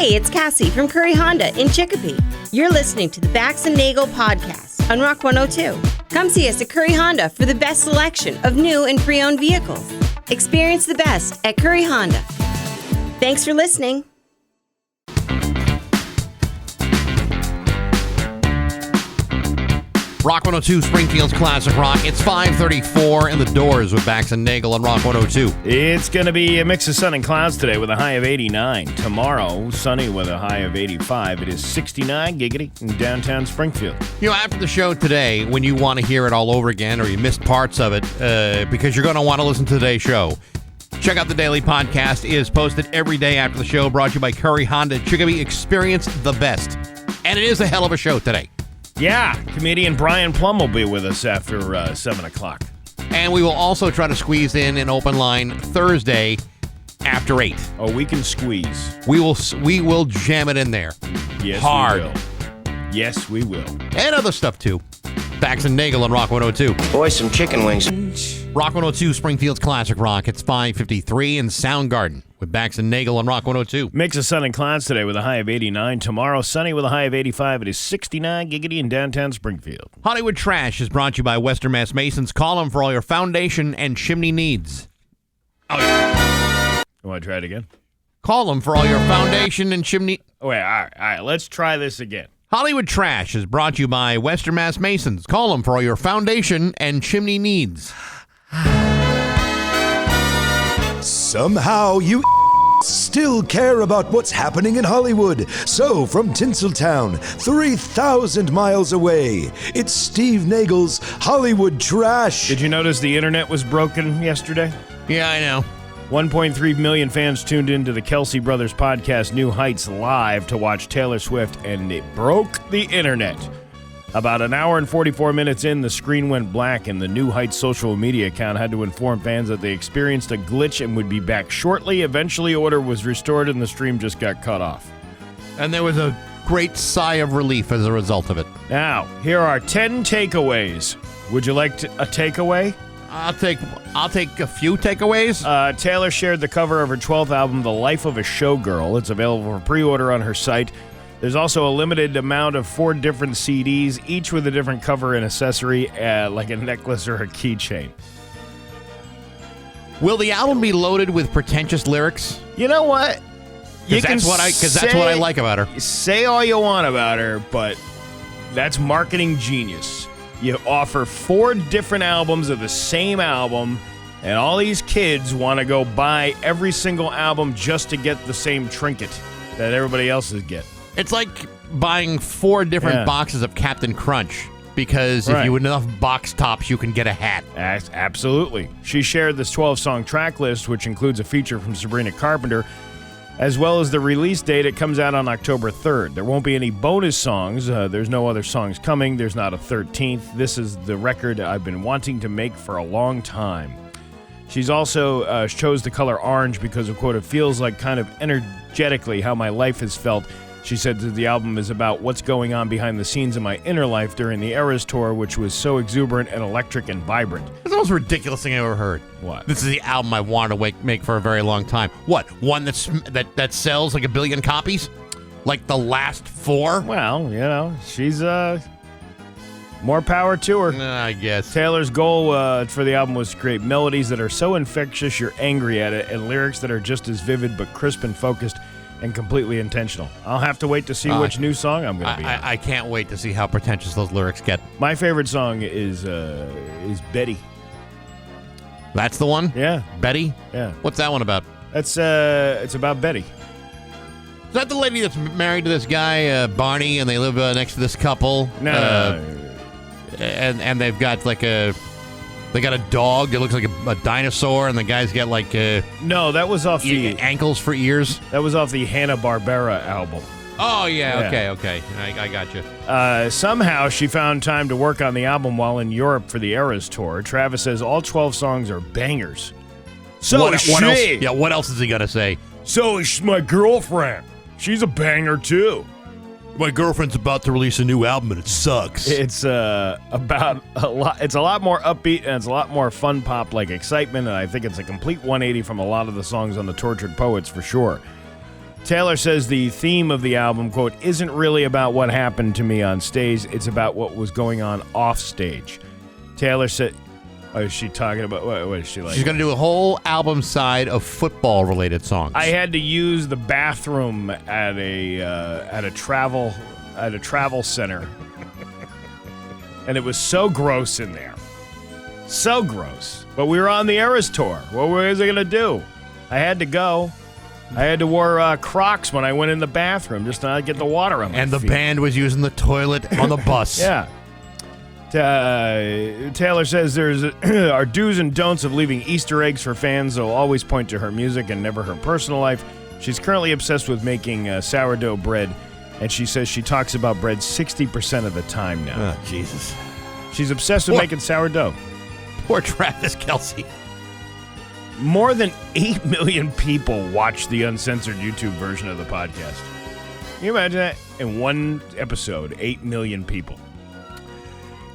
Hey, it's Cassie from Curry Honda in Chicopee. You're listening to the Bax and Nagle podcast on Rock 102. Come see us at Curry Honda for the best selection of new and pre-owned vehicles. Experience the best at Curry Honda. Thanks for listening. Rock 102, Springfield's Classic Rock. It's 5:34 in the Doors with Bax and Nagle on Rock 102. It's going to be a mix of sun and clouds today with a high of 89. Tomorrow, sunny with a high of 85. It is 69 giggity in downtown Springfield. You know, after the show today, when you want to hear it all over again or you missed parts of it, because you're going to want to listen to today's show, check out the daily podcast. It is posted every day after the show, brought to you by Curry Honda Chicopee. Experience the best. And it is a hell of a show today. Yeah, comedian Brian Plum will be with us after 7 o'clock. And we will also try to squeeze in an open line Thursday after 8. Oh, we can squeeze. We will jam it in there. Yes, hard. we will. Yes, we will. And other stuff, too. Bax and Nagle on Rock 102. Boy, some chicken wings. Rock 102, Springfield's Classic Rock. It's 5:53 in Soundgarden with Bax and Nagle on Rock 102. Mix of sun and clouds today with a high of 89. Tomorrow, sunny with a high of 85. It is 69 giggity in downtown Springfield. Hollywood Trash is brought to you by Western Mass Masons. Call them for all your foundation and chimney needs. Oh, yeah. You want to try it again? Call them for all your foundation and chimney... Oh, wait, all right. Let's try this again. Hollywood Trash is brought to you by Western Mass Masons. Call them for all your foundation and chimney needs. Somehow you still care about what's happening in Hollywood. So from Tinseltown, 3,000 miles away, it's Steve Nagle's Hollywood Trash. Did you notice the internet was broken yesterday? Yeah, I know. 1.3 million fans tuned into the Kelsey Brothers podcast New Heights live to watch Taylor Swift, and it broke the internet. About an hour and 44 minutes in, the screen went black, and the New Heights social media account had to inform fans that they experienced a glitch and would be back shortly. Eventually, order was restored, and the stream just got cut off. And there was a great sigh of relief as a result of it. Now, here are 10 takeaways. Would you like a takeaway? I'll take a few takeaways. Taylor shared the cover of her 12th album, The Life of a Showgirl. It's available for pre-order on her site. There's also a limited amount of 4 different CDs, each with a different cover and accessory, like a necklace or a keychain. Will the album be loaded with pretentious lyrics? You know what? Because that's what I like about her. Say all you want about her, but that's marketing genius. You offer 4 different albums of the same album, and all these kids want to go buy every single album just to get the same trinket that everybody else is getting. It's like buying 4 different boxes of Captain Crunch, because if you have enough box tops, you can get a hat. Absolutely. She shared this 12-song track list, which includes a feature from Sabrina Carpenter, as well as the release date. It comes out on October 3rd. There won't be any bonus songs. There's no other songs coming. There's not a 13th. This is the record I've been wanting to make for a long time. She's also chose the color orange because of, quote, it feels like kind of energetically how my life has felt. She said that the album is about what's going on behind the scenes in my inner life during the Eras tour, which was so exuberant and electric and vibrant. It's the most ridiculous thing I've ever heard. What? This is the album I wanted to make for a very long time. What? One that sells like 1 billion copies? Like the last 4? Well, you know, she's more power to her. I guess. Taylor's goal for the album was to create melodies that are so infectious you're angry at it, and lyrics that are just as vivid but crisp and focused and completely intentional. I'll have to wait to see which new song I'm going to be on. I can't wait to see how pretentious those lyrics get. My favorite song is Betty. That's the one? Yeah. Betty? Yeah. What's that one about? It's about Betty. Is that the lady that's married to this guy, Barney, and they live next to this couple? No. And they've got they got a dog that looks like a dinosaur, and the guy's got No, that was off the ankles for ears. That was off the Hanna-Barbera album. Oh, yeah. Okay. I got you. Somehow she found time to work on the album while in Europe for the Eras tour. Travis says all 12 songs are bangers. What else? Yeah, what else is he going to say? So is my girlfriend. She's a banger, too. My girlfriend's about to release a new album, and it sucks. It's about a lot. It's a lot more upbeat, and it's a lot more fun pop like excitement, and I think it's a complete 180 from a lot of the songs on the Tortured Poets for sure. Taylor says the theme of the album, quote, isn't really about what happened to me on stage. It's about what was going on off stage. Taylor said, what is she talking about? What is she like? She's going to do a whole album side of football-related songs. I had to use the bathroom at a travel center, and it was so gross in there. So gross. But we were on the Eras tour. What was I going to do? I had to go. I had to wear Crocs when I went in the bathroom just to not get the water on my And the feet. band was using the toilet on the bus. Yeah. Taylor says there's are do's and don'ts of leaving Easter eggs for fans. They'll always point to her music and never her personal life. She's currently obsessed with making sourdough bread, and she says she talks about bread 60% of the time now. Oh, Jesus. She's obsessed with making sourdough. Poor Travis Kelce. More than 8 million people watch the uncensored YouTube version of the podcast. Can you imagine that? In one episode, 8 million people.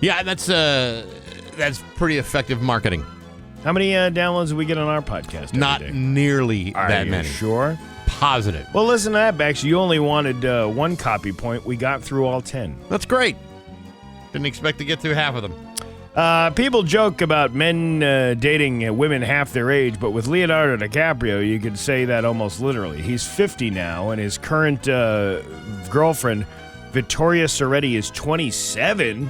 Yeah, that's pretty effective marketing. How many downloads do we get on our podcast every Not day? nearly that Are many. you sure? Positive. Well, listen to that, Bax. You only wanted one copy point. We got through all 10. That's great. Didn't expect to get through half of them. People joke about men dating women half their age, but with Leonardo DiCaprio, you could say that almost literally. He's 50 now, and his current girlfriend, Vittoria Soretti, is 27.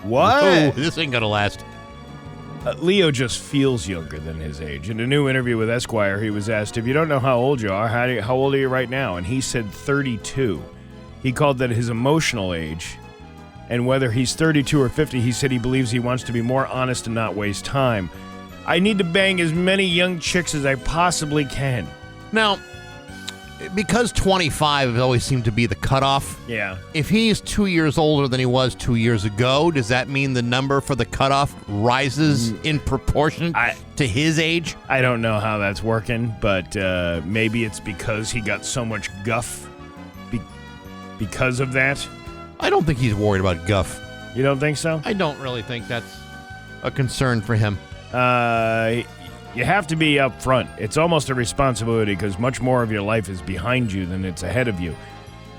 What? Oh, this ain't going to last. Leo just feels younger than his age. In a new interview with Esquire, he was asked, if you don't know how old you are, how old are you right now? And he said 32. He called that his emotional age. And whether he's 32 or 50, he said he believes he wants to be more honest and not waste time. I need to bang as many young chicks as I possibly can. Now, because 25 has always seemed to be the cutoff, Yeah. if he's 2 years older than he was 2 years ago, does that mean the number for the cutoff rises in proportion to his age? I don't know how that's working, but maybe it's because he got so much guff because of that. I don't think he's worried about guff. You don't think so? I don't really think that's a concern for him. You have to be up front. It's almost a responsibility because much more of your life is behind you than it's ahead of you.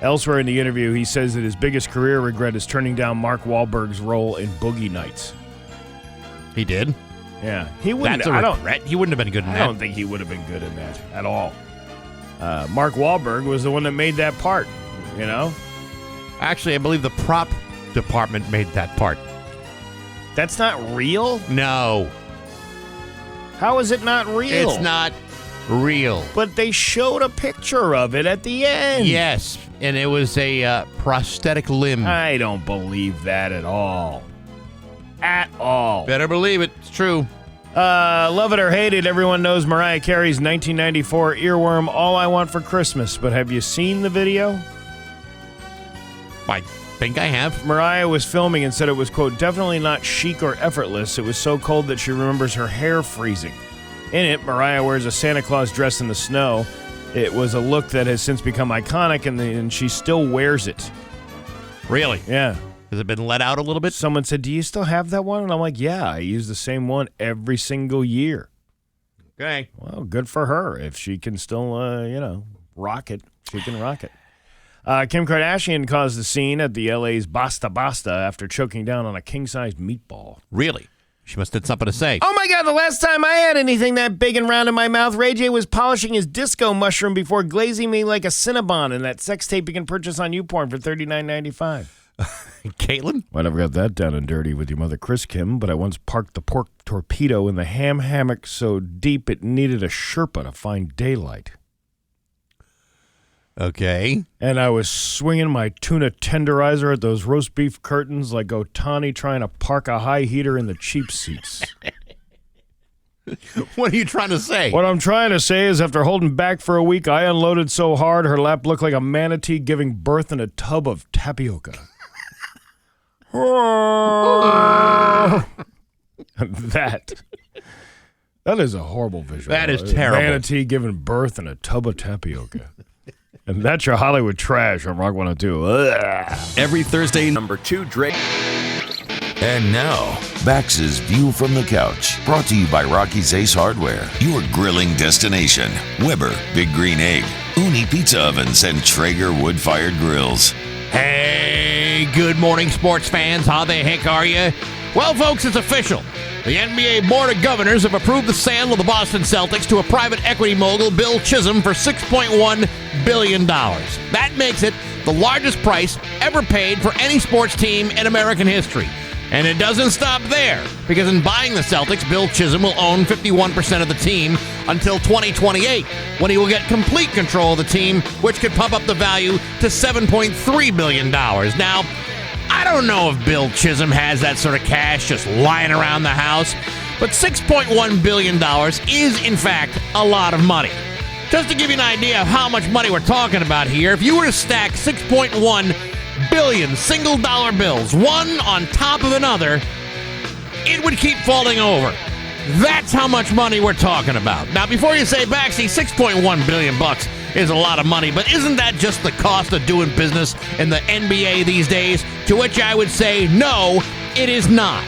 Elsewhere in the interview, he says that his biggest career regret is turning down Mark Wahlberg's role in Boogie Nights. He did? Yeah. He wouldn't. That's a regret. He wouldn't have been good in I that. don't think he would have been good in that at all. Mark Wahlberg was the one that made that part, you know? Actually, I believe the prop department made that part. That's not real? No. How is it not real? It's not real. But they showed a picture of it at the end. Yes, and it was a prosthetic limb. I don't believe that at all. At all. Better believe it. It's true. Love it or hate it, everyone knows Mariah Carey's 1994 earworm, All I Want for Christmas. But have you seen the video? I think I have. Mariah was filming and said it was, quote, definitely not chic or effortless. It was so cold that she remembers her hair freezing. In it, Mariah wears a Santa Claus dress in the snow. It was a look that has since become iconic, and she still wears it. Really? Yeah. Has it been let out a little bit? Someone said, do you still have that one? And I'm like, yeah, I use the same one every single year. Okay. Well, good for her. If she can still, rock it, she can rock it. Kim Kardashian caused the scene at the LA's Basta Basta after choking down on a king-sized meatball. Really? She must have something to say. Oh my God, the last time I had anything that big and round in my mouth, Ray J was polishing his disco mushroom before glazing me like a Cinnabon in that sex tape you can purchase on YouPorn for $39.95. Caitlin? I never got that down and dirty with your mother, Chris Kim, but I once parked the pork torpedo in the ham hammock so deep it needed a Sherpa to find daylight. Okay. And I was swinging my tuna tenderizer at those roast beef curtains like Otani trying to park a high heater in the cheap seats. What are you trying to say? What I'm trying to say is after holding back for a week, I unloaded so hard her lap looked like a manatee giving birth in a tub of tapioca. That is a horrible visual. That is terrible. Manatee giving birth in a tub of tapioca. And that's your Hollywood trash on Rock 102. Ugh. Every Thursday, number 2, Drake. And now, Bax's View from the Couch, brought to you by Rocky's Ace Hardware, your grilling destination. Weber Big Green Egg, Uni Pizza Ovens, and Traeger wood-fired grills. Hey, good morning, sports fans. How the heck are you? Well, folks, it's official. The NBA Board of Governors have approved the sale of the Boston Celtics to a private equity mogul, Bill Chisholm, for $6.1 billion. That makes it the largest price ever paid for any sports team in American history. And it doesn't stop there, because in buying the Celtics, Bill Chisholm will own 51% of the team until 2028, when he will get complete control of the team, which could pump up the value to $7.3 billion. Now, I don't know if Bill Chisholm has that sort of cash just lying around the house, but $6.1 billion is, in fact, a lot of money. Just to give you an idea of how much money we're talking about here, if you were to stack 6.1 billion single-dollar bills, one on top of another, it would keep falling over. That's how much money we're talking about. Now, before you say, Baxy, $6.1 billion bucks is a lot of money, but isn't that just the cost of doing business in the NBA these days? To which I would say, no, it is not.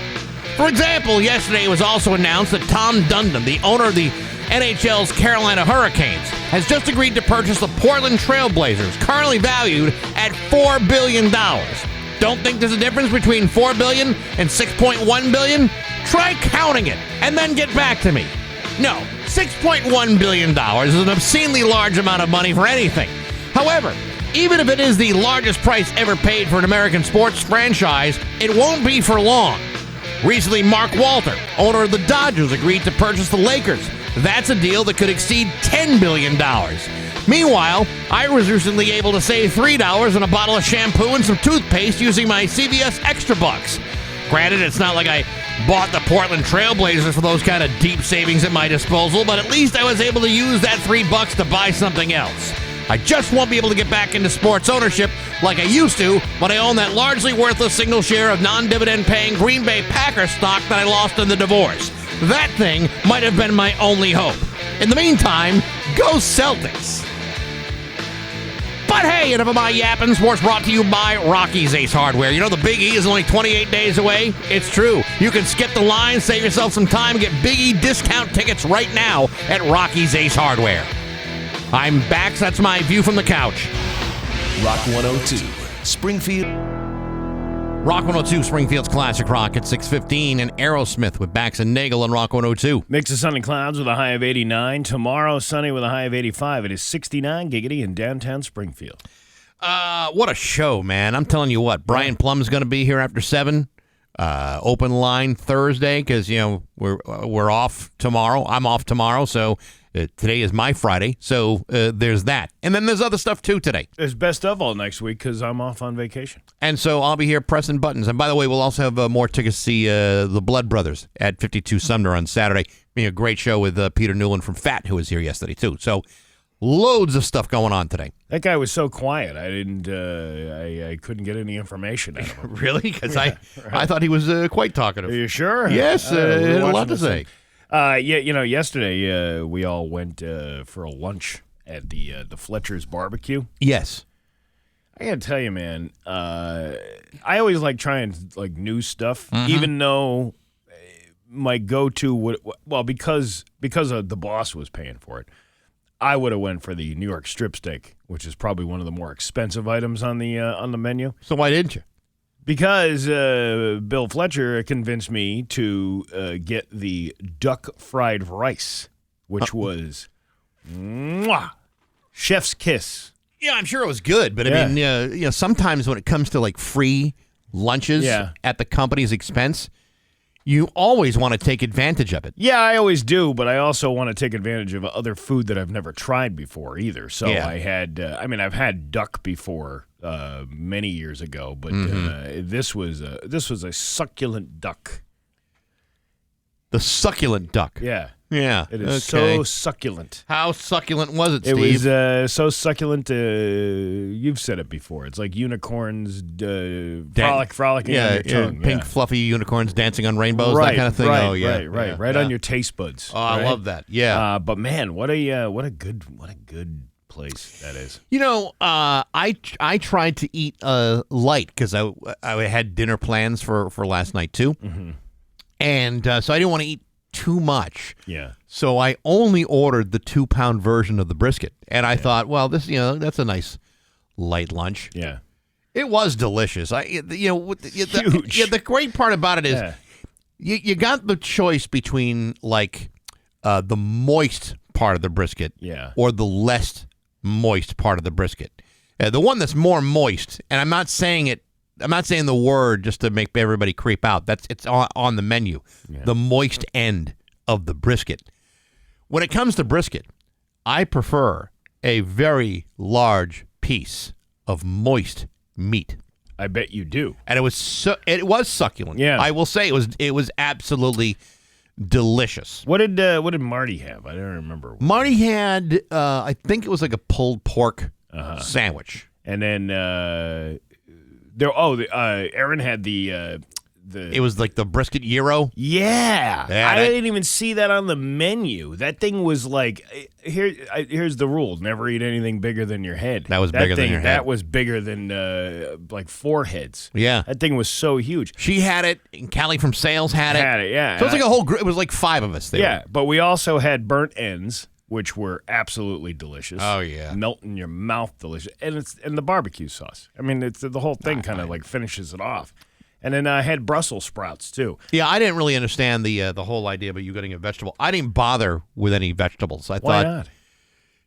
For example, yesterday it was also announced that Tom Dundon, the owner of the NHL's Carolina Hurricanes, has just agreed to purchase the Portland Trail Blazers, currently valued at $4 billion. Don't think there's a difference between $4 billion and $6.1 billion? Try counting it and then get back to me. No, $6.1 billion is an obscenely large amount of money for anything. However, even if it is the largest price ever paid for an American sports franchise, it won't be for long. Recently, Mark Walter, owner of the Dodgers, agreed to purchase the Lakers. That's a deal that could exceed $10 billion. Meanwhile, I was recently able to save $3 on a bottle of shampoo and some toothpaste using my CVS Extra Bucks. Granted, it's not like I bought the Portland Trail Blazers for those kind of deep savings at my disposal, but at least I was able to use that $3 to buy something else. I just won't be able to get back into sports ownership like I used to when I owned that largely worthless single share of non-dividend paying Green Bay Packers stock that I lost in the divorce. That thing might have been my only hope. In the meantime, go Celtics. But hey, enough of my yapping. Sports brought to you by Rocky's Ace Hardware. You know the Big E is only 28 days away? It's true. You can skip the line, save yourself some time, and get Big E discount tickets right now at Rocky's Ace Hardware. I'm Bax. That's my view from the couch. Rock 102, Springfield. Rock 102, Springfield's Classic Rock at 6:15, and Aerosmith with Bax and Nagle on Rock 102. Mix of sun and clouds with a high of 89. Tomorrow, sunny with a high of 85. It is 69 giggity in downtown Springfield. What a show, man. I'm telling you what, Brian Plum's going to be here after 7. Open line Thursday because, you know, we're off tomorrow. I'm off tomorrow, so today is my Friday. So there's that. And then there's other stuff, too, today. There's best of all next week because I'm off on vacation. And so I'll be here pressing buttons. And by the way, we'll also have more tickets to see the Blood Brothers at 52 Sumner on Saturday. Being a great show with Peter Newland from Fat, who was here yesterday, too. So loads of stuff going on today. That guy was so quiet. I didn't. I couldn't get any information out of him. Really? Because I thought he was quite talkative. Are you sure? Yes, he had a lot to say. Yeah, you know, yesterday we all went for a lunch at the Fletcher's Barbecue. Yes. I gotta tell you, man. I always like trying like new stuff, even though my go-to would because the boss was paying for it. I would have went for the New York strip steak, which is probably one of the more expensive items on the menu. So why didn't you? Because Bill Fletcher convinced me to get the duck fried rice, which was chef's kiss. Yeah, I'm sure it was good, but I mean, you know, sometimes when it comes to like free lunches at the company's expense, you always want to take advantage of it. Yeah, I always do, but I also want to take advantage of other food that I've never tried before either. So I had, I've had duck before many years ago, but this was a succulent duck. The succulent duck. Yeah. Yeah. It is so succulent. How succulent was it, Steve? It was so succulent. You've said it before. It's like unicorns frolicking on your tongue. Pink, fluffy unicorns dancing on rainbows, that kind of thing. Right on your taste buds. Oh, I love that. Yeah. But man, what a good place that is. You know, I tried to eat light because I had dinner plans for last night too. Mm-hmm. And so I didn't want to eat too much. Yeah. So I only ordered the 2-pound version of the brisket. And I thought, well, this, that's a nice light lunch. Yeah. It was delicious. Huge. The great part about it is you got the choice between like the moist part of the brisket or the less moist part of the brisket. The one that's more moist, and I'm not saying the word just to make everybody creep out. It's on the menu. Yeah. The moist end of the brisket. When it comes to brisket, I prefer a very large piece of moist meat. I bet you do. And it was succulent. Yeah. I will say it was absolutely delicious. What did Marty have? I don't remember. Marty had I think it was like a pulled pork sandwich. And then Aaron had the it was like the brisket gyro. Yeah. I didn't even see that on the menu. That thing was like, here's the rule: never eat anything bigger than your head. That was bigger than your head. That was bigger than like 4 heads. Yeah. That thing was so huge. She had it, and Callie from sales had it. Yeah. So it was like a whole group. It was like 5 of us there. Yeah, but we also had burnt ends, which were absolutely delicious. Oh yeah, melt in your mouth, delicious, and the barbecue sauce. I mean, it's the whole thing kind of like finishes it off. And then I had Brussels sprouts too. Yeah, I didn't really understand the whole idea about you getting a vegetable. I didn't bother with any vegetables. Why not?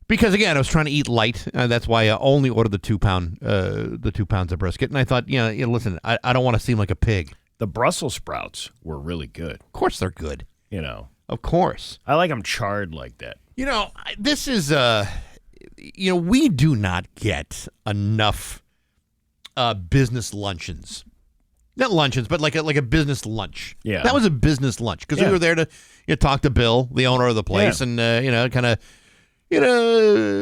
Because again, I was trying to eat light. That's why I only ordered the 2 pounds of brisket. And I thought, listen, I don't want to seem like a pig. The Brussels sprouts were really good. Of course, they're good. Of course, I like them charred like that. This is we do not get enough business luncheons. Not luncheons, but like a business lunch. Yeah. That was a business lunch because we were there to talk to Bill, the owner of the place, and kind of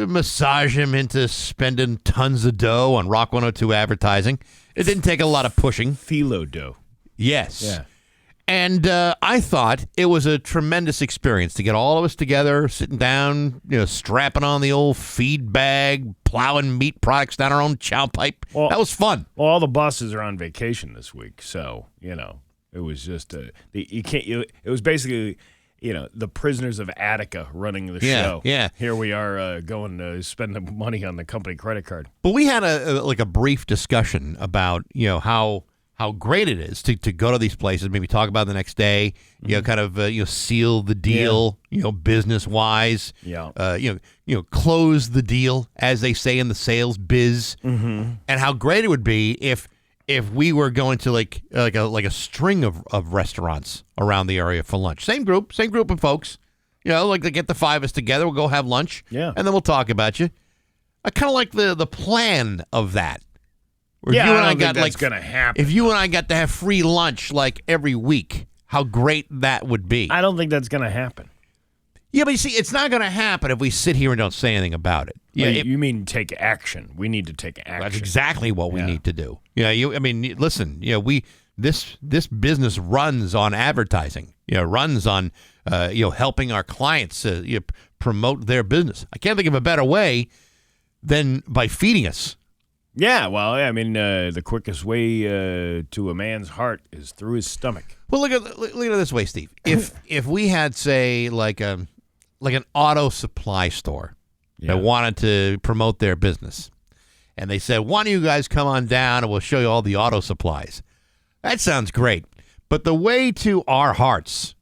massage him into spending tons of dough on Rock 102 advertising. It didn't take a lot of pushing. Phyllo dough. Yes. Yeah. And I thought it was a tremendous experience to get all of us together, sitting down, strapping on the old feed bag, plowing meat products down our own chow pipe. Well, that was fun. Well, all the bosses are on vacation this week, so it was just it was basically the prisoners of Attica running the show. Yeah. Here we are going to spend the money on the company credit card. But we had a brief discussion about how great it is to go to these places, maybe talk about it the next day, kind of seal the deal, business wise, close the deal, as they say in the sales biz, and how great it would be if we were going to like a string of restaurants around the area for lunch. Same group of folks, like to get the 5 of us together, we'll go have lunch, and then we'll talk about you. I kind of like the plan of that. Yeah, I don't think that's going to happen. If you and I got to have free lunch like every week, how great that would be. I don't think that's going to happen. Yeah, but you see, it's not going to happen if we sit here and don't say anything about it. Yeah, you mean take action. We need to take action. That's exactly what we need to do. Listen, this business runs on advertising. Runs on helping our clients promote their business. I can't think of a better way than by feeding us. Yeah, well, the quickest way to a man's heart is through his stomach. Well, look at it this way, Steve. If we had, say, like an auto supply store that wanted to promote their business, and they said, "Why don't you guys come on down and we'll show you all the auto supplies?" That sounds great, but the way to our hearts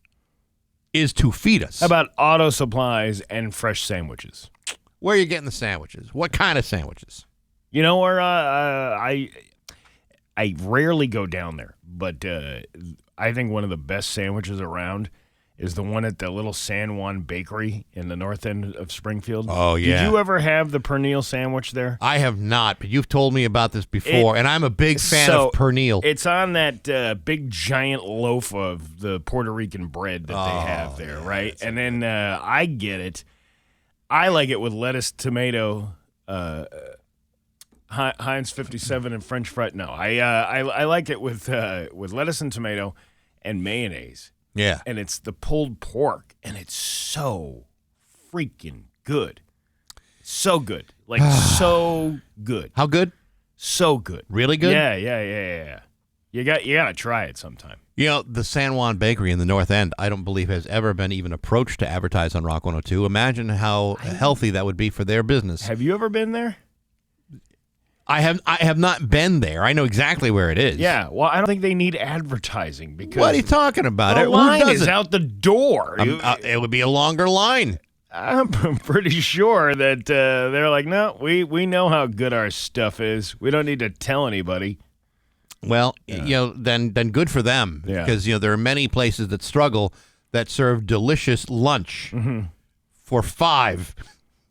is to feed us. How about auto supplies and fresh sandwiches? Where are you getting the sandwiches? What kind of sandwiches? Where I rarely go down there, but I think one of the best sandwiches around is the one at the little San Juan Bakery in the north end of Springfield. Oh, yeah. Did you ever have the pernil sandwich there? I have not, but you've told me about this before, and I'm a big fan of pernil. It's on that big giant loaf of the Puerto Rican bread that they have there, right? And then I get it. I like it with lettuce, tomato, Heinz 57 and French fries. No, I like it with lettuce and tomato and mayonnaise. Yeah. And it's the pulled pork, and it's so freaking good. So good. Like, so good. How good? So good. Really good? Yeah. You got to try it sometime. You know, the San Juan Bakery in the North End, I don't believe has ever been even approached to advertise on Rock 102. Imagine how healthy that would be for their business. Have you ever been there? I have not been there. I know exactly where it is. Yeah, well, I don't think they need advertising because What are you talking about? the Who line does is it? out the door. It would be a longer line. I'm pretty sure that they're like, no, we know how good our stuff is. We don't need to tell anybody. Well, then good for them. Yeah. Because, there are many places that struggle that serve delicious lunch for $5.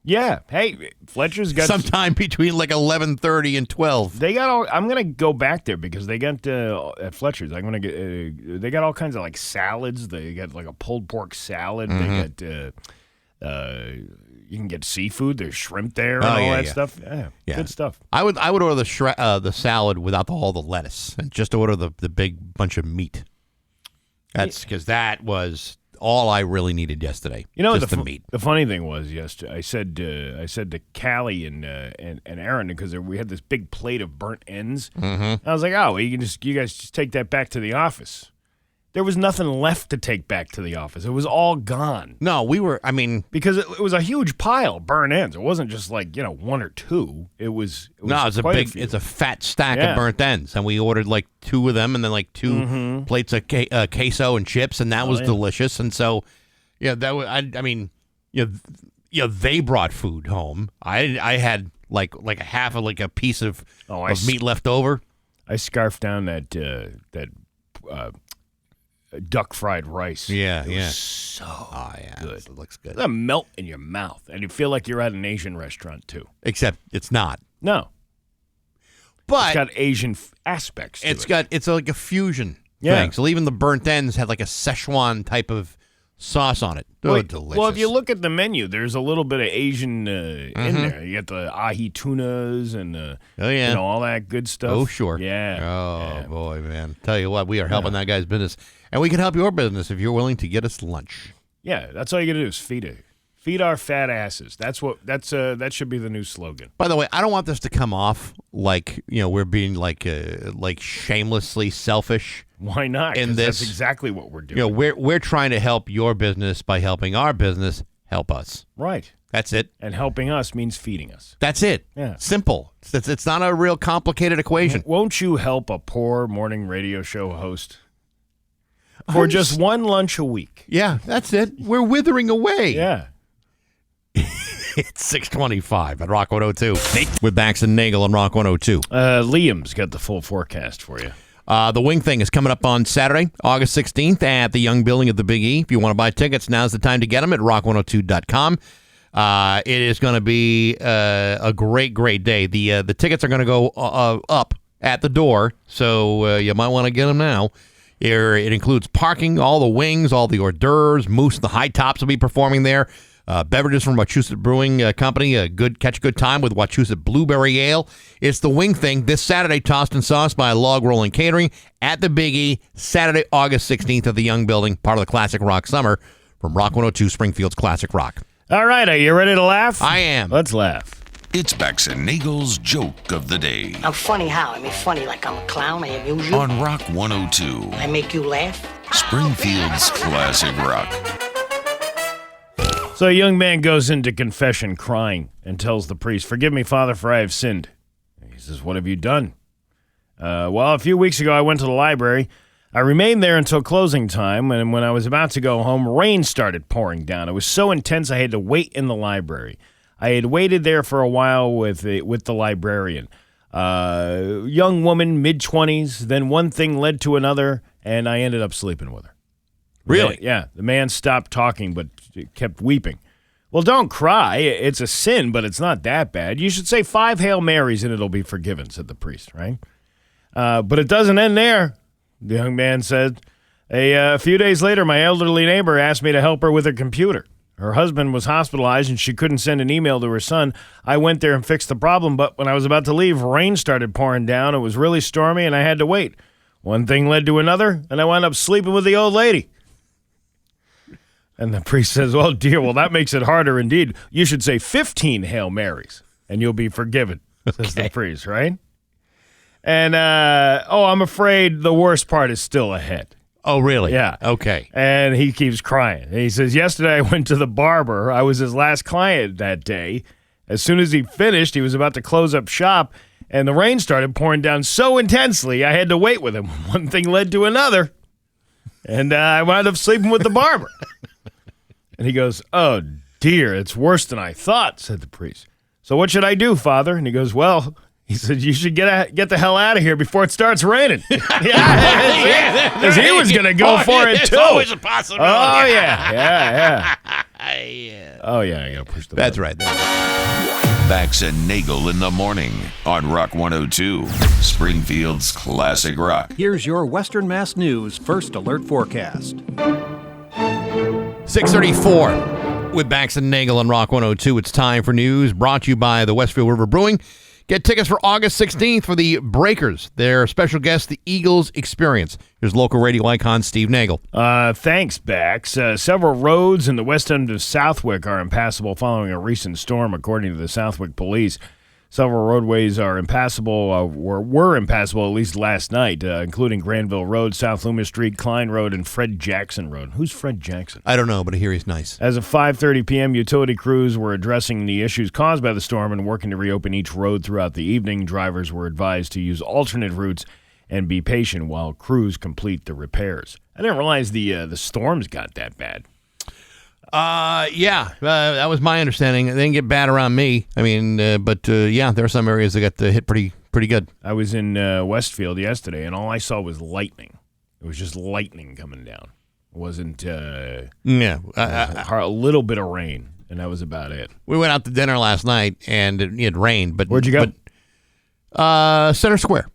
Yeah. Hey, Fletcher's got Sometime between like 11:30 and 12. They got all. I'm gonna go back there because they got at Fletcher's. I'm gonna get. They got all kinds of like salads. They got like a pulled pork salad. They got. You can get seafood. There's shrimp there and all that stuff. Yeah, good stuff. I would order the salad without all the lettuce and just order the big bunch of meat. That's because that was all I really needed yesterday. Just the meat. The funny thing was yesterday, I said to Callie and Aaron because we had this big plate of burnt ends. I was like, oh, you guys just take that back to the office. There was nothing left to take back to the office. It was all gone. No, because it was a huge pile of burnt ends. It wasn't just like, one or two. It's a fat stack of burnt ends, and we ordered like 2 of them, and then like 2 plates of queso and chips, and that was delicious. And so, that was, they brought food home. I had like a half of like a piece of meat left over. I scarfed down that duck fried rice. Yeah, it was so good. It looks good. It's a melt in your mouth, and you feel like you're at an Asian restaurant too. Except it's not. No, but it's got Asian aspects to it. It's like a fusion thing. So even the burnt ends had like a Szechuan type of sauce on it. Delicious. Well, if you look at the menu, there's a little bit of Asian in there. You got the ahi tunas and all that good stuff. Oh, sure. Yeah. Boy, man. Tell you what, we are helping that guy's business. And we can help your business if you're willing to get us lunch. Yeah, that's all you got to do is feed it. Feed our fat asses. That should be the new slogan. By the way, I don't want this to come off like, we're being like shamelessly selfish. Why not? In this, that's exactly what we're doing. We're trying to help your business by helping our business help us. Right. That's it. And helping us means feeding us. That's it. Yeah. Simple. It's not a real complicated equation. Won't you help a poor morning radio show host? For just one lunch a week. Yeah, that's it. We're withering away. Yeah. It's 6:25 at Rock 102 with Bax and Nagle on Rock 102. Liam's got the full forecast for you. The Wing Thing is coming up on Saturday, August 16th at the Young Building at the Big E. If you want to buy tickets, now's the time to get them at rock102.com. It is going to be a great, great day. The tickets are going to go up at the door, so you might want to get them now. It includes parking, all the wings, all the hors d'oeuvres. Moose and the High Tops will be performing there. Beverages from Wachusett Brewing Company. Catch a good time with Wachusett Blueberry Ale. It's the Wing Thing this Saturday, tossed and sauced by Log Rolling Catering at the Big E, Saturday, August 16th at the Young Building, part of the Classic Rock Summer from Rock 102, Springfield's Classic Rock. All right, are you ready to laugh? I am. Let's laugh. It's Bax and Nagle's Joke of the Day I'm funny how? I mean, funny like I'm a clown. I amuse you. on Rock 102, I make you laugh. Springfield's Classic Rock. So a young man goes into confession crying and tells the priest, "Forgive me, Father, for I have sinned." He says, "What have you done?" Well, a few weeks ago I went to the library. I remained there until closing time, and when I was about to go home, rain started pouring down. It was so intense I had to wait in the library. I had waited there for a while with the librarian. Young woman, mid-20s, then one thing led to another, and I ended up sleeping with her. Really? Yeah. The man stopped talking but kept weeping. Well, don't cry. It's a sin, but it's not that bad. You should say 5 Hail Marys and it'll be forgiven, said the priest, right? But it doesn't end there, the young man said. A few days later, my elderly neighbor asked me to help her with her computer. Her husband was hospitalized and she couldn't send an email to her son. I went there and fixed the problem, but when I was about to leave, rain started pouring down. It was really stormy and I had to wait. One thing led to another, and I wound up sleeping with the old lady. And the priest says, "Well, dear, that makes it harder indeed. You should say 15 Hail Marys, and you'll be forgiven," says the priest, right? And, I'm afraid the worst part is still ahead. Oh, really? Yeah. Okay. And he keeps crying. And he says, yesterday I went to the barber. I was his last client that day. As soon as he finished, he was about to close up shop, and the rain started pouring down so intensely I had to wait with him. One thing led to another, and I wound up sleeping with the barber. And he goes, "Oh, dear, it's worse than I thought," said the priest. "So what should I do, Father?" And he goes, "Well," he said, "you should get the hell out of here before it starts raining." Because he was going to go for it, too. It's always a possibility. Oh, yeah. Oh, yeah, I got to push the That's button. right. Bax and Nagle in the morning on Rock 102, Springfield's classic rock. Here's your Western Mass News First Alert Forecast. 6:34 with Bax and Nagle on Rock 102. It's time for news brought to you by the Westfield River Brewing. Get tickets for August 16th for the Breakers. Their special guest, the Eagles Experience. Here's local radio icon Steve Nagle. Thanks, Bax. Several roads in the west end of Southwick are impassable following a recent storm, according to the Southwick Police. Several roadways are impassable, were impassable at least last night, including Granville Road, South Loomis Street, Klein Road, and Fred Jackson Road. Who's Fred Jackson? I don't know, but I hear he's nice. As of 5:30 p.m., utility crews were addressing the issues caused by the storm and working to reopen each road throughout the evening. Drivers were advised to use alternate routes and be patient while crews complete the repairs. I didn't realize the storms got that bad. That was my understanding. They didn't get bad around me. I mean, but there are some areas that got hit pretty good. I was in Westfield yesterday, and all I saw was lightning. It was just lightning coming down. It wasn't a little bit of rain, and that was about it. We went out to dinner last night, and it rained. But where'd you go? Center Square.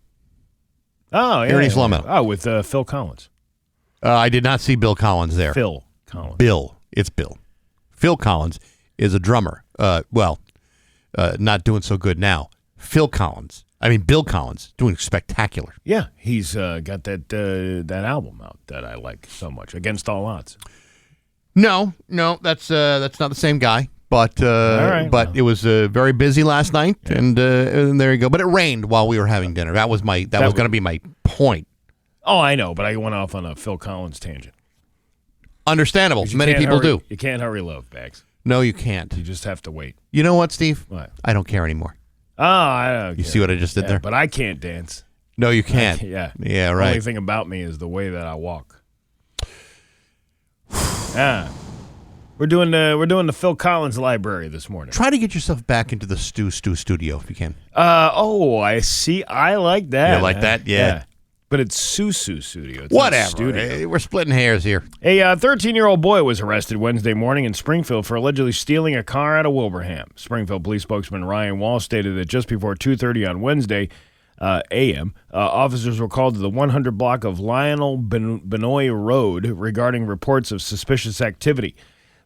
Oh, yeah. Here in East Long Meadow. Oh, with Phil Collins. I did not see Bill Collins there. Phil Collins. Bill. It's Bill. Phil Collins is a drummer. Not doing so good now. Bill Collins, doing spectacular. Yeah, he's got that album out that I like so much, Against All Odds. No, that's not the same guy. But it was very busy last night, and there you go. But it rained while we were having dinner. That was going to be my point. Oh, I know, but I went off on a Phil Collins tangent. Understandable. Many people do. You can't hurry love, Bags. No, you can't. You just have to wait. You know what, Steve? What? I don't care anymore. Oh, I don't You care. see what I just did there? But I can't dance. No, you can't. Yeah, right. The only thing about me is the way that I walk. We're doing the Phil Collins library this morning. Try to get yourself back into the Stu studio if you can. I see. I like that. You like that? Yeah. But it's Susu Studio. It's Whatever. not studio. Hey, we're splitting hairs here. A 13-year-old boy was arrested Wednesday morning in Springfield for allegedly stealing a car out of Wilbraham. Springfield police spokesman Ryan Wall stated that just before 2:30 on Wednesday a.m., officers were called to the 100 block of Lionel Benoit Road regarding reports of suspicious activity.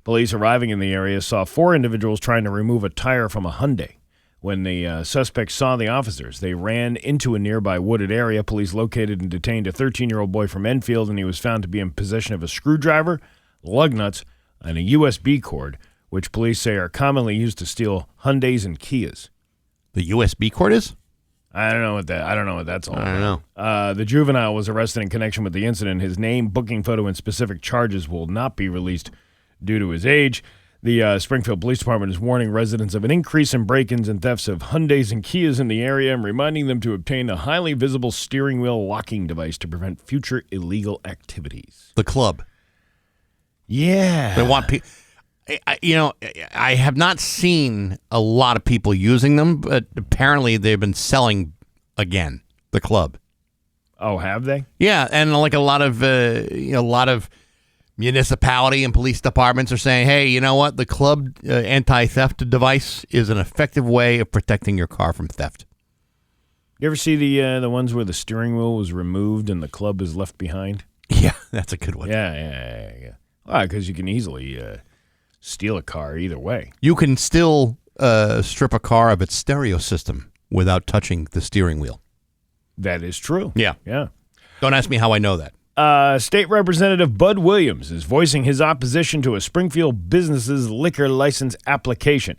Police arriving in the area saw 4 individuals trying to remove a tire from a Hyundai. When the suspects saw the officers, they ran into a nearby wooded area. Police located and detained a 13-year-old boy from Enfield, and he was found to be in possession of a screwdriver, lug nuts, and a USB cord, which police say are commonly used to steal Hyundais and Kias. The USB cord is? I don't know what that's all about. I don't know. The juvenile was arrested in connection with the incident. His name, booking photo, and specific charges will not be released due to his age. The Springfield Police Department is warning residents of an increase in break-ins and thefts of Hyundais and Kias in the area and reminding them to obtain a highly visible steering wheel locking device to prevent future illegal activities. The club. Yeah. They want people. I have not seen a lot of people using them, but apparently they've been selling again. The club. Oh, have they? Yeah, and like a lot of municipality and police departments are saying, hey, you know what? The club anti-theft device is an effective way of protecting your car from theft. You ever see the ones where the steering wheel was removed and the club is left behind? Yeah, that's a good one. Yeah. Well, because you can easily steal a car either way. You can still strip a car of its stereo system without touching the steering wheel. That is true. Yeah. Yeah. Don't ask me how I know that. State Representative Bud Williams is voicing his opposition to a Springfield business's liquor license application.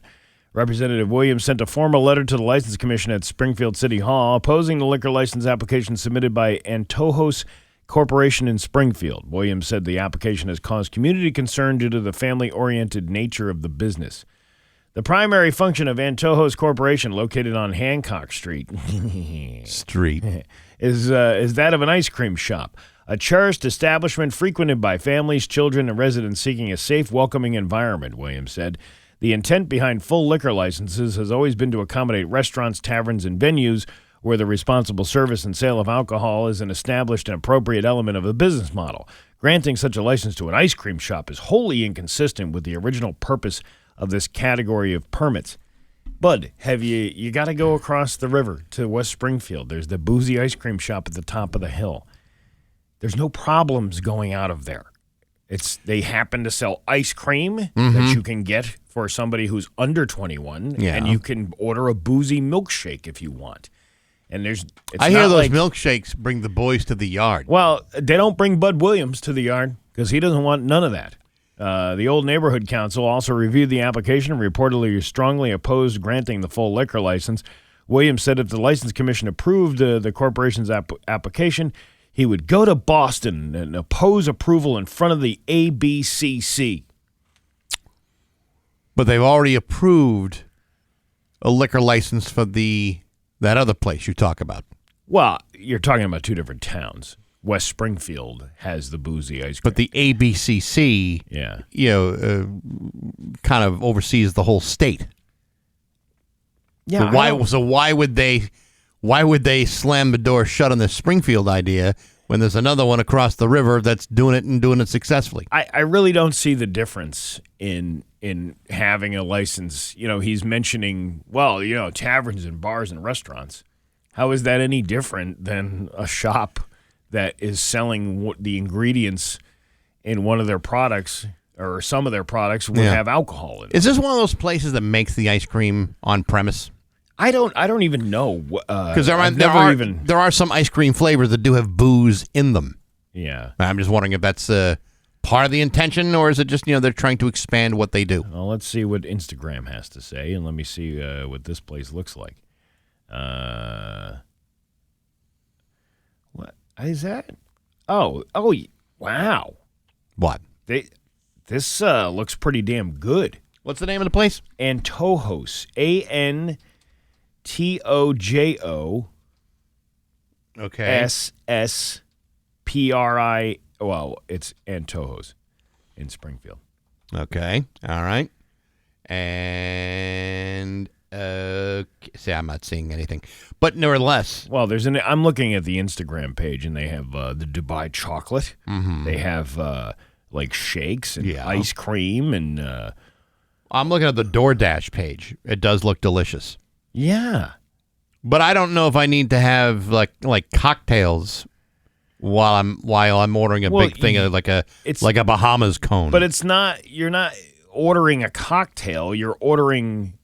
Representative Williams sent a formal letter to the License Commission at Springfield City Hall opposing the liquor license application submitted by Antojos Corporation in Springfield. Williams said the application has caused community concern due to the family-oriented nature of the business. The primary function of Antojos Corporation, located on Hancock Street, is that of an ice cream shop, a cherished establishment frequented by families, children, and residents seeking a safe, welcoming environment, Williams said. The intent behind full liquor licenses has always been to accommodate restaurants, taverns, and venues where the responsible service and sale of alcohol is an established and appropriate element of the business model. Granting such a license to an ice cream shop is wholly inconsistent with the original purpose of this category of permits. Bud, you got to go across the river to West Springfield. There's the boozy ice cream shop at the top of the hill. There's no problems going out of there. They happen to sell ice cream that you can get for somebody who's under 21, and you can order a boozy milkshake if you want. And I hear those milkshakes bring the boys to the yard. Well, they don't bring Bud Williams to the yard because he doesn't want none of that. The Old Neighborhood Council also reviewed the application and reportedly strongly opposed granting the full liquor license. Williams said if the License Commission approved the corporation's application, he would go to Boston and oppose approval in front of the ABCC. But they've already approved a liquor license for that other place you talk about. Well, you're talking about two different towns. West Springfield has the boozy ice cream. But the ABCC, kind of oversees the whole state. Yeah. So why would they slam the door shut on the Springfield idea when there's another one across the river that's doing it successfully? I really don't see the difference in having a license. He's mentioning, taverns and bars and restaurants. How is that any different than a shop that is selling the ingredients in one of their products or some of their products would have alcohol in it? Is this one of those places that makes the ice cream on premise? I don't even know. Because there are some ice cream flavors that do have booze in them. Yeah. I'm just wondering if that's part of the intention, or is it just, they're trying to expand what they do? Well, let's see what Instagram has to say, and let me see what this place looks like. What is that? Oh, wow. What? This looks pretty damn good. What's the name of the place? Antojos. Antojo. Okay. SSPRI. Well, it's Antojos in Springfield. Okay. All right. And I'm not seeing anything, but nevertheless. Well, I'm looking at the Instagram page, and they have the Dubai chocolate. Mm-hmm. They have like shakes and ice cream, and I'm looking at the DoorDash page. It does look delicious. Yeah, but I don't know if I need to have like cocktails while I'm ordering a big thing like a Bahamas cone. But it's not. You're not ordering a cocktail. You're ordering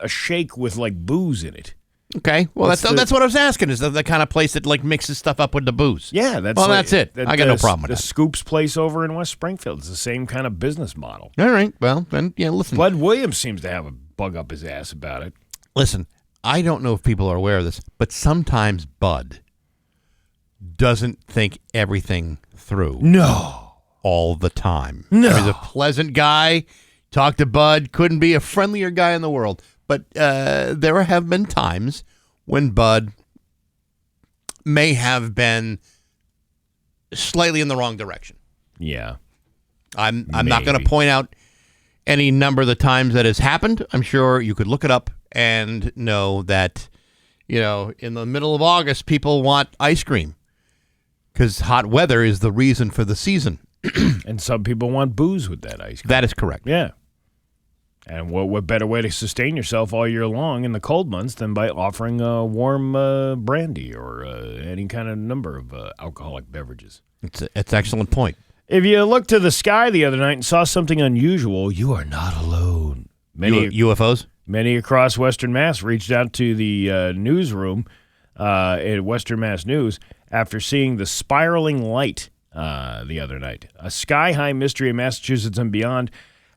a shake with like booze in it. Okay, well that's what I was asking. Is that the kind of place that like mixes stuff up with the booze? Yeah, that's it. I got no problem with that. The Scoops place over in West Springfield is the same kind of business model. All right, well then listen. Bud Williams seems to have a bug up his ass about it. Listen, I don't know if people are aware of this, but sometimes Bud doesn't think everything through. No, all the time. No, he's a pleasant guy. Talk to Bud. Couldn't be a friendlier guy in the world. But there have been times when Bud may have been slightly in the wrong direction. Yeah. I'm not going to point out any number of the times that has happened. I'm sure you could look it up and know that, in the middle of August, people want ice cream because hot weather is the reason for the season. And some people want booze with that ice cream. That is correct. Yeah. And what better way to sustain yourself all year long in the cold months than by offering a warm brandy or any kind of number of alcoholic beverages? It's an excellent point. If you looked to the sky the other night and saw something unusual, you are not alone. Many UFOs? Many across Western Mass reached out to the newsroom at Western Mass News after seeing the spiraling light the other night. A sky-high mystery in Massachusetts and beyond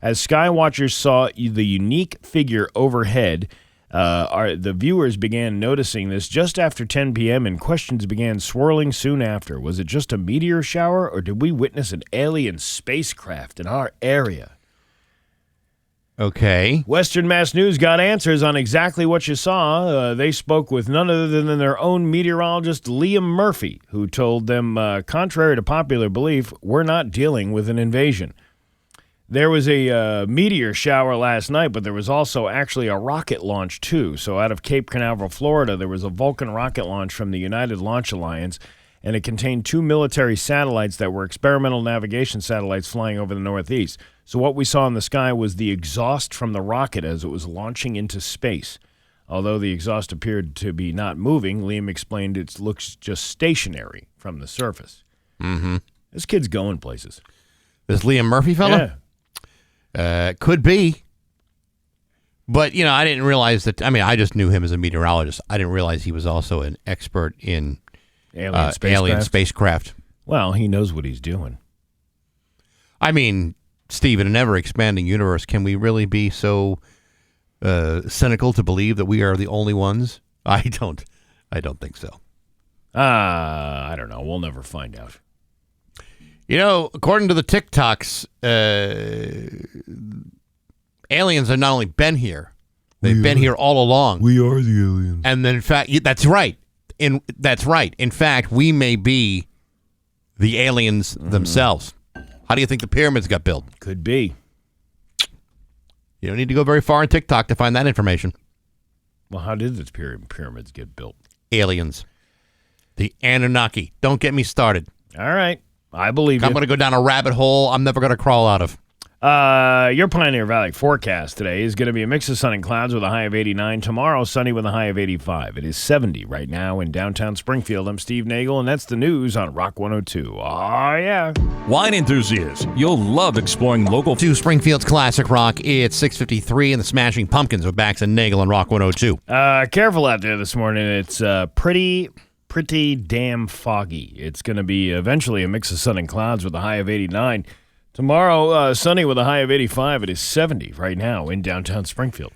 As skywatchers saw the unique figure overhead, the viewers began noticing this just after 10 p.m. and questions began swirling soon after. Was it just a meteor shower, or did we witness an alien spacecraft in our area? Okay. Western Mass News got answers on exactly what you saw. They spoke with none other than their own meteorologist, Liam Murphy, who told them, contrary to popular belief, we're not dealing with an invasion. There was a meteor shower last night, but there was also actually a rocket launch, too. So out of Cape Canaveral, Florida, there was a Vulcan rocket launch from the United Launch Alliance, and it contained 2 military satellites that were experimental navigation satellites flying over the Northeast. So what we saw in the sky was the exhaust from the rocket as it was launching into space. Although the exhaust appeared to be not moving, Liam explained it looks just stationary from the surface. Mm-hmm. This kid's going places. This Liam Murphy fella? Yeah. Could be. But, I didn't realize that. I mean, I just knew him as a meteorologist. I didn't realize he was also an expert in alien spacecraft. Well, he knows what he's doing. I mean, Steve, in an ever-expanding universe, can we really be so cynical to believe that we are the only ones? I don't think so. I don't know. We'll never find out. According to the TikToks, aliens have not only been here, they've been here all along. We are the aliens. And then, in fact, that's right. That's right. In fact, we may be the aliens themselves. How do you think the pyramids got built? Could be. You don't need to go very far on TikTok to find that information. Well, how did the pyramids get built? Aliens. The Anunnaki. Don't get me started. All right. I believe you. I'm going to go down a rabbit hole I'm never going to crawl out of. Your Pioneer Valley forecast today is going to be a mix of sun and clouds with a high of 89. Tomorrow, sunny with a high of 85. It is 70 right now in downtown Springfield. I'm Steve Nagle, and that's the news on Rock 102. Oh, yeah. Wine enthusiasts, you'll love exploring local To Springfield's Classic Rock, it's 6:53 and the Smashing Pumpkins with Bax and Nagle on Rock 102. Careful out there this morning. It's pretty damn foggy. It's going to be eventually a mix of sun and clouds with a high of 89. Tomorrow, sunny with a high of 85. It is 70 right now in downtown Springfield.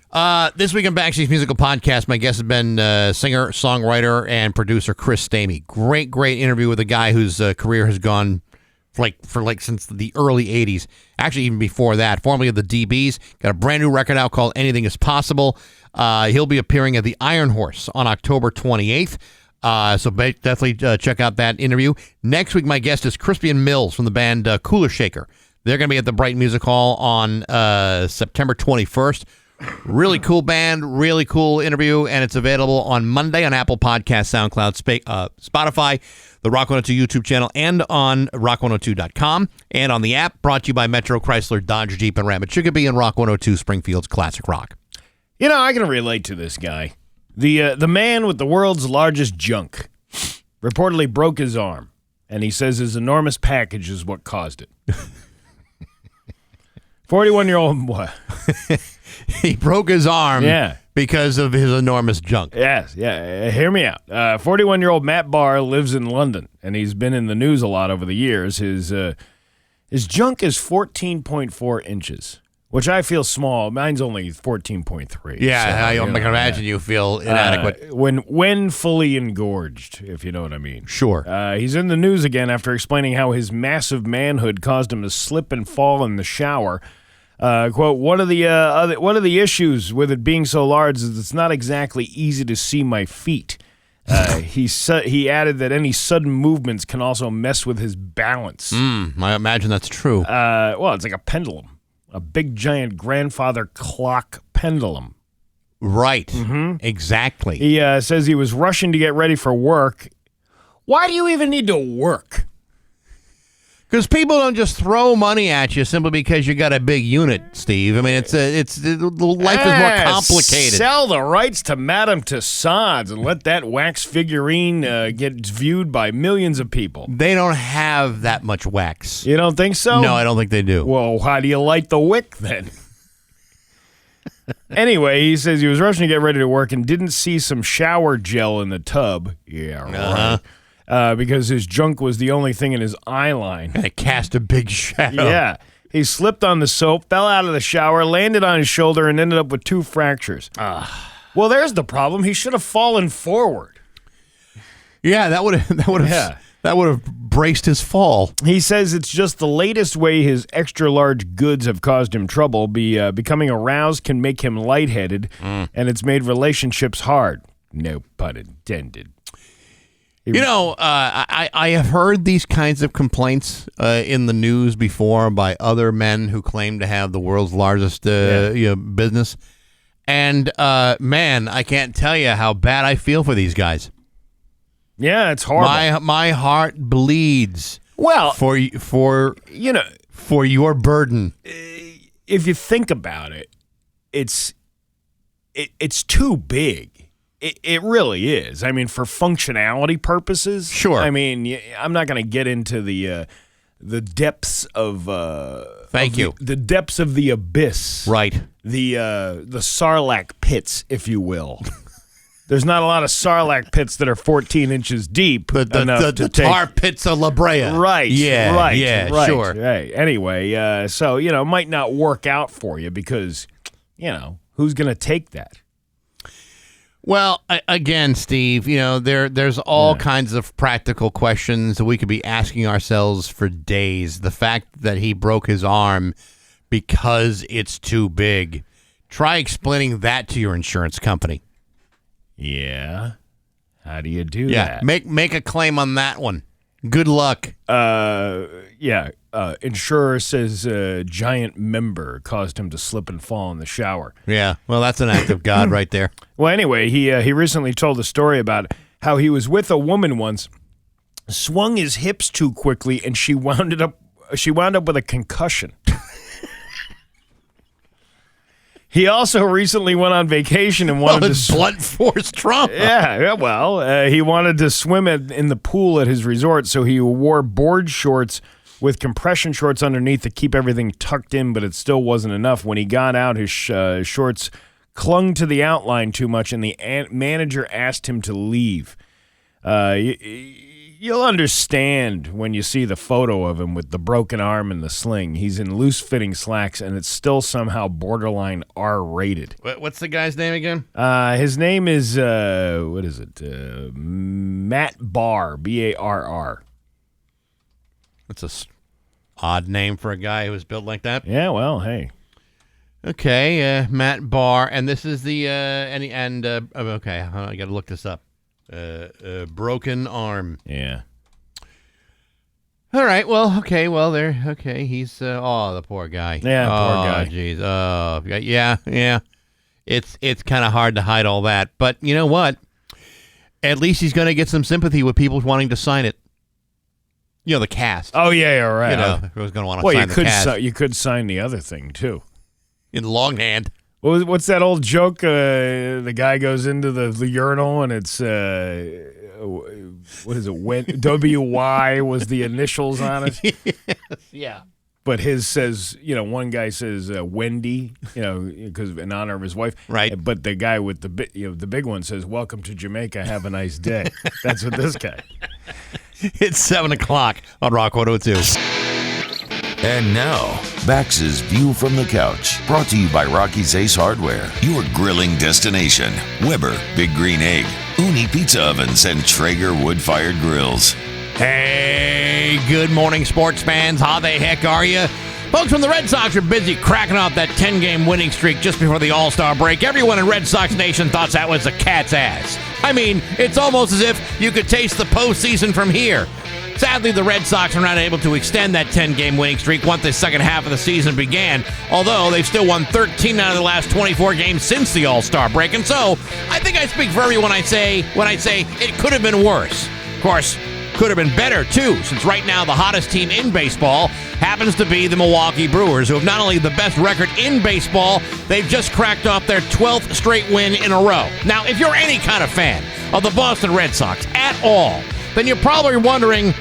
This week on Baxi's Musical Podcast, my guest has been singer, songwriter, and producer Chris Stamey. Great interview with a guy whose career has gone for since the early 80s. Actually, even before that. Formerly of the DBs. Got a brand new record out called Anything Is Possible. He'll be appearing at the Iron Horse on October 28th. So definitely check out that interview. Next week, my guest is Crispian Mills from the band Cooler Shaker. They're going to be at the Bright Music Hall on September 21st. Really cool band, really cool interview, and it's available on Monday on Apple Podcasts, SoundCloud, Spotify, the Rock 102 YouTube channel, and on rock102.com, and on the app, brought to you by Metro Chrysler, Dodge, Jeep, and Ram at Chicopee and Rock 102 Springfield's Classic Rock. I can relate to this guy. The man with the world's largest junk reportedly broke his arm, and he says his enormous package is what caused it. 41-year-old what? He broke his arm because of his enormous junk. Yes, hear me out. 41-year-old Matt Barr lives in London, and he's been in the news a lot over the years. His junk is 14.4 inches. Which I feel small. Mine's only 14.3. Yeah, so, I can imagine you feel inadequate. When fully engorged, if you know what I mean. Sure. He's in the news again after explaining how his massive manhood caused him to slip and fall in the shower. Quote, one of the issues with it being so large is it's not exactly easy to see my feet. He added that any sudden movements can also mess with his balance. I imagine that's true. Well, it's like a pendulum. A big, giant grandfather clock pendulum. Right. Mm-hmm. Exactly. He says he was rushing to get ready for work. Why do you even need to work? Because people don't just throw money at you simply because you got a big unit, Steve. I mean, life is more complicated. Sell the rights to Madame Tussauds and let that wax figurine get viewed by millions of people. They don't have that much wax. You don't think so? No, I don't think they do. Well, how do you light the wick then? Anyway, he says he was rushing to get ready to work and didn't see some shower gel in the tub. Yeah, right. Uh-huh. Because his junk was the only thing in his eye line. And it cast a big shadow. Yeah. He slipped on the soap, fell out of the shower, landed on his shoulder, and ended up with 2 fractures. Well, there's the problem. He should have fallen forward. Yeah, that would have braced his fall. He says it's just the latest way his extra-large goods have caused him trouble. Becoming aroused can make him lightheaded, and it's made relationships hard. No pun intended. I have heard these kinds of complaints in the news before by other men who claim to have the world's largest business. And, man, I can't tell you how bad I feel for these guys. Yeah, it's horrible. My heart bleeds. Well, for your burden. If you think about it, it's too big. It really is. I mean, for functionality purposes, sure. I mean, I'm not going to get into the depths of the depths of the abyss, right? The Sarlacc pits, if you will. There's not a lot of Sarlacc pits that are 14 inches deep. The tar pits of La Brea. Right. Yeah. Right. Yeah. Right. Sure. Right. Anyway, so it might not work out for you because who's going to take that? Well, again, Steve, there's all kinds of practical questions that we could be asking ourselves for days. The fact that he broke his arm because it's too big. Try explaining that to your insurance company. Yeah. How do you do that? Make a claim on that one. Good luck. Insurer says giant member caused him to slip and fall in the shower. Yeah, well, that's an act of God right there. Well, anyway, he recently told a story about how he was with a woman once, swung his hips too quickly, and she wound up with a concussion. He also recently went on vacation and wanted to blunt force trauma. Yeah, well, he wanted to swim in the pool at his resort, so he wore board shorts with compression shorts underneath to keep everything tucked in, but it still wasn't enough. When he got out, his shorts clung to the outline too much, and the manager asked him to leave. You'll understand when you see the photo of him with the broken arm and the sling. He's in loose-fitting slacks, and it's still somehow borderline R-rated. What's the guy's name again? His name is, what is it? Matt Barr, B-A-R-R. That's a odd name for a guy who was built like that. Yeah, well, hey. Okay, Matt Barr, and this is the, okay, I got to look this up. Broken arm. Yeah. All right. Well, okay. Well, he's the poor guy. Yeah, poor guy. Jeez. Oh, yeah. It's kind of hard to hide all that, but you know what? At least he's going to get some sympathy with people wanting to sign it. The cast. Oh yeah, right. Who's going to want to sign the cast? You could sign the other thing too. In longhand. What's that old joke? The guy goes into the urinal and it's what is it? W-Y was the initials on it. Yeah. But his says, one guy says Wendy, because in honor of his wife. Right. But the guy with the big one says, "Welcome to Jamaica. Have a nice day." That's what this guy. It's 7:00 on Rock 102. And now, Bax's View from the Couch, brought to you by Rocky's Ace Hardware, your grilling destination. Weber, Big Green Egg, Uni Pizza Ovens, and Traeger wood-fired grills. Hey, good morning, sports fans. How the heck are you? Folks from the Red Sox are busy cracking off that 10-game winning streak just before the All-Star break. Everyone in Red Sox Nation thought that was a cat's ass. I mean, it's almost as if you could taste the postseason from here. Sadly, the Red Sox are not able to extend that 10-game winning streak once the second half of the season began, although they've still won 13 out of the last 24 games since the All-Star break. And so, I think I speak for everyone when I say it could have been worse. Of course, could have been better, too, since right now the hottest team in baseball happens to be the Milwaukee Brewers, who have not only the best record in baseball, they've just cracked off their 12th straight win in a row. Now, if you're any kind of fan of the Boston Red Sox at all, then you're probably wondering,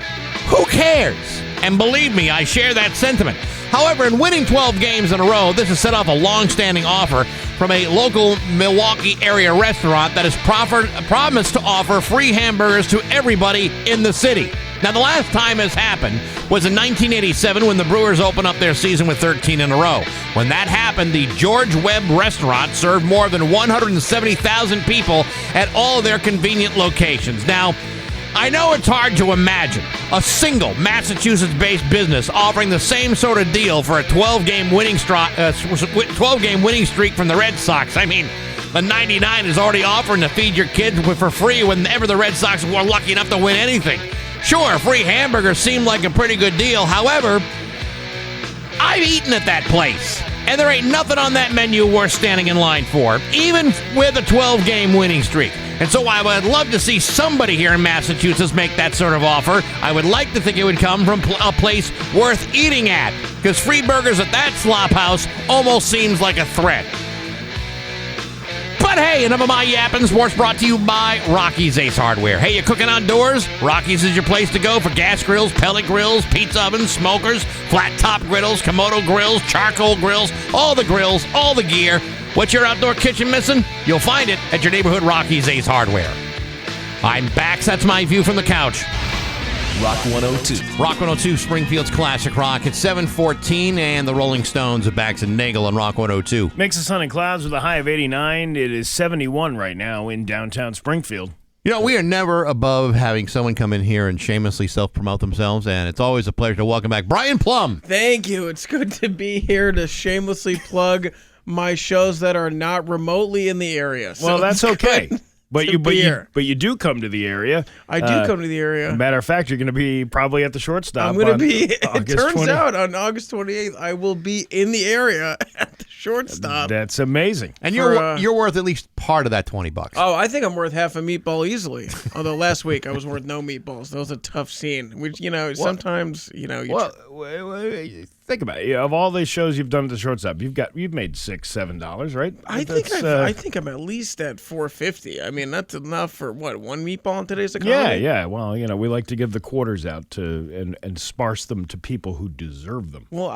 who cares? And believe me, I share that sentiment. However, in winning 12 games in a row, this has set off a long-standing offer from a local Milwaukee area restaurant that has promised to offer free hamburgers to everybody in the city. Now, the last time this happened was in 1987 when the Brewers opened up their season with 13 in a row. When that happened, the George Webb restaurant served more than 170,000 people at all their convenient locations. Now, I know it's hard to imagine a single Massachusetts-based business offering the same sort of deal for a 12-game winning streak from the Red Sox. I mean, the 99 is already offering to feed your kids for free whenever the Red Sox were lucky enough to win anything. Sure, free hamburgers seem like a pretty good deal. However, I've eaten at that place, and there ain't nothing on that menu worth standing in line for, even with a 12-game winning streak. And so I would love to see somebody here in Massachusetts make that sort of offer. I would like to think it would come from a place worth eating at, because free burgers at that slop house almost seems like a threat. But hey, enough of my yapping. Sports brought to you by Rocky's Ace Hardware. Hey, you cooking outdoors? Rocky's is your place to go for gas grills, pellet grills, pizza ovens, smokers, flat top griddles, Komodo grills, charcoal grills, all the gear. What's your outdoor kitchen missing? You'll find it at your neighborhood Rocky's Ace Hardware. I'm Bax. That's my view from the couch. Rock 102. Rock 102, Springfield's Classic Rock. It's 7:14, and the Rolling Stones of Bax and Nagle on Rock 102. Mix of sun and clouds with a high of 89. It is 71 right now in downtown Springfield. You know, we are never above having someone come in here and shamelessly self-promote themselves, and it's always a pleasure to welcome back Brian Plum. Thank you. It's good to be here to shamelessly plug my shows that are not remotely in the area. So well, that's okay. But you do come to the area. I do come to the area. Matter of fact, you're going to be probably at the shortstop. I'm going to be. It August turns 20th. out on August 28th, I will be in the area at the shortstop. That's amazing. And you're worth at least part of that $20. Oh, I think I'm worth half a meatball easily. Although last week I was worth no meatballs. That was a tough scene. Which sometimes think about it. Of all the shows you've done at the shortstop, you've made $6-7, right? I think I'm at least at $4.50. I mean, that's enough for one meatball in today's economy. Yeah. Well, we like to give the quarters out and sparse them to people who deserve them. Well,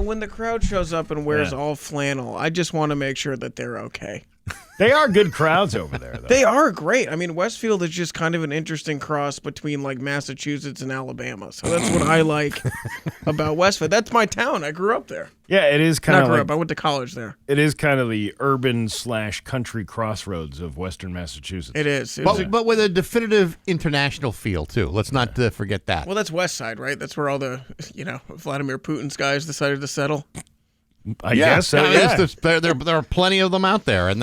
when the crowd shows up and wears all flannel, I just want to make sure that they're okay. They are good crowds over there, though. They are great. I mean, Westfield is just kind of an interesting cross between like Massachusetts and Alabama. So that's what I like about Westfield. That's my town. I grew up there. Yeah, it is kind of I went to college there. It is kind of the urban/country crossroads of Western Massachusetts. It is. But with a definitive international feel, too. Let's not forget that. Well, that's West Side, right? That's where all the, Vladimir Putin's guys decided to settle. I guess so. There are plenty of them out there, and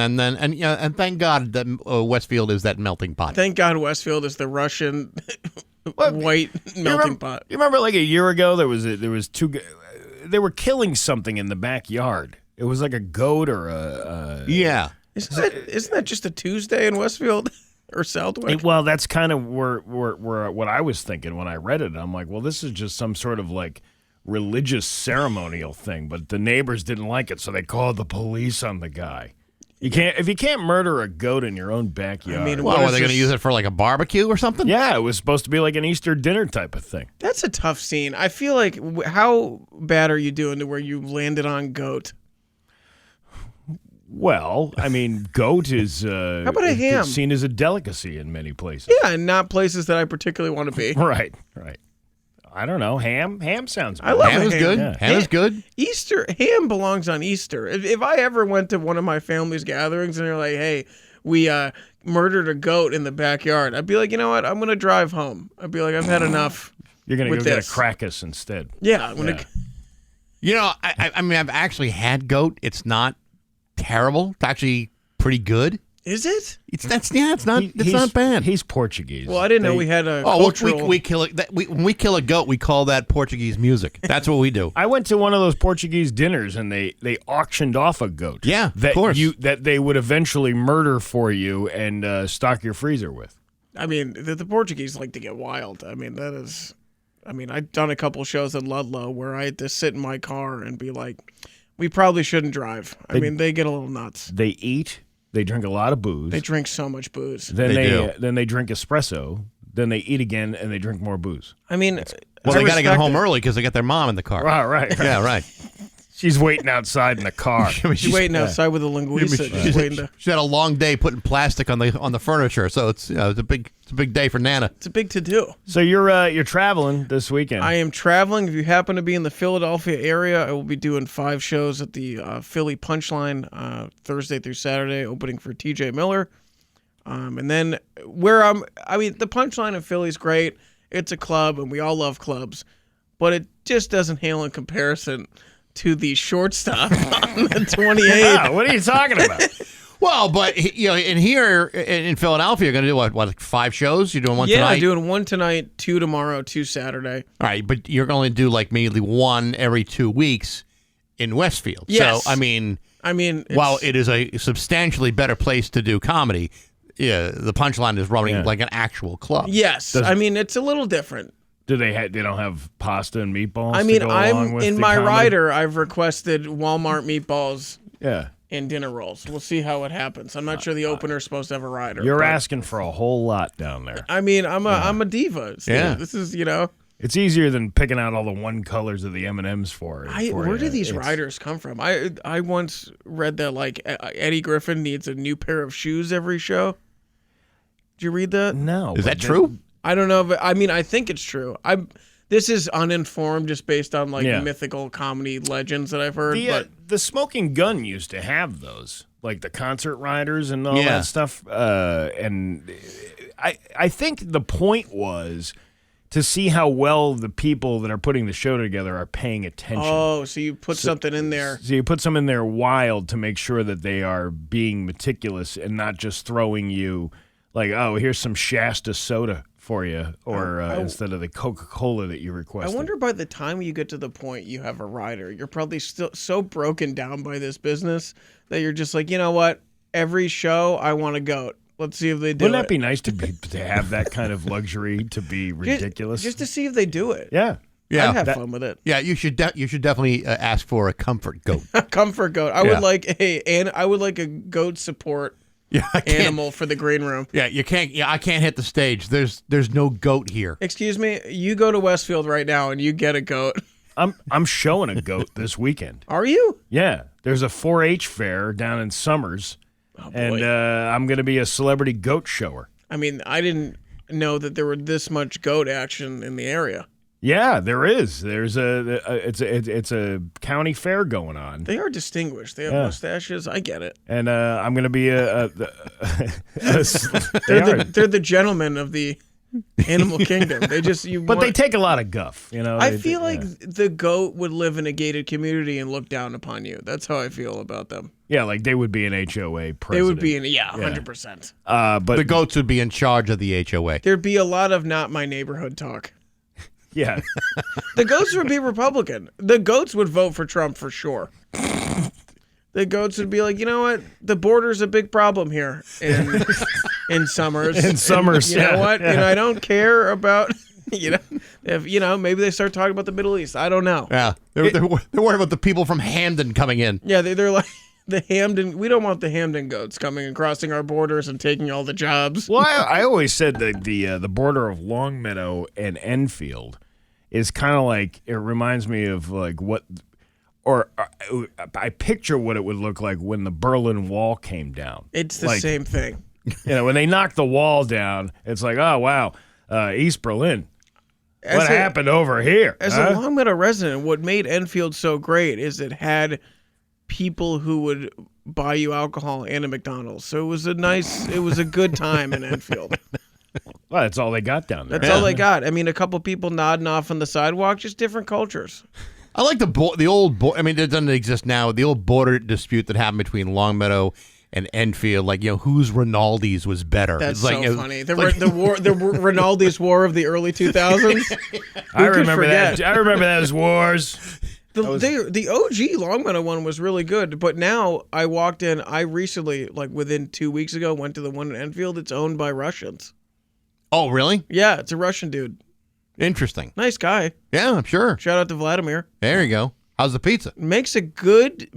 thank God that Westfield is that melting pot. Thank God Westfield is the Russian white melting pot. You remember, like a year ago, there was two. They were killing something in the backyard. It was like a goat or a. Yeah. Isn't that just a Tuesday in Westfield or Southwick? Well, that's kind of where what I was thinking when I read it. I'm like, well, this is just some sort of like religious ceremonial thing, but the neighbors didn't like it, so they called the police on the guy. If you can't murder a goat in your own backyard. I mean, are they going to use it for like a barbecue or something? Yeah, it was supposed to be like an Easter dinner type of thing. That's a tough scene. I feel like how bad are you doing to where you landed on goat? Well, I mean, goat is how about a ham? Seen as a delicacy in many places. Yeah, and not places that I particularly want to be. Right. I don't know. Ham sounds good. I love ham. Is good. Yeah. Ham is good. Easter ham belongs on Easter. If I ever went to one of my family's gatherings and they're like, "Hey, we murdered a goat in the backyard," I'd be like, "You know what? I'm gonna drive home." I'd be like, "I've had enough." You're gonna go get a Crackus instead. Yeah, I'm gonna. I mean, I've actually had goat. It's not terrible. It's actually pretty good. Is it? It's not bad. He's Portuguese. Well, I didn't know we had a cultural... we kill it. When we kill a goat, we call that Portuguese music. That's what we do. I went to one of those Portuguese dinners, and they auctioned off a goat. Yeah, of course. That they would eventually murder for you and stock your freezer with. I mean, the Portuguese like to get wild. I mean, I've done a couple shows in Ludlow where I had to sit in my car and be like, we probably shouldn't drive. They get a little nuts. They eat. They drink a lot of booze. They drink so much booze. Then they drink espresso. Then they eat again, and they drink more booze. I mean, they got to get home early because they got their mom in the car. Right. Yeah, right. She's waiting outside in the car. She's waiting outside with a linguiça. She's waiting to. She had a long day putting plastic on the furniture, so it's it's a big day for Nana. It's a big to do. So you're traveling this weekend. I am traveling. If you happen to be in the Philadelphia area, I will be doing 5 shows at the Philly Punchline Thursday through Saturday, opening for TJ Miller. And then the Punchline in Philly is great. It's a club, and we all love clubs, but it just doesn't hail in comparison to the shortstop on the 28th. Yeah, what are you talking about? Well, but in here in Philadelphia, you're going to do what, like 5 shows? You're doing one tonight? Yeah, I'm doing 1 tonight, 2 tomorrow, 2 Saturday. All right, but you're going to do like maybe 1 every 2 weeks in Westfield. Yes. So, I mean, while it is a substantially better place to do comedy, yeah, the Punchline is running like an actual club. Yes, it's a little different. Do they don't have pasta and meatballs? I'm in my rider. I've requested Walmart meatballs. Yeah. And dinner rolls. We'll see how it happens. I'm not sure the opener is supposed to have a rider. You're asking for a whole lot down there. I'm a diva. Steve. Yeah. This is It's easier than picking out all the one colors of the M&Ms for where do these riders come from? I once read that like Eddie Griffin needs a new pair of shoes every show. Did you read that? No. Is that true? I don't know, but I think it's true. This is uninformed, just based on mythical comedy legends that I've heard. But the Smoking Gun used to have those, like the concert riders and all that stuff. And I think the point was to see how well the people that are putting the show together are paying attention. Oh, so you put something in there. So you put some in there wild to make sure that they are being meticulous and not just throwing you like, oh, here's some Shasta soda for you, or instead of the Coca-Cola that you requested. I wonder by the time you get to the point you have a rider, you're probably still so broken down by this business that you're just like, you know what? Every show, I want a goat. Let's see if they do Wouldn't it. that be nice to have that kind of luxury to be ridiculous? Just to see if they do it. Yeah. Yeah, I'd have fun with it. Yeah, you should definitely ask for a comfort goat. A comfort goat. I would like a goat support animal for the green room. Yeah, you can't. Yeah, I can't hit the stage. There's no goat here. Excuse me. You go to Westfield right now and you get a goat. I'm showing a goat this weekend. Are you? Yeah. There's a 4-H fair down in Summers, and I'm going to be a celebrity goat shower. I mean, I didn't know that there were this much goat action in the area. Yeah, there is. There's it's a county fair going on. They are distinguished. They have mustaches. I get it. And I'm going to be they're the gentlemen of the animal kingdom. They they take a lot of guff. I feel like the goat would live in a gated community and look down upon you. That's how I feel about them. Yeah, like they would be an HOA president. They would be 100%. But the goats would be in charge of the HOA. There'd be a lot of not my neighborhood talk. Yeah. The goats would be Republican. The goats would vote for Trump for sure. The goats would be like, you know what? The border's a big problem here in Summers. In Summers, You know what? And I don't care about, if maybe they start talking about the Middle East. I don't know. Yeah. They're worried about the people from Hamden coming in. Yeah, they're like, the Hamden, we don't want the Hamden goats coming and crossing our borders and taking all the jobs. Well, I always said that the border of Longmeadow and Enfield is kind of like, it reminds me of like I picture what it would look like when the Berlin Wall came down. It's the same thing. When they knocked the wall down, it's like, oh, wow, East Berlin. What happened over here? As a Longmeadow resident, what made Enfield so great is it had people who would buy you alcohol and a McDonald's. So it was a good time in Enfield. Well, that's all they got down there. That's all they got. I mean, a couple people nodding off on the sidewalk, just different cultures. I like the old. I mean, it doesn't exist now. The old border dispute that happened between Longmeadow and Enfield, like whose Rinaldi's was better. That's funny. The Rinaldi's war of the early 2000s. I remember that. I remember those wars. The OG Longmeadow one was really good, but now I walked in. I recently, like within 2 weeks ago, went to the one in Enfield. It's owned by Russians. Oh, really? Yeah, it's a Russian dude. Interesting. Nice guy. Yeah, I'm sure. Shout out to Vladimir. There you go. How's the pizza? Makes a good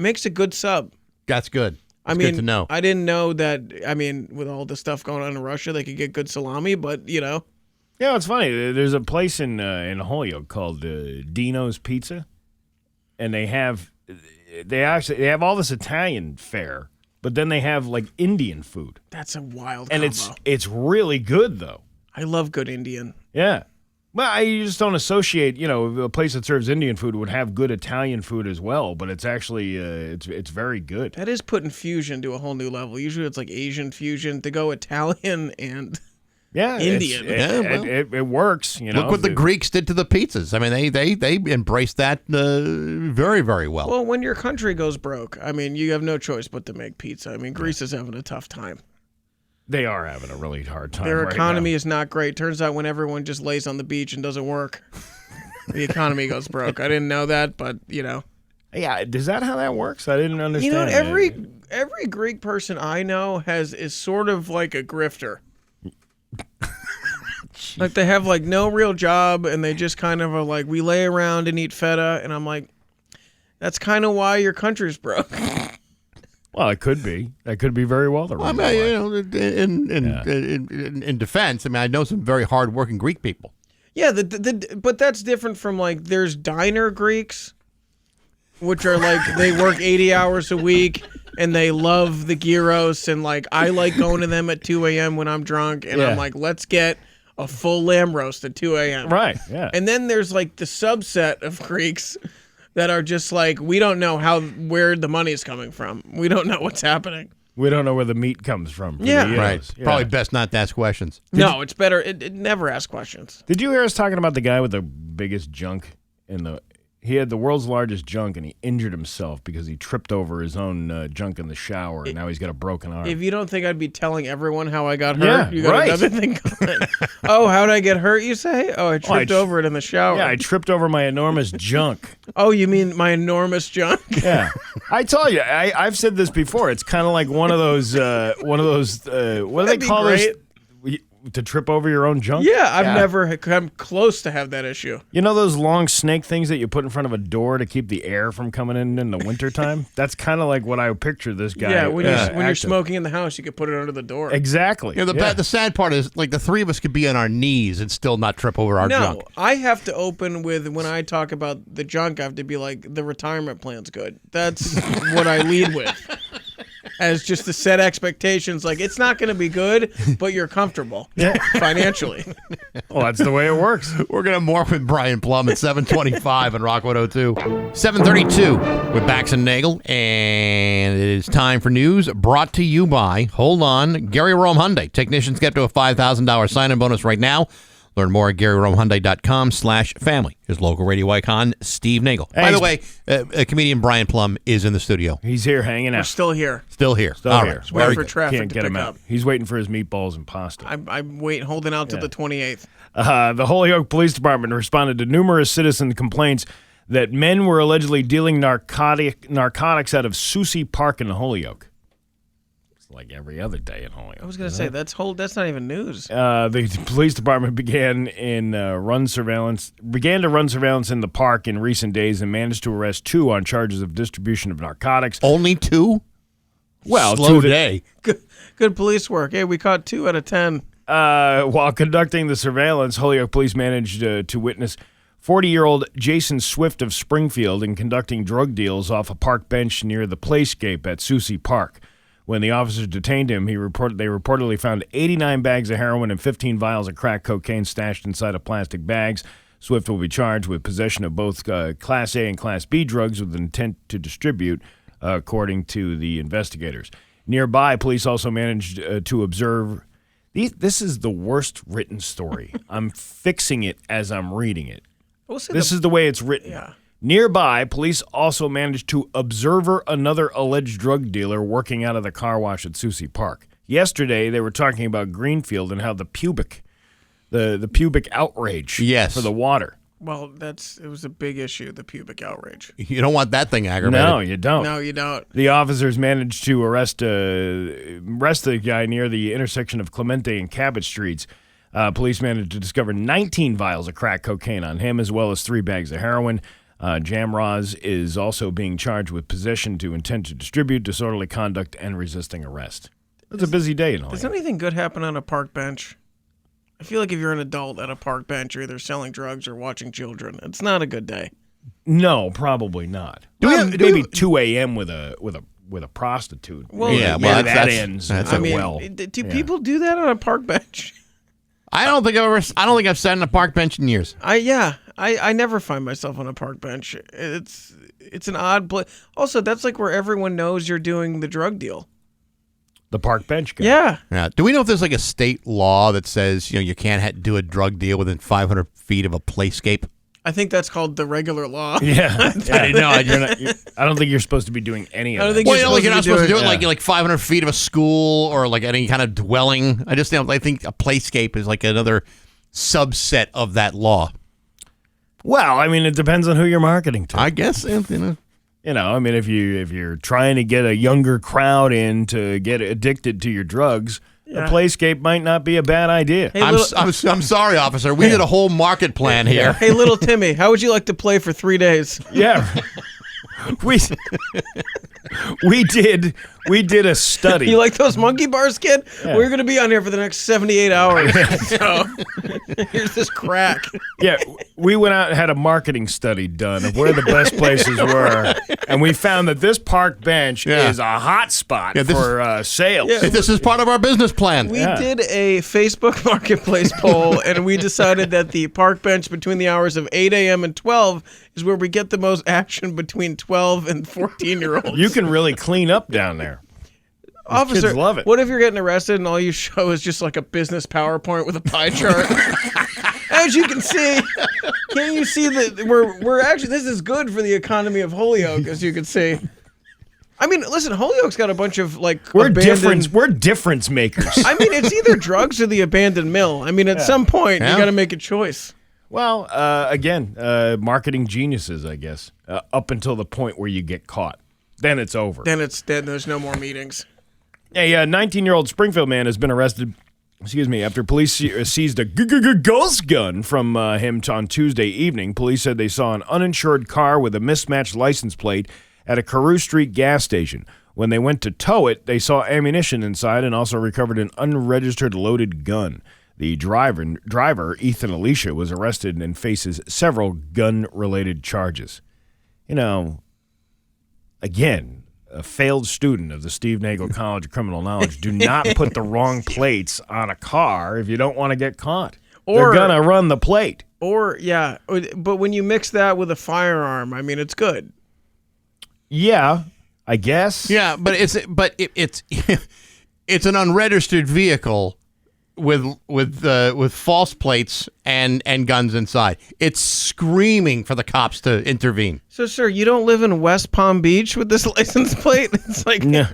sub. That's good. Good to know. I didn't know that. I mean, with all the stuff going on in Russia, they could get good salami, but Yeah, it's funny. There's a place in Holyoke called Dino's Pizza, and they have they have all this Italian fare, but then they have like Indian food. That's a wild And combo. it's really good though. I love good Indian. Yeah. Well, you just don't associate, a place that serves Indian food would have good Italian food as well, but it's actually it's very good. That is putting fusion to a whole new level. Usually it's like Asian fusion. To go Italian and Indian. It works. Look what the Greeks did to the pizzas. I mean, they embraced that very, very well. Well, when your country goes broke, I mean, you have no choice but to make pizza. I mean, Greece is having a tough time. They are having a really hard time. Their right economy now. is not great. Turns out when everyone just lays on the beach and doesn't work, the economy goes broke. I didn't know that, but Yeah, is that how that works? I didn't understand. Every Greek person I know is sort of like a grifter. Like they have like no real job and they just kind of are like, we lay around and eat feta, and I'm like, that's kind of why your country's broke. Well, it could be. That could be very well the reason why. In defense, I mean, I know some very hard-working Greek people. Yeah, but that's different from like there's diner Greeks, which are like they work 80 hours a week and they love the gyros, and like I like going to them at 2 a.m. when I'm drunk, and I'm like, let's get a full lamb roast at 2 a.m. Right, yeah. And then there's like the subset of Greeks that are just like, we don't know where the money is coming from. We don't know what's happening. We don't know where the meat comes from. Right. Yeah. Probably best not to ask questions. It's better. It never ask questions. Did you hear us talking about the guy with the biggest junk He had the world's largest junk, and he injured himself because he tripped over his own junk in the shower, and now he's got a broken arm. If you don't think I'd be telling everyone how I got hurt, you got right. another thing going. Oh, how'd I get hurt, you say? Oh, I tripped over it in the shower. Yeah, I tripped over my enormous junk. Oh, you mean my enormous junk? Yeah. I tell you, I've said this before. It's kind of like one of those, what do they call this? To trip over your own junk? Yeah, I've never come close to have that issue. You know those long snake things that you put in front of a door to keep the air from coming in the wintertime? That's kind of like what I picture this guy. Yeah, when you're smoking in the house, you could put it under the door. Exactly. The sad part is, like, the three of us could be on our knees and still not trip over our junk. No, I have to open with, when I talk about the junk, I have to be like, the retirement plan's good. That's what I lead with. As just to set expectations, like it's not going to be good, but you're comfortable financially. Well, that's the way it works. We're going to morph with Brian Plum at 7:25 on Rock 102. 7:32 with Bax and Nagle, and it is time for news brought to you by, hold on, Gary Rome Hyundai. Technicians get to a $5,000 sign-in bonus right now. Learn more at GaryRomeHyundai.com/family. His local radio icon, Steve Nagle. Hey, by the way, comedian Brian Plum is in the studio. He's here hanging out. We're still here. Still here. All right. right. Waiting for traffic Can't to get pick him up. out. He's waiting for his meatballs and pasta. I'm holding out till the 28th. The Holyoke Police Department responded to numerous citizen complaints that men were allegedly dealing narcotics out of Susie Park in Holyoke. It's like every other day in Holyoke. I was going to say, that's not even news. The police department began to run surveillance in the park in recent days and managed to arrest 2 on charges of distribution of narcotics. Only 2? Well, slow day. Good police work. Hey, we caught 2 out of 10. While conducting the surveillance, Holyoke police managed to witness 40-year-old Jason Swift of Springfield in conducting drug deals off a park bench near the Playscape at Susie Park. When the officers detained him, they reportedly found 89 bags of heroin and 15 vials of crack cocaine stashed inside of plastic bags. Swift will be charged with possession of both Class A and Class B drugs with intent to distribute, according to the investigators. Nearby, police also managed to observe. This is the worst written story. I'm fixing it as I'm reading it. This is the way it's written. Yeah. Nearby, police also managed to observe another alleged drug dealer working out of the car wash at Susie Park. Yesterday, they were talking about Greenfield and how the pubic outrage for the water. Well, it was a big issue, the pubic outrage. You don't want that thing aggravated. No, you don't. No, you don't. The officers managed to arrest the guy near the intersection of Clemente and Cabot Streets. Police managed to discover 19 vials of crack cocaine on him, as well as 3 bags of heroin. Jamroz is also being charged with possession to intent to distribute, disorderly conduct, and resisting arrest. It's a busy day in Holyoke. Does anything good happen on a park bench? I feel like if you're an adult at a park bench, you're either selling drugs or watching children. It's not a good day. No, probably not. Maybe 2 a.m. with a prostitute. Well, yeah, Maybe well, that ends. that's as a- well. Do people do that on a park bench? I don't think I've sat on a park bench in years. I never find myself on a park bench. It's an odd place. Also, that's like where everyone knows you're doing the drug deal. The park bench guy. Yeah. Yeah. Do we know if there's like a state law that says you can't do a drug deal within 500 feet of a playscape? I think that's called the regular law. Yeah. I didn't know. I don't think you're supposed to be doing any of I don't that. think You're not supposed to do it Yeah. like 500 feet of a school or like any kind of dwelling. I think a playscape is like another subset of that law. Well, I mean, it depends on who you're marketing to. I guess. I mean, if you're trying to get a younger crowd in to get addicted to your drugs, a playscape might not be a bad idea. Hey, I'm sorry, officer. We did a whole market plan here. Hey, little Timmy, how would you like to play for 3 days? Yeah. We did a study. You like those monkey bars, kid? Yeah. We're going to be on here for the next 78 hours. So here's this crack. Yeah, we went out and had a marketing study done of where the best places were, and we found that this park bench is a hot spot for sales. Yeah. This is part of our business plan. We did a Facebook Marketplace poll, and we decided that the park bench between the hours of 8 a.m. and 12 is where we get the most action between 12 and 14-year-olds. You can really clean up down there. Officer, kids love it. What if you're getting arrested and all you show is just like a business PowerPoint with a pie chart? As you can see, can't you see that we're actually, this is good for the economy of Holyoke, as you can see. I mean, listen, Holyoke's got a bunch of like We're abandoned. difference makers. I mean, it's either drugs or the abandoned mill. I mean, at some point, you got to make a choice. Well, again, marketing geniuses, I guess, up until the point where you get caught. Then it's over. Then there's no more meetings. A 19-year-old Springfield man has been arrested, after police seized a ghost gun from him on Tuesday evening. Police said they saw an uninsured car with a mismatched license plate at a Carew Street gas station. When they went to tow it, they saw ammunition inside and also recovered an unregistered loaded gun. The driver, Ethan Alicia, was arrested and faces several gun-related charges. Again, a failed student of the Steve Nagle College of Criminal Knowledge, do not put the wrong plates on a car if you don't want to get caught. They're going to run the plate. But when you mix that with a firearm, I mean, it's good. Yeah, I guess. Yeah, but it's it's an unregistered vehicle with false plates and guns inside. It's screaming for the cops to intervene. So, sir, you don't live in West Palm Beach with this license plate? It's like No.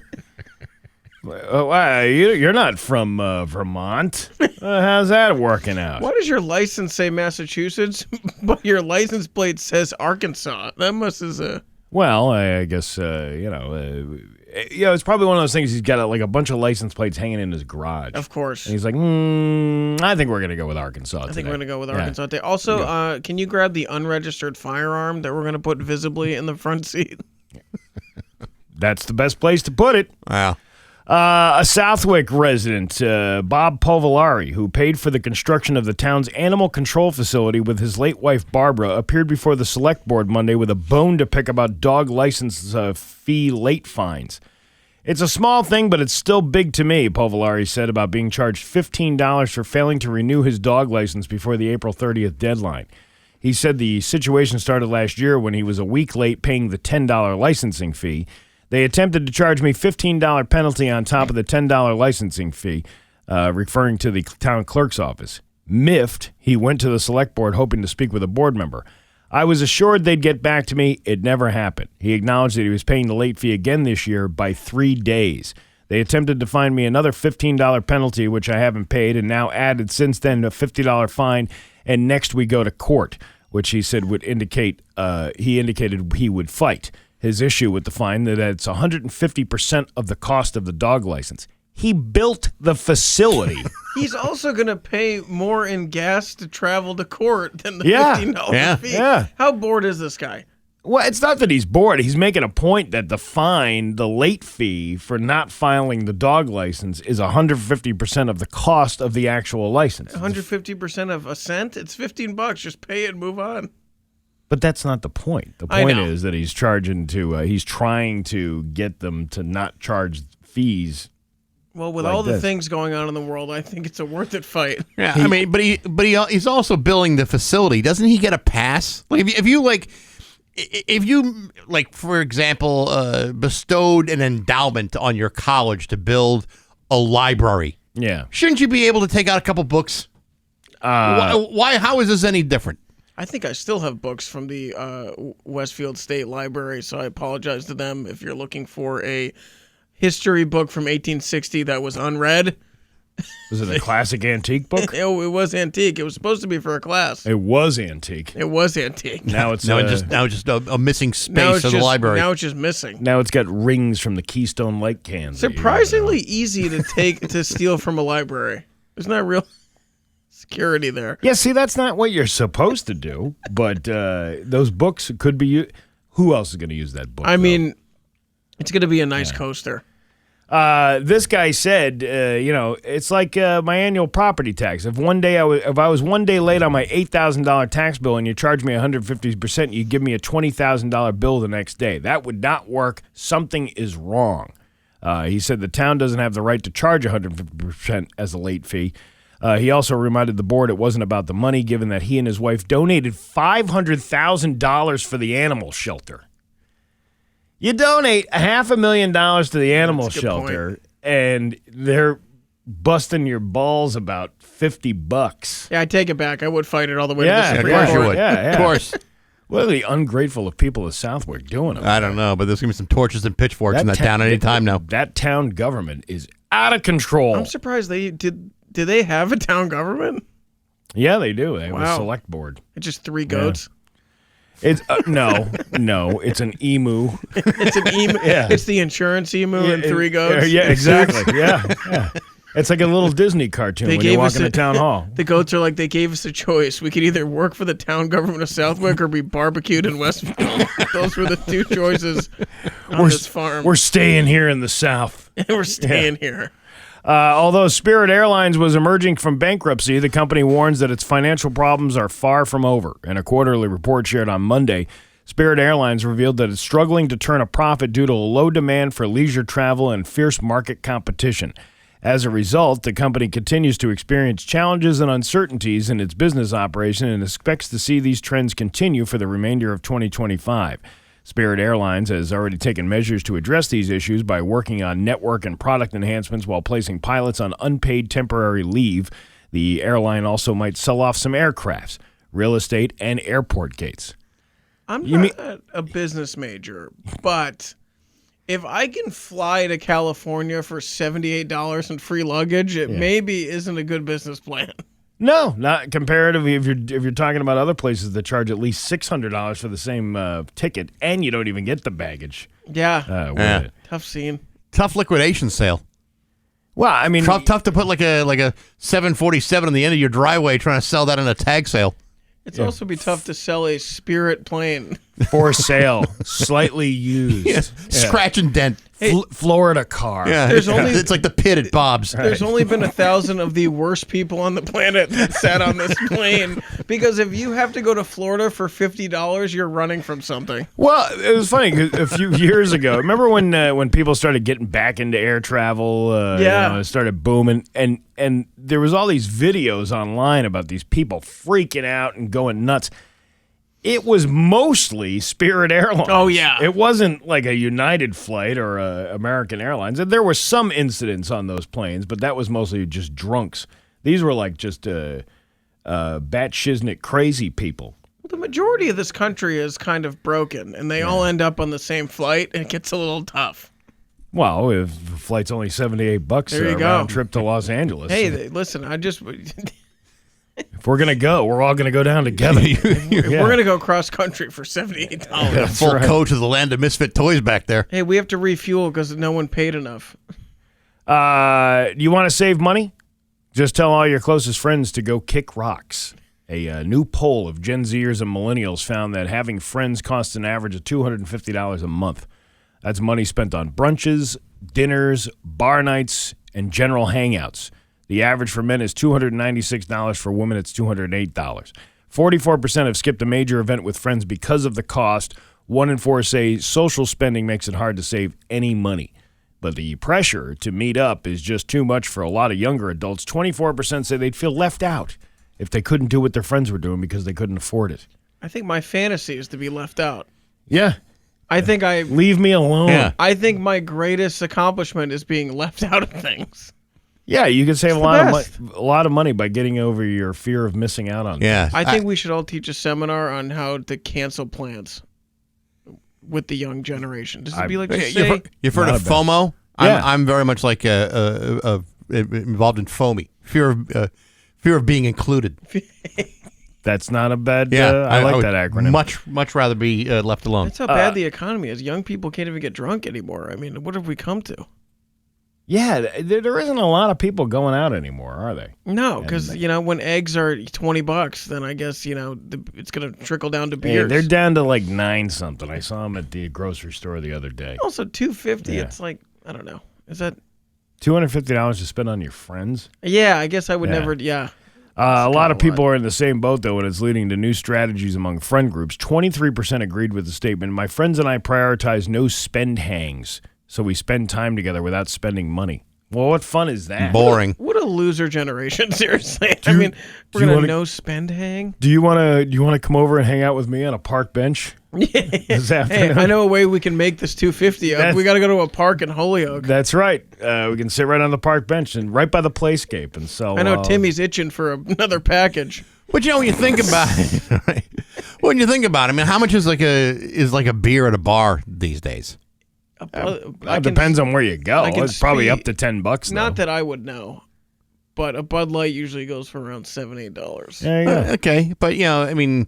You're not from Vermont. How's that working out? Why does your license say Massachusetts, but your license plate says Arkansas? That must is a. Well, I guess it's probably one of those things. He's got a bunch of license plates hanging in his garage. Of course. And he's like, I think we're gonna go with Arkansas. I think we're gonna go with Arkansas today. Also, can you grab the unregistered firearm that we're gonna put visibly in the front seat? That's the best place to put it. Wow. A Southwick resident, Bob Povolari, who paid for the construction of the town's animal control facility with his late wife Barbara, appeared before the select board Monday with a bone to pick about dog license fee late fines. It's a small thing, but it's still big to me, Povolari said about being charged $15 for failing to renew his dog license before the April 30th deadline. He said the situation started last year when he was a week late paying the $10 licensing fee. They attempted to charge me $15 penalty on top of the $10 licensing fee, referring to the town clerk's office. Miffed, he went to the select board hoping to speak with a board member. I was assured they'd get back to me. It never happened. He acknowledged that he was paying the late fee again this year by 3 days. They attempted to fine me another $15 penalty, which I haven't paid, and now added since then a $50 fine, and next we go to court, which he said would indicate he indicated he would fight. His issue with the fine that it's 150% of the cost of the dog license. He built the facility. He's also going to pay more in gas to travel to court than the $15 fee. Yeah. How bored is this guy? Well, it's not that he's bored. He's making a point that the fine, the late fee for not filing the dog license is 150% of the cost of the actual license. 150% of a cent? It's $15. Just pay it and move on. But that's not the point. The point is that he's trying to get them to not charge fees. Well, with like all the this. things going on in the world, I think it's a worth it fight. Yeah, I mean, he's also billing the facility. Doesn't he get a pass? Like if you for example, bestowed an endowment on your college to build a library. Yeah. Shouldn't you be able to take out a couple books? Why? How is this any different? I think I still have books from the Westfield State Library, so I apologize to them if you're looking for a history book from 1860 that was unread. Was it a classic antique book? It was antique. It was supposed to be for a class. It was antique. It was antique. Now it's just a missing space of the library. Now it's just missing. Now it's got rings from the Keystone Light cans. Surprisingly easy to steal from a library. There's not real security there. Yeah, see, that's not what you're supposed to do. But those books could be. Who else is going to use that book? I mean, it's going to be a nice coaster. This guy said, it's like my annual property tax. If I was one day late on my $8,000 tax bill and you charge me 150%, you give me a $20,000 bill the next day. That would not work. Something is wrong. He said the town doesn't have the right to charge 150% as a late fee. He also reminded the board it wasn't about the money, given that he and his wife donated $500,000 for the animal shelter. You donate $500,000 to the animal shelter, and they're busting your balls about $50. Yeah, I take it back. I would fight it all the way to the Of Supreme course you Court. would. Yeah. Of course. What are the ungrateful of people of Southwick doing? I don't know, but there's going to be some torches and pitchforks in that town any time now. That town government is out of control. I'm surprised they did. Do they have a town government? Yeah, they do. They have a select board. It's just 3 goats. It's no, it's an emu. It's an emu. Yeah. It's the insurance emu and 3 goats. Yeah, exactly. Yeah. It's like a little Disney cartoon when you walk into town hall. The goats are like, they gave us a choice. We could either work for the town government of Southwick or be barbecued in Westfield. Those were the 2 choices on this farm. We're staying here in the South. We're staying here. Although Spirit Airlines was emerging from bankruptcy, the company warns that its financial problems are far from over. In a quarterly report shared on Monday, Spirit Airlines revealed that it's struggling to turn a profit due to a low demand for leisure travel and fierce market competition. As a result, the company continues to experience challenges and uncertainties in its business operation and expects to see these trends continue for the remainder of 2025. Spirit Airlines has already taken measures to address these issues by working on network and product enhancements while placing pilots on unpaid temporary leave. The airline also might sell off some aircrafts, real estate, and airport gates. I'm not a business major, but if I can fly to California for $78 and free luggage, it maybe isn't a good business plan. No, not comparatively. If you're talking about other places that charge at least $600 for the same ticket, and you don't even get the baggage. Yeah, tough scene. Tough liquidation sale. Well, I mean, tough to put like a 747 on the end of your driveway trying to sell that in a tag sale. It's also be tough to sell a Spirit plane. For sale, slightly used. Scratch and dent. Florida car. Yeah, it's like the pit at Bob's. There's only been 1,000 of the worst people on the planet that sat on this plane. Because if you have to go to Florida for $50, you're running from something. Well, it was funny 'cause a few years ago. Remember when people started getting back into air travel? It started booming, and there was all these videos online about these people freaking out and going nuts. It was mostly Spirit Airlines. Oh, yeah. It wasn't like a United flight or American Airlines. There were some incidents on those planes, but that was mostly just drunks. These were like just bat-shiznick crazy people. Well, the majority of this country is kind of broken, and they all end up on the same flight, and it gets a little tough. Well, if the flight's only $78 there you go. round trip to Los Angeles. Hey, listen, if we're going to go, we're all going to go down together. We're going to go cross-country for $78. A full coach of the land of misfit toys back there. Hey, we have to refuel because no one paid enough. You want to save money? Just tell all your closest friends to go kick rocks. A new poll of Gen Zers and millennials found that having friends costs an average of $250 a month. That's money spent on brunches, dinners, bar nights, and general hangouts. The average for men is $296. For women, it's $208. 44% have skipped a major event with friends because of the cost. 1 in 4 say social spending makes it hard to save any money. But the pressure to meet up is just too much for a lot of younger adults. 24% say they'd feel left out if they couldn't do what their friends were doing because they couldn't afford it. I think my fantasy is to be left out. Yeah. Leave me alone. Yeah. I think my greatest accomplishment is being left out of things. Yeah, you can save It's a the lot of money by getting over your fear of missing out on Yeah. things. I think we should all teach a seminar on how to cancel plans with the young generation. Does it be like just say, You've heard of FOMO? Yeah. I'm very much like involved in FOMI, fear of being included. That's not a bad. Yeah, I like would that acronym. Much rather be left alone. that's how bad the economy is. Young people can't even get drunk anymore. I mean, what have we come to? Yeah, there isn't a lot of people going out anymore, are they? No, because when eggs are $20, then I guess it's gonna trickle down to beers. They're down to like 9 something. I saw them at the grocery store the other day. Also, $2.50. Yeah. It's like I don't know. Is that? $250 to spend on your friends. Yeah, I guess I would never. Yeah. A lot of people are in the same boat, though, and it's leading to new strategies among friend groups. 23% agreed with the statement. My friends and I prioritize no spend hangs, so we spend time together without spending money. Well, what fun is that? Boring. What a loser generation, seriously. I mean, we're going to no spend hang? Do you want to come over and hang out with me on a park bench this afternoon? Hey, I know a way we can make this $250 up. We got to go to a park in Holyoke. That's right. We can sit right on the park bench and right by the playscape and sell. I know Timmy's itching for another package. But when you think about it, right? When you think about it, I mean, how much is like a beer at a bar these days? It depends on where you go. It's probably up to $10. Not that I would know, but a Bud Light usually goes for around $7-8. There you go. Okay, but I mean,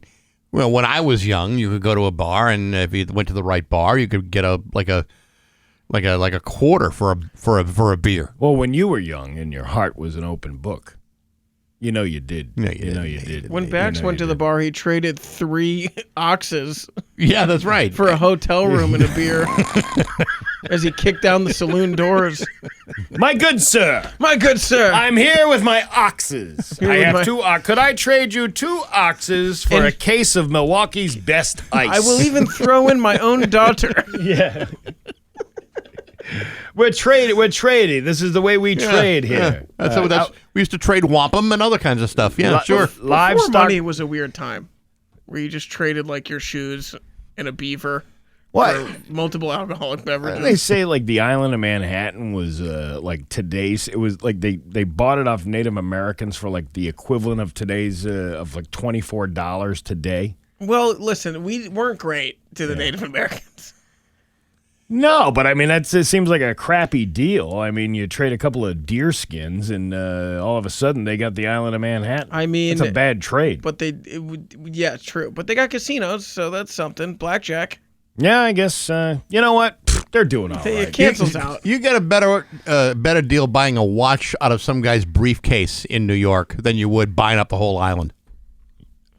well, when I was young, you could go to a bar, and if you went to the right bar, you could get a quarter for a beer. Well, when you were young and your heart was an open book, you did. Yeah, you did. When Bax went to the bar, he traded 3 oxes. Yeah, that's right. For a hotel room and a beer as he kicked down the saloon doors. My good sir. I'm here with my oxes. I have 2 oxes. Could I trade you 2 oxes for a case of Milwaukee's best ice? I will even throw in my own daughter. Yeah. We're trading. This is the way we trade here. Yeah. We used to trade wampum and other kinds of stuff. Yeah, sure. Livestock money was a weird time where you just traded like your shoes and a beaver for multiple alcoholic beverages. They say like the island of Manhattan was like today's. It was like they bought it off Native Americans for like the equivalent of today's of like $24 today. Well, listen, we weren't great to the Native Americans. No, but I mean, it seems like a crappy deal. I mean, you trade a couple of deer skins, and all of a sudden they got the island of Manhattan. I mean, it's a bad trade. But yeah, true. But they got casinos, so that's something. Blackjack. Yeah, I guess. You know what? They're doing all right. It cancels out. You get a better deal buying a watch out of some guy's briefcase in New York than you would buying up the whole island.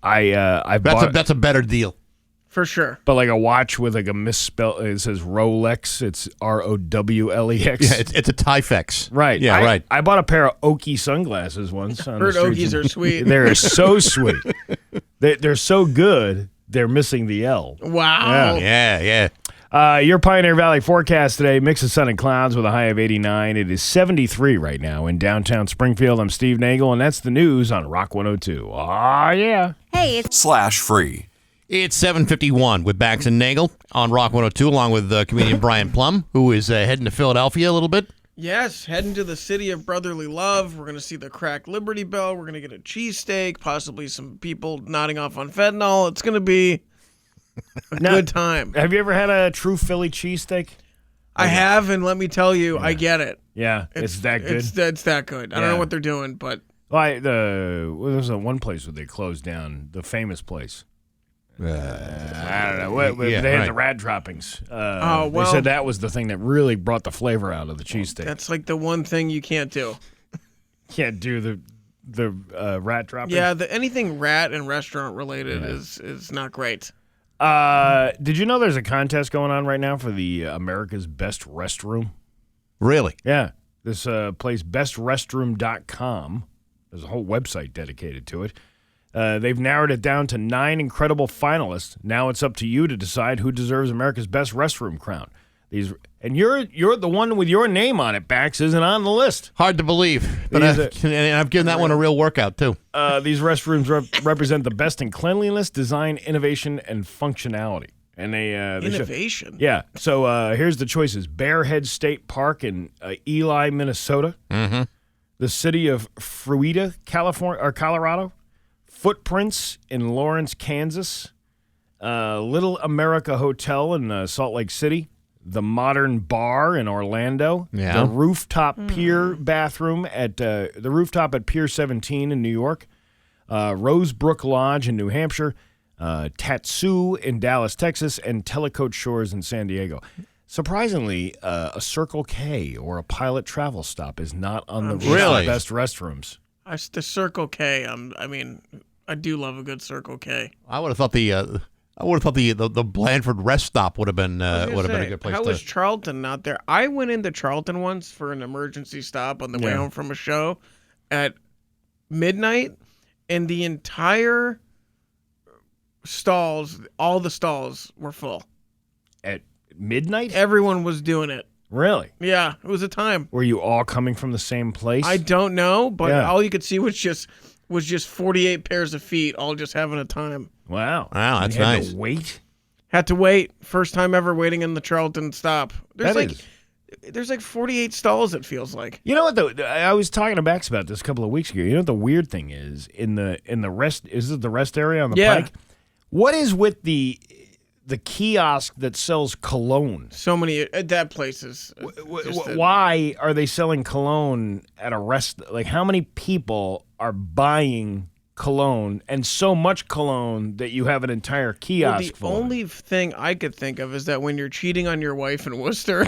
That's a better deal. For sure. But like a watch with like a misspell, it says Rolex. It's Rowlex. Yeah, it's a Tyfex. Right. Yeah, right. I bought a pair of Okie sunglasses once. Heard Okies are sweet. They're so sweet. They're so good, they're missing the L. Wow. Yeah. Your Pioneer Valley forecast today, mix of sun and clouds with a high of 89. It is 73 right now in downtown Springfield. I'm Steve Nagle, and that's the news on Rock 102. Ah, yeah. Hey, it's /free. It's 7:51 with Bax and Nagle on Rock 102, along with comedian Brian Plum, who is heading to Philadelphia a little bit. Yes, heading to the city of brotherly love. We're going to see the cracked Liberty Bell. We're going to get a cheesesteak, possibly some people nodding off on fentanyl. It's going to be a good time. Have you ever had a true Philly cheesesteak? I have, and let me tell you, I get it. Yeah, it's that good. It's that good. I don't know what they're doing, but there's one place where they closed down, the famous place. I don't know. They had the rad droppings. They said that was the thing that really brought the flavor out of the cheesesteak. That's like the one thing you can't do. Can't do the rat droppings. Yeah, anything rat and restaurant related is not great. Did you know there's a contest going on right now for the America's Best Restroom? Really? Yeah. This place, bestrestroom.com. There's a whole website dedicated to it. They've narrowed it down to 9 incredible finalists. Now it's up to you to decide who deserves America's best restroom crown. And you're the one with your name on it, Bax, isn't on the list. Hard to believe, but I've given that one a real workout, too. These restrooms represent the best in cleanliness, design, innovation, and functionality. And they innovation. Yeah. So here's the choices: Bearhead State Park in Ely, Minnesota. Mm-hmm. The city of Fruita, Colorado. Footprints in Lawrence, Kansas. Little America Hotel in Salt Lake City. The Modern Bar in Orlando. Yeah. The rooftop pier bathroom at Pier 17 in New York. Rosebrook Lodge in New Hampshire. Tatsu in Dallas, Texas, and Tellicote Shores in San Diego. Surprisingly, a Circle K or a Pilot Travel Stop is not on the list of best restrooms. The Circle K. I do love a good Circle K. I would have thought the Blandford rest stop would have been a good place. How was Charlton not there? I went into Charlton once for an emergency stop on the way home from a show at midnight, and the entire stalls, all the stalls were full. At midnight? Everyone was doing it. Really? Yeah, it was a time. Were you all coming from the same place? I don't know, but all you could see was just 48 pairs of feet all just having a time. Wow, that's nice. Had to wait? Had to wait. First time ever waiting in the Charlton stop. There's like 48 stalls, it feels like. You know what, though? I was talking to Bax about this a couple of weeks ago. You know what the weird thing is? In the rest, is it the rest area on the Pike? What is with the kiosk that sells cologne? So many that place is. Why are they selling cologne at a rest? Like, how many people are buying cologne, and so much cologne that you have an entire kiosk full? The only thing I could think of is that when you're cheating on your wife in Worcester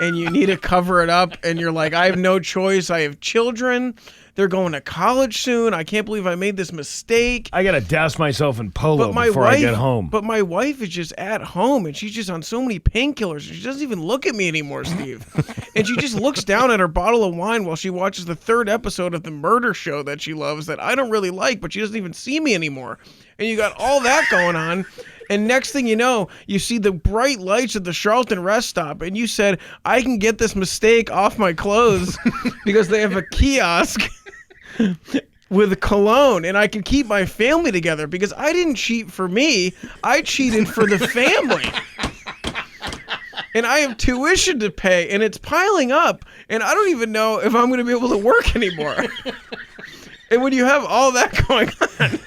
and you need to cover it up, and you're like, I have no choice. I have children. They're going to college soon. I can't believe I made this mistake. I got to douse myself in Polo before I get home. But my wife is just at home, and she's just on so many painkillers. She doesn't even look at me anymore, Steve. And she just looks down at her bottle of wine while she watches the 3rd episode of the murder show that she loves that I don't really like, but she doesn't even see me anymore. And you got all that going on. And next thing you know, you see the bright lights at the Charlton rest stop, and you said, I can get this mistake off my clothes because they have a kiosk with cologne, and I can keep my family together because I didn't cheat for me. I cheated for the family. And I have tuition to pay, and it's piling up, and I don't even know if I'm going to be able to work anymore. And when you have all that going on,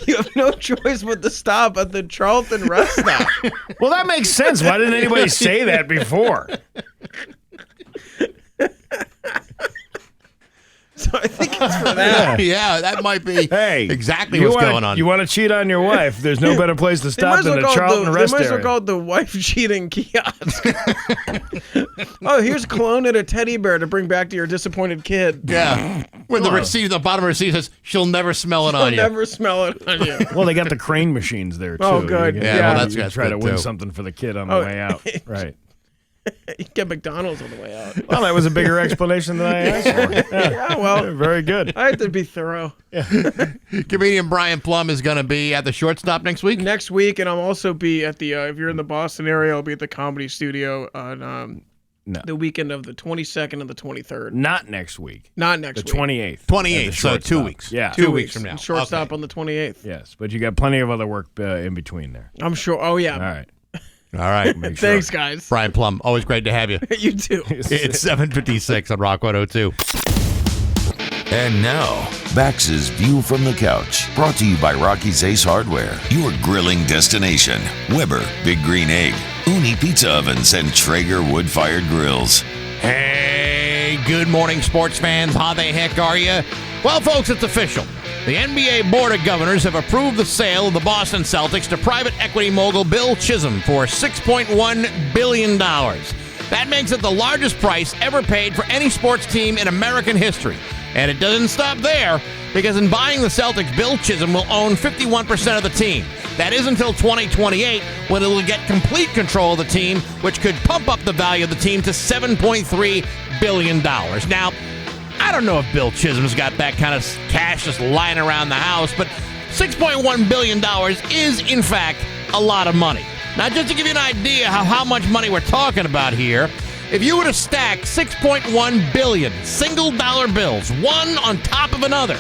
you have no choice but to stop at the Charlton rest stop. Well, that makes sense. Why didn't anybody say that before? So I think it's for that. Yeah, that might be exactly what's going on. You want to cheat on your wife? There's no better place to stop than the Charlton rest area. They might as well call it the wife cheating kiosk. Oh, here's cologne and a teddy bear to bring back to your disappointed kid. Yeah. When the receipt, the bottom of the receipt says, she'll never smell it on you. She'll never smell it on you. Well, they got the crane machines there, too. Oh, good. Yeah, well, that's you good. Try to win something for the kid on the way out. Right. You get McDonald's on the way out. Well, that was a bigger explanation than I asked for. Yeah, well. Very good. I had to be thorough. Yeah. Comedian Brian Plum is going to be at the Shortstop next week? Next week, and I'll also be at the, if you're in the Boston area, I'll be at the Comedy Studio on the weekend of the 22nd and the 23rd. Not next week. Not next week. The 28th. 28th, so 2 weeks. Yeah. 2 weeks from now. Shortstop on the 28th. Yes, but you got plenty of other work in between there. I'm sure. Oh, yeah. All right. All right. Thanks, guys. Brian Plum, always great to have you. You too. It's 7:56 on Rock 102. And now, Bax's View from the Couch, brought to you by Rocky's Ace Hardware, your grilling destination. Weber, Big Green Egg, Uni Pizza Ovens, and Traeger wood-fired grills. Hey, good morning, sports fans. How the heck are you? Well, folks, it's official. The NBA Board of Governors have approved the sale of the Boston Celtics to private equity mogul Bill Chisholm for $6.1 billion. That makes it the largest price ever paid for any sports team in American history. And it doesn't stop there, because in buying the Celtics, Bill Chisholm will own 51% of the team. That is until 2028, when it will get complete control of the team, which could pump up the value of the team to $7.3 billion. Now, I don't know if Bill Chisholm's got that kind of cash just lying around the house, but $6.1 billion is, in fact, a lot of money. Now, just to give you an idea of how much money we're talking about here, if you were to stack $6.1 billion single-dollar bills, one on top of another,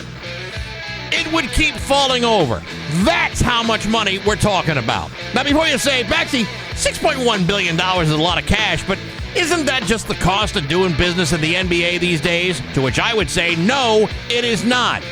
it would keep falling over. That's how much money we're talking about. Now, before you say, Baxi, $6.1 billion is a lot of cash, but isn't that just the cost of doing business in the NBA these days? To which I would say, no, it is not.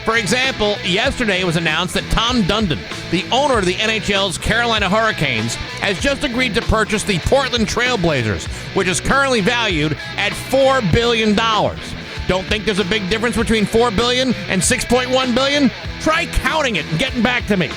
For example, yesterday it was announced that Tom Dundon, the owner of the NHL's Carolina Hurricanes, has just agreed to purchase the Portland Trail Blazers, which is currently valued at $4 billion. Don't think there's a big difference between $4 billion and $6.1 billion? Try counting it and getting back to me.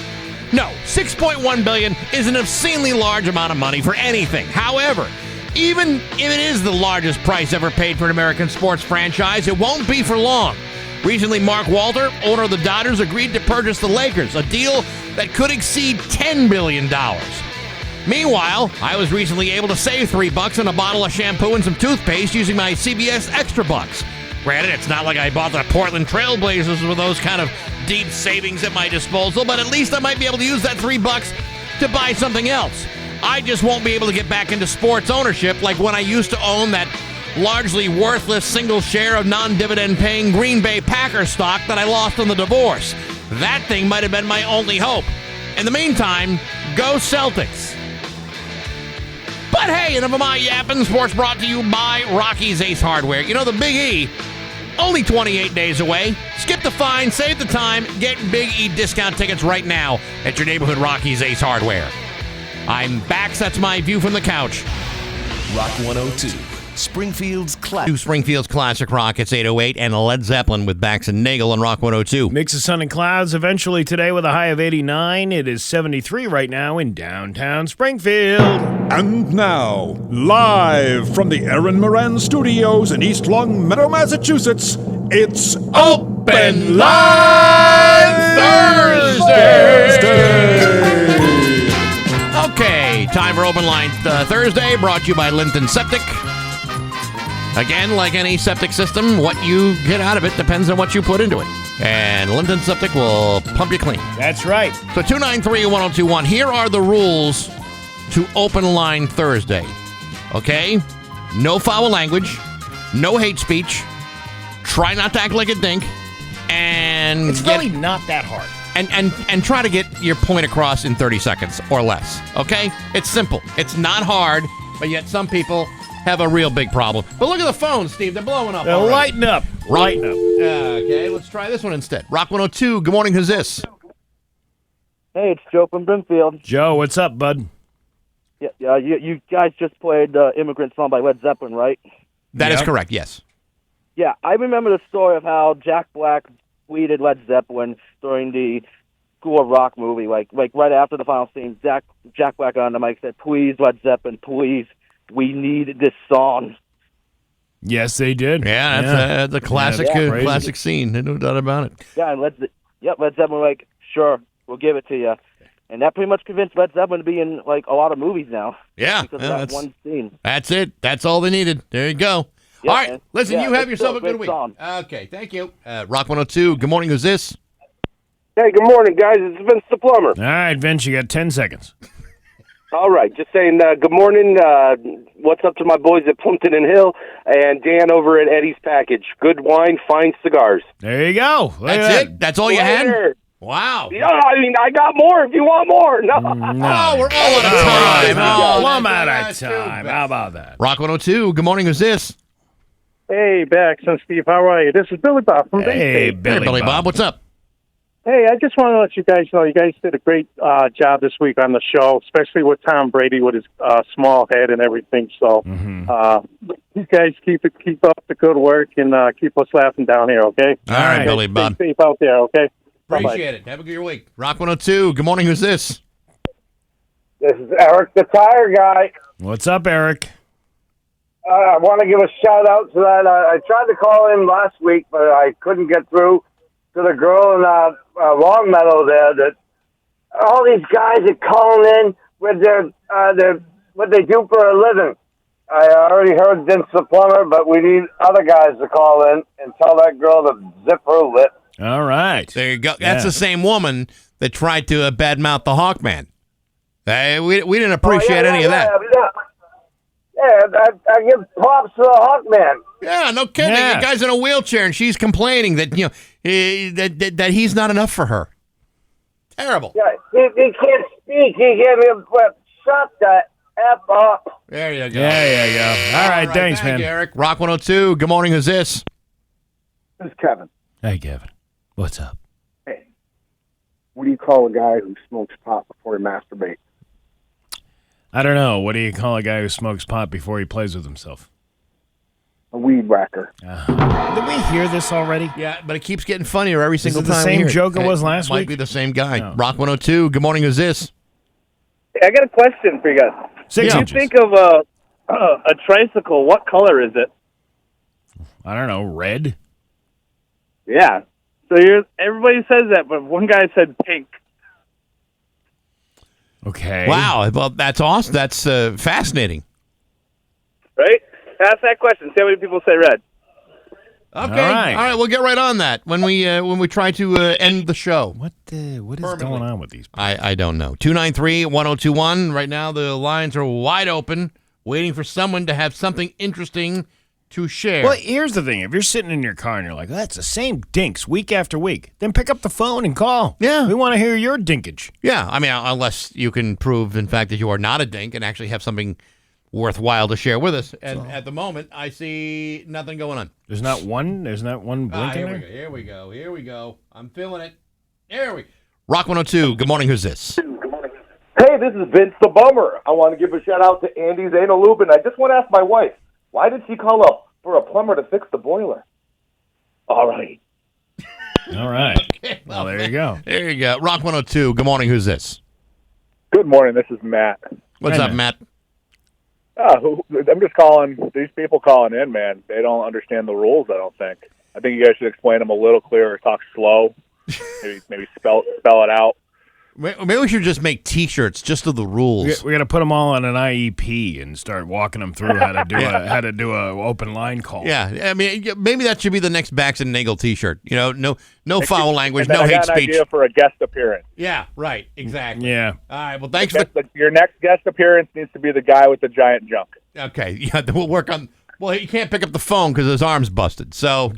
No, $6.1 billion is an obscenely large amount of money for anything. However, even if it is the largest price ever paid for an American sports franchise, it won't be for long. Recently, Mark Walter, owner of the Dodgers, agreed to purchase the Lakers, a deal that could exceed $10 billion. Meanwhile, I was recently able to save $3 on a bottle of shampoo and some toothpaste using my CBS Extra Bucks. Granted, it's not like I bought the Portland Trail Blazers with those kind of deep savings at my disposal, but at least I might be able to use that $3 to buy something else. I just won't be able to get back into sports ownership like when I used to own that largely worthless single share of non-dividend paying Green Bay Packers stock that I lost on the divorce. That thing might have been my only hope. In the meantime, go Celtics. But hey, enough of my yapping. Sports brought to you by Rocky's Ace Hardware. You know, the Big E, only 28 days away. Skip the fine, save the time, get Big E discount tickets right now at your neighborhood Rocky's Ace Hardware. I'm Bax. That's my view from the couch. Rock 102. Springfield's classic. Springfield's classic rock. It's 808 and Led Zeppelin with Bax and Nagle on Rock 102. Mix of sun and clouds eventually today with a high of 89. It is 73 right now in downtown Springfield. And now, live from the Aaron Moran Studios in East Long Meadow, Massachusetts, it's Open Line Thursday! Okay, time for Open Line Thursday, brought to you by Linton Septic. Again, like any septic system, what you get out of it depends on what you put into it. And Linton Septic will pump you clean. That's right. So 293-1021, here are the rules to Open Line Thursday. Okay? No foul language, no hate speech, try not to act like a dink, and It's really not that hard. And try to get your point across in 30 seconds or less. Okay? It's simple. It's not hard, but yet some people have a real big problem. But look at the phones, Steve. They're blowing up. They're lighting up. Lighting up. Okay, let's try this one instead. Rock 102. Good morning. Who's this? Hey, it's Joe from Brimfield. Joe, what's up, bud? Yeah, you guys just played Immigrant Song by Led Zeppelin, right? That is correct, yes. Yeah, I remember the story of how Jack Black tweeted Led Zeppelin during the School of Rock movie. Like right after the final scene, Jack Black on the mic said, "Please, Led Zeppelin, please. We need this song." Yes, they did. Yeah, that's a classic, classic scene. No doubt about it. Yeah, and Led Zeppelin were like, "Sure, we'll give it to you," and that pretty much convinced Led Zeppelin to be in like a lot of movies now. Yeah, because of that one scene. That's it. That's all they needed. There you go. Yeah, all right, listen. You have yourself a good week. Song. Okay, thank you. Rock 102. Good morning. Who's this? Hey, good morning, guys. It's Vince the Plumber. All right, Vince, you got 10 seconds. All right, just saying good morning. What's up to my boys at Plumpton and Hill and Dan over at Eddie's Package. Good wine, fine cigars. There you go. That's it? That's all you had? Wow. Yeah, I mean, I got more if you want more. No. Oh, we're all out of time. Oh, I'm out of time. How about that? Rock 102. Good morning. Who's this? Hey, Bax and Steve. How are you? This is Billy Bob from Bay Hey, State. Billy Bob. What's up? Hey, I just want to let you guys know you guys did a great job this week on the show, especially with Tom Brady with his small head and everything. So you guys keep up the good work and keep us laughing down here, okay? All right, Billy Bob. Stay safe out there, okay? Appreciate it. Have a good week. Rock 102. Good morning. Who's this? This is Eric, the tire guy. What's up, Eric? I want to give a shout-out to that. I tried to call in last week, but I couldn't get through to the girl in Longmeadow there. That all these guys are calling in with their what they do for a living. I already heard Vince the plumber, but we need other guys to call in and tell that girl to zip her lip. All right. There you go. That's the same woman that tried to badmouth the Hawkman. We didn't appreciate any of that. Yeah, I give props to the Hawkman. Yeah, no kidding. Yeah. The guy's in a wheelchair, and she's complaining that that he's not enough for her. Terrible. Yeah, he can't speak. He can't even shut the F up. There you go. There you go. All right, thanks, thank man. you, Eric. Rock 102. Good morning. Who's this? This is Kevin. Hey, Kevin. What's up? Hey, what do you call a guy who smokes pot before he masturbates? I don't know. What do you call a guy who smokes pot before he plays with himself? A weed whacker. Did we hear this already? Yeah, but it keeps getting funnier every single it the time. same we hear joke it was last Might week? be the same guy. No. Rock 102. Good morning. Who's this? I got a question for you guys. Six When you inches. think of a tricycle, what color is it? I don't know. Red? Yeah. So everybody says that, but one guy said pink. Okay. Wow. Well, that's awesome. That's fascinating. Right? Ask that question. See how many people say red. Okay. All right. We'll get right on that when we try to end the show. What is going on with these people? I don't know. 293-1021. Right now the lines are wide open, waiting for someone to have something interesting to share. Well, here's the thing. If you're sitting in your car and you're like, that's the same dinks week after week, then pick up the phone and call. Yeah. We want to hear your dinkage. Yeah. I mean, unless you can prove, in fact, that you are not a dink and actually have something worthwhile to share with us. And at the moment, I see nothing going on. There's not one blinking there? Here we go. I'm feeling it. There we go. Rock 102. Good morning. Who's this? Hey, this is Vince the Bummer. I want to give a shout out to Andy's Anal Lube, and I just want to ask my wife, why did she call up for a plumber to fix the boiler? All right. All right. Okay, well, there you go. There you go. Rock 102. Good morning. Who's this? Good morning. This is Matt. What's up, Matt? I'm just calling. These people calling in, man, they don't understand the rules, I don't think. I think you guys should explain them a little clearer. Talk slow. Maybe spell it out. Maybe we should just make T-shirts just of the rules. We got to put them all on an IEP and start walking them through how to do a open line call. Yeah, I mean, maybe that should be the next Bax and Nagle T-shirt. You know, no foul language, And then no I hate got an speech. idea for a guest appearance. Yeah, right, exactly. Yeah. All right. Well, thanks Your next guest appearance needs to be the guy with the giant junk. Okay. Yeah, then we'll work on. Well, he can't pick up the phone because his arm's busted. So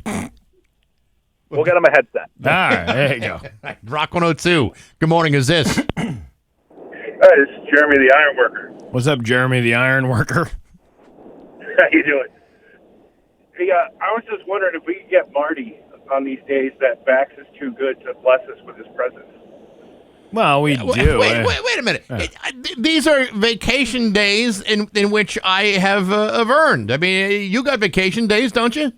we'll get him a headset. All right, there you go. Rock 102. Good morning. Is this? Hi, this is Jeremy the Iron Worker. What's up, Jeremy the Iron Worker? How you doing? Hey, I was just wondering if we could get Marty on these days that Bax is too good to bless us with his presence. Well, we do. Wait a minute. These are vacation days in which I have earned. I mean, you got vacation days, don't you?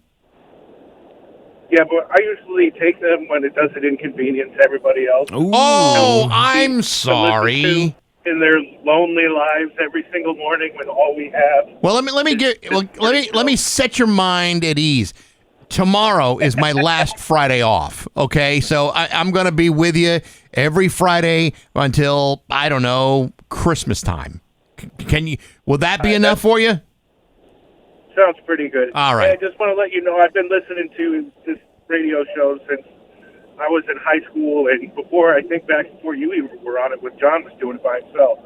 Yeah, but I usually take them when it doesn't inconvenience everybody else. Oh, I'm sorry. In their lonely lives every single morning when all we have. Well, let me set your mind at ease. Tomorrow is my last Friday off. Okay, so I'm going to be with you every Friday until I don't know Christmas time. Can you? Will that be enough for you? Sounds pretty good. All right. Hey, I just want to let you know I've been listening to this radio show since I was in high school and before you even were on it when John was doing it by himself.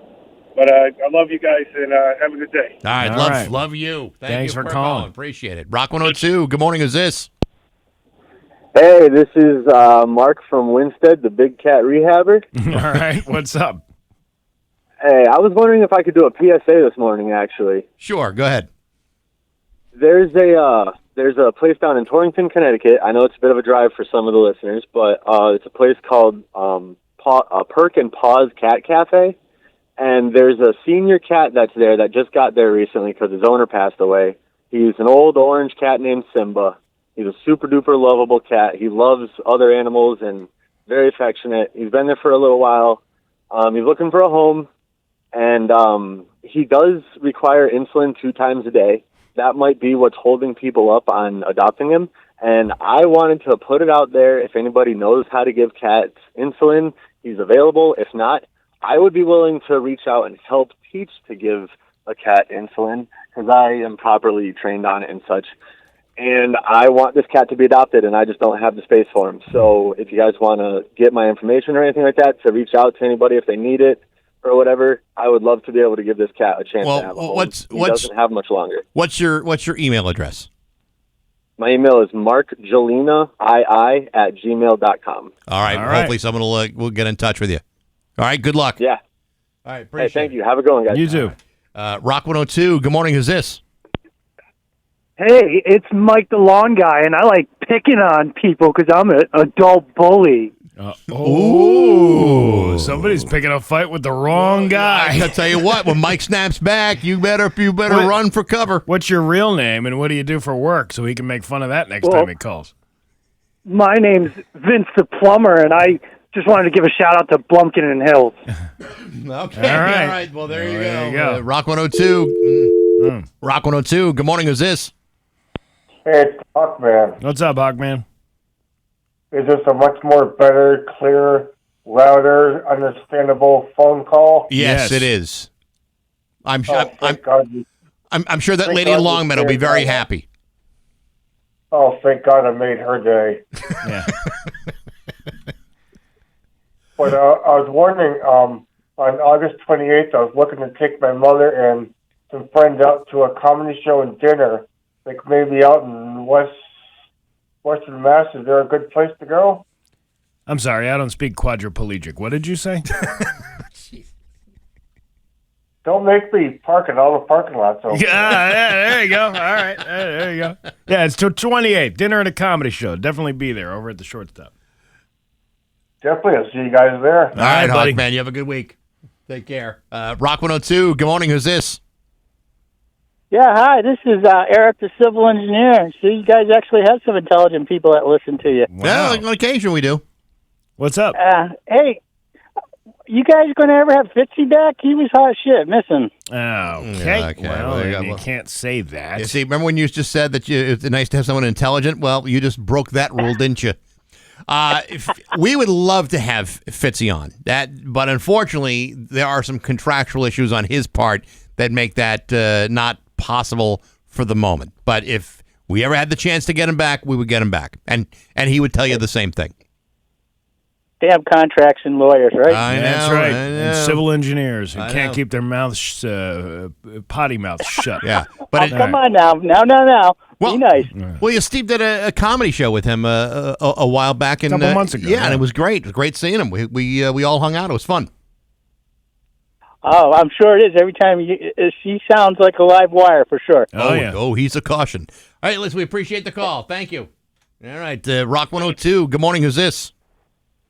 But I love you guys and have a good day. All right, love you. Thanks you for calling. Appreciate it. Rock 102. Good morning. Who's this? Hey, this is Mark from Winstead, the Big Cat Rehabber. All right, what's up? Hey, I was wondering if I could do a PSA this morning, actually. Sure, go ahead. There's a place down in Torrington, Connecticut. I know it's a bit of a drive for some of the listeners, but it's a place called Perk and Paws Cat Cafe. And there's a senior cat that's there that just got there recently because his owner passed away. He's an old orange cat named Simba. He's a super-duper lovable cat. He loves other animals and very affectionate. He's been there for a little while. He's looking for a home, and he does require insulin 2 times a day. That might be what's holding people up on adopting him. And I wanted to put it out there. If anybody knows how to give cats insulin, he's available. If not, I would be willing to reach out and help teach to give a cat insulin because I am properly trained on it and such. And I want this cat to be adopted, and I just don't have the space for him. So if you guys want to get my information or anything like that, to reach out to anybody if they need it or whatever, I would love to be able to give this cat a chance to have a home. He doesn't have much longer. What's your email address? My email is markgelina@gmail.com. All right. Hopefully someone will get in touch with you. All right. Good luck. Yeah. All right. Appreciate thank you. Have a good one, guys. You too. Rock 102. Good morning. Who's this? Hey, it's Mike the Lawn Guy, and I like picking on people because I'm an adult bully. Ooh, somebody's picking a fight with the wrong guy. I'll tell you what, when Mike snaps back, you better run for cover. What's your real name, and what do you do for work so he can make fun of that next time he calls? My name's Vince the Plumber, and I just wanted to give a shout-out to Blumpkin and Hills. Okay. All right. All right. Well, there you go. Rock 102. Rock 102. Good morning. Who's this? Hey, it's Hawkman. What's up, Hawkman? Is this a much more better, clearer, louder, understandable phone call? Yes, it is. I'm sure that Thank lady in God Longmeadow will be very happy. Oh, thank God I made her day. Yeah. But I was wondering, on August 28th, I was looking to take my mother and some friends out to a comedy show and dinner, like maybe out in Western Mass. Is there a good place to go? I'm sorry, I don't speak quadriplegic. What did you say? Don't make me park in all the parking lots. Yeah, there you go. All right, there you go. Yeah, it's till 28th. Dinner and a comedy show. Definitely be there over at the Shortstop. Definitely. I'll see you guys there. All right, buddy. Hawkman. You have a good week. Take care. Rock 102. Good morning. Who's this? Yeah, hi. This is Eric, the civil engineer. So you guys actually have some intelligent people that listen to you. Well, on occasion we do. What's up? Hey, you guys going to ever have Fitzy back? He was hot shit. Miss him. Okay. Well, you can't say that. You see, remember when you just said that it's nice to have someone intelligent? Well, you just broke that rule, didn't you? We would love to have Fitzy on but unfortunately, there are some contractual issues on his part that make that not possible for the moment. But if we ever had the chance to get him back, we would get him back, and he would tell you the same thing. Damn contracts and lawyers, right? That's right. And civil engineers who can't keep their mouths, potty mouths shut. Yeah. But come on now. Be nice. Well, Steve did a comedy show with him a while back. A couple months ago. Yeah, and it was great. It was great seeing him. We all hung out. It was fun. Oh, I'm sure it is. Every time he sounds like a live wire for sure. Oh, he's a caution. All right, listen, we appreciate the call. Thank you. All right, Rock 102. Good morning. Who's this?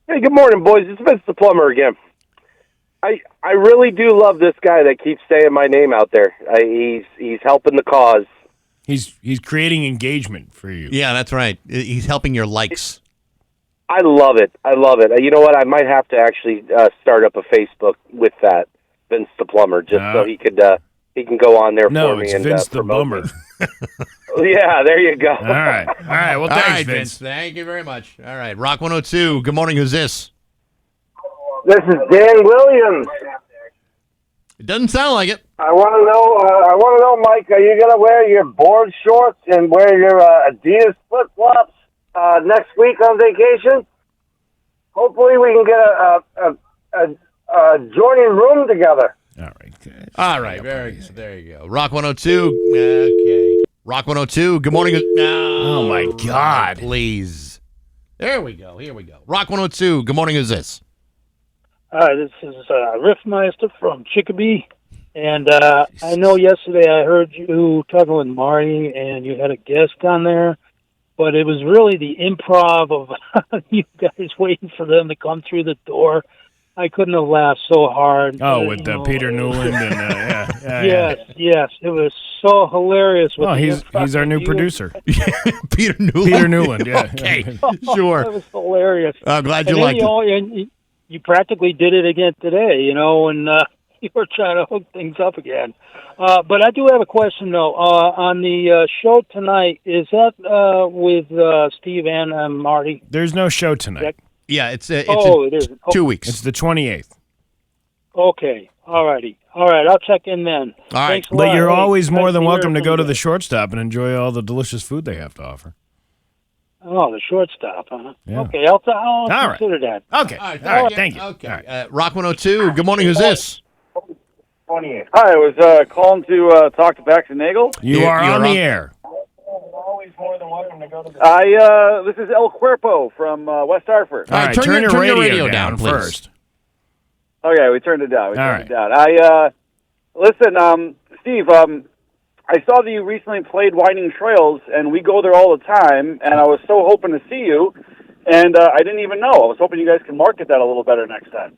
Hey, good morning, boys. It's Vince the Plumber again. I really do love this guy that keeps saying my name out there. He's helping the cause. He's creating engagement for you. Yeah, that's right. He's helping your likes. I love it. You know what? I might have to actually start up a Facebook with that Vince the Plumber, just so he can go on there for me and Vince the promote Bummer. Yeah, there you go. All right. Well, thanks, Vince. Thank you very much. All right, Rock 102. Good morning. Who's this? This is Dan Williams. It doesn't sound like it. I want to know, Mike, are you going to wear your board shorts and wear your Adidas flip-flops next week on vacation? Hopefully we can get a joining room together. All right. Very good. There you go. Rock 102. Okay. Rock 102. Good morning. Oh, my God. Please. There we go. Here we go. Rock 102. Good morning. Who's this? This is Riffmeister from Chicopee. And I know yesterday I heard you talking with Marty, and you had a guest on there. But it was really the improv of you guys waiting for them to come through the door. I couldn't have laughed so hard. Oh, with Peter Newland and Yes, it was so hilarious. Oh, he's our new producer, Peter Newland. Peter Newland, yeah. Okay, sure. That was hilarious. I'm glad you liked it. You practically did it again today, and you were trying to hook things up again. But I do have a question though. On the show tonight, is that with Steve and Marty? There's no show tonight. Yeah, it's it is. 2 weeks. It's the 28th. Okay. All righty. All right. I'll check in then. All right. Thanks a But lot. you're Hey, always more nice than hear welcome to from go to you. the shortstop and enjoy all the delicious food they have to offer. Oh, the shortstop, huh? Yeah. Okay. I'll right. consider that. Okay. All right. All right. Thank you. Okay. All right. Rock 102. Good morning. Who's this? 28. Hi, I was calling to talk to Bax and Nagle. You are on the air. This is El Cuerpo from West Hartford. All right. Turn your radio down, please. first. Okay, we turned it down. All right. Listen, Steve, I saw that you recently played Winding Trails, and we go there all the time, and I was so hoping to see you, and I didn't even know. I was hoping you guys could market that a little better next time.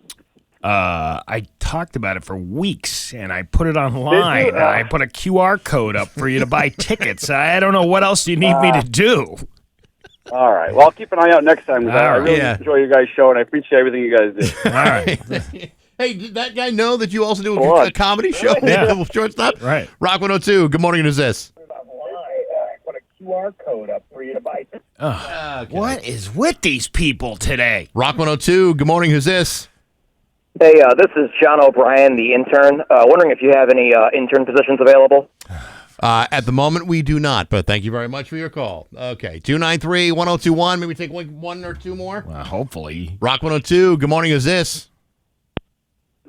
I talked about it for weeks, and I put it online. Did you? I put a QR code up for you to buy tickets. I don't know what else you need me to do. All right. Well, I'll keep an eye out next time. 'Cause I All right. really Yeah. enjoy your guys' show, and I appreciate everything you guys do. All right. Hey, did that guy know that you also do Hold on. a comedy show? Yeah. Shortstop? Right. Rock 102. Good morning. Who's this? Put a QR code up for you to buy. What is with these people today? Rock 102. Good morning. Who's this? Hey, this is John O'Brien, the intern. Wondering if you have any intern positions available. At the moment, we do not, but thank you very much for your call. Okay, 293-1021. Maybe take one or two more. Hopefully. Rock 102. Good morning. Who's this?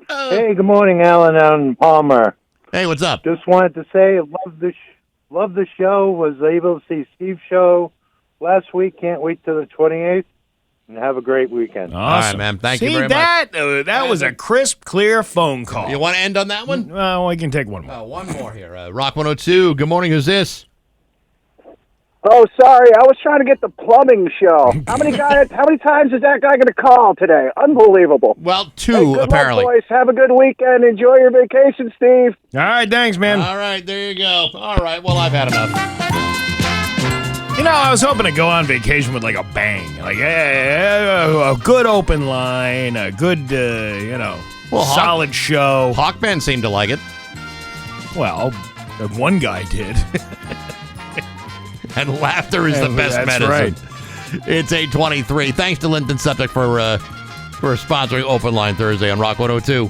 Hey, good morning, Alan and Palmer. Hey, what's up? Just wanted to say, love the show. Was able to see Steve's show last week. Can't wait till the 28th. And have a great weekend. Awesome. All right, man. Thank you very much. That was a crisp, clear phone call. You want to end on that one? Well, I can take one more. One more here. Rock 102. Good morning. Who's this? Oh, sorry. I was trying to get the plumbing show. How many times is that guy going to call today? Unbelievable. Well, two, Hey, good apparently. luck, boys. Have a good weekend. Enjoy your vacation, Steve. All right, thanks, man. All right, there you go. All right, well, I've had enough. You know, I was hoping to go on vacation with like a bang, like a good open line, a good, solid show. Hawkman seemed to like it. Well, one guy did. And laughter is the best That's medicine. right. It's 8:23. Thanks to Linton Septic for sponsoring Open Line Thursday on Rock 102.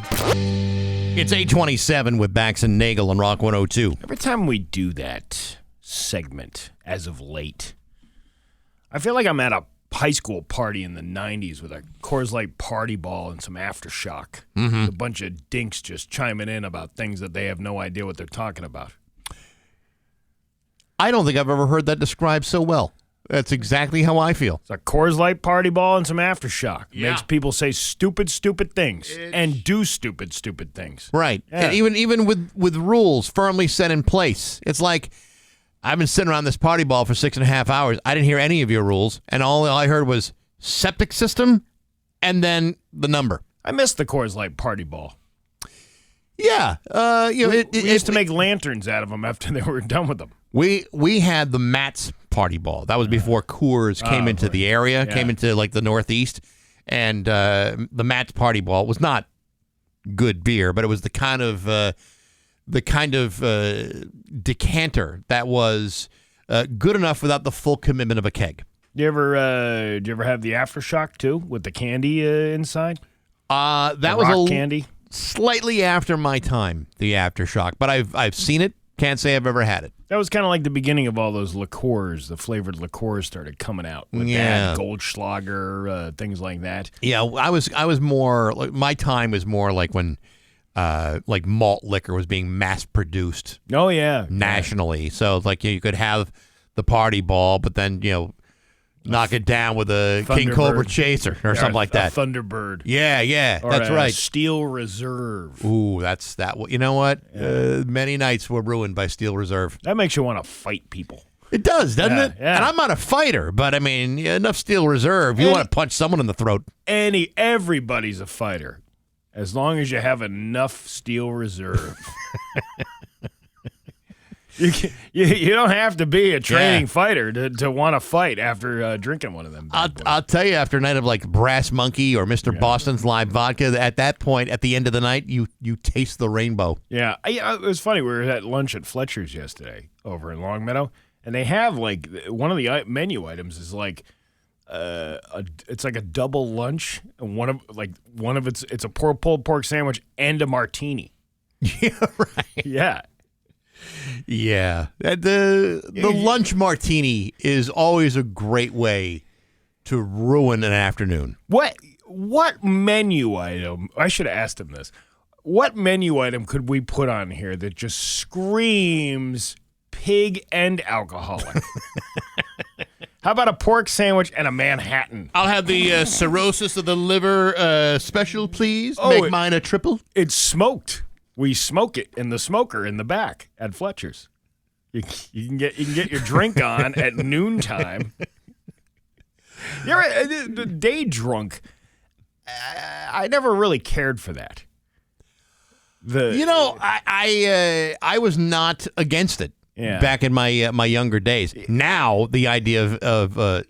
It's 8:27 with Bax and Nagle on Rock 102. Every time we do that segment, as of late, I feel like I'm at a high school party in the 90s with a Coors Light party ball and some Aftershock. Mhm. A bunch of dinks just chiming in about things that they have no idea what they're talking about. I don't think I've ever heard that described so well. That's exactly how I feel. It's a Coors Light party ball and some Aftershock. Yeah. Makes people say stupid things and do stupid things. Right. Yeah. And even with rules firmly set in place. It's like, I've been sitting around this party ball for 6.5 hours. I didn't hear any of your rules, and all I heard was septic system and then the number. I miss the Coors Light party ball. Yeah. We used to make lanterns out of them after they were done with them. We had the Matt's party ball. That was before Coors came into the area, came into like the Northeast, and the Matt's party ball was not good beer, but it was the kind of decanter that was good enough without the full commitment of a keg. Do you ever have the Aftershock too with the candy inside? That The was rock candy. Slightly after my time, the Aftershock, but I've seen it. Can't say I've ever had it. That was kind of like the beginning of all those liqueurs. The flavored liqueurs started coming out with that, Goldschlager, things like that. Yeah, I was more like, my time was more like when like malt liquor was being mass produced. Oh yeah, nationally. So it's like you could have the party ball, but then knock it down with a King Cobra Chaser or something like that. A Thunderbird. Yeah, Or that's a right. Steel Reserve. Ooh, that's that. You know what? Many nights were ruined by Steel Reserve. That makes you want to fight people. It does, doesn't it? Yeah. And I'm not a fighter, but I mean, enough Steel Reserve. You want to punch someone in the throat. Everybody's a fighter, as long as you have enough Steel Reserve. You don't have to be a training fighter to want to fight after drinking one of them. I'll tell you, after a night of like Brass Monkey or Mr. Boston's Live Vodka, at that point, at the end of the night, you taste the rainbow. Yeah, it was funny. We were at lunch at Fletcher's yesterday over in Longmeadow, and they have like one of the menu items is like it's like a double lunch, and one of it's a pulled pork sandwich and a martini. Yeah, right. Yeah. Yeah. The lunch martini is always a great way to ruin an afternoon. What menu item? I should have asked him this. What menu item could we put on here that just screams pig and alcoholic? How about a pork sandwich and a Manhattan? I'll have the cirrhosis of the liver special, please. Make mine a triple. It's smoked. We smoke it in the smoker in the back at Fletcher's. You can get your drink on at noontime. You're day drunk. I never really cared for that. I was not against it back in my my younger days. Now the idea of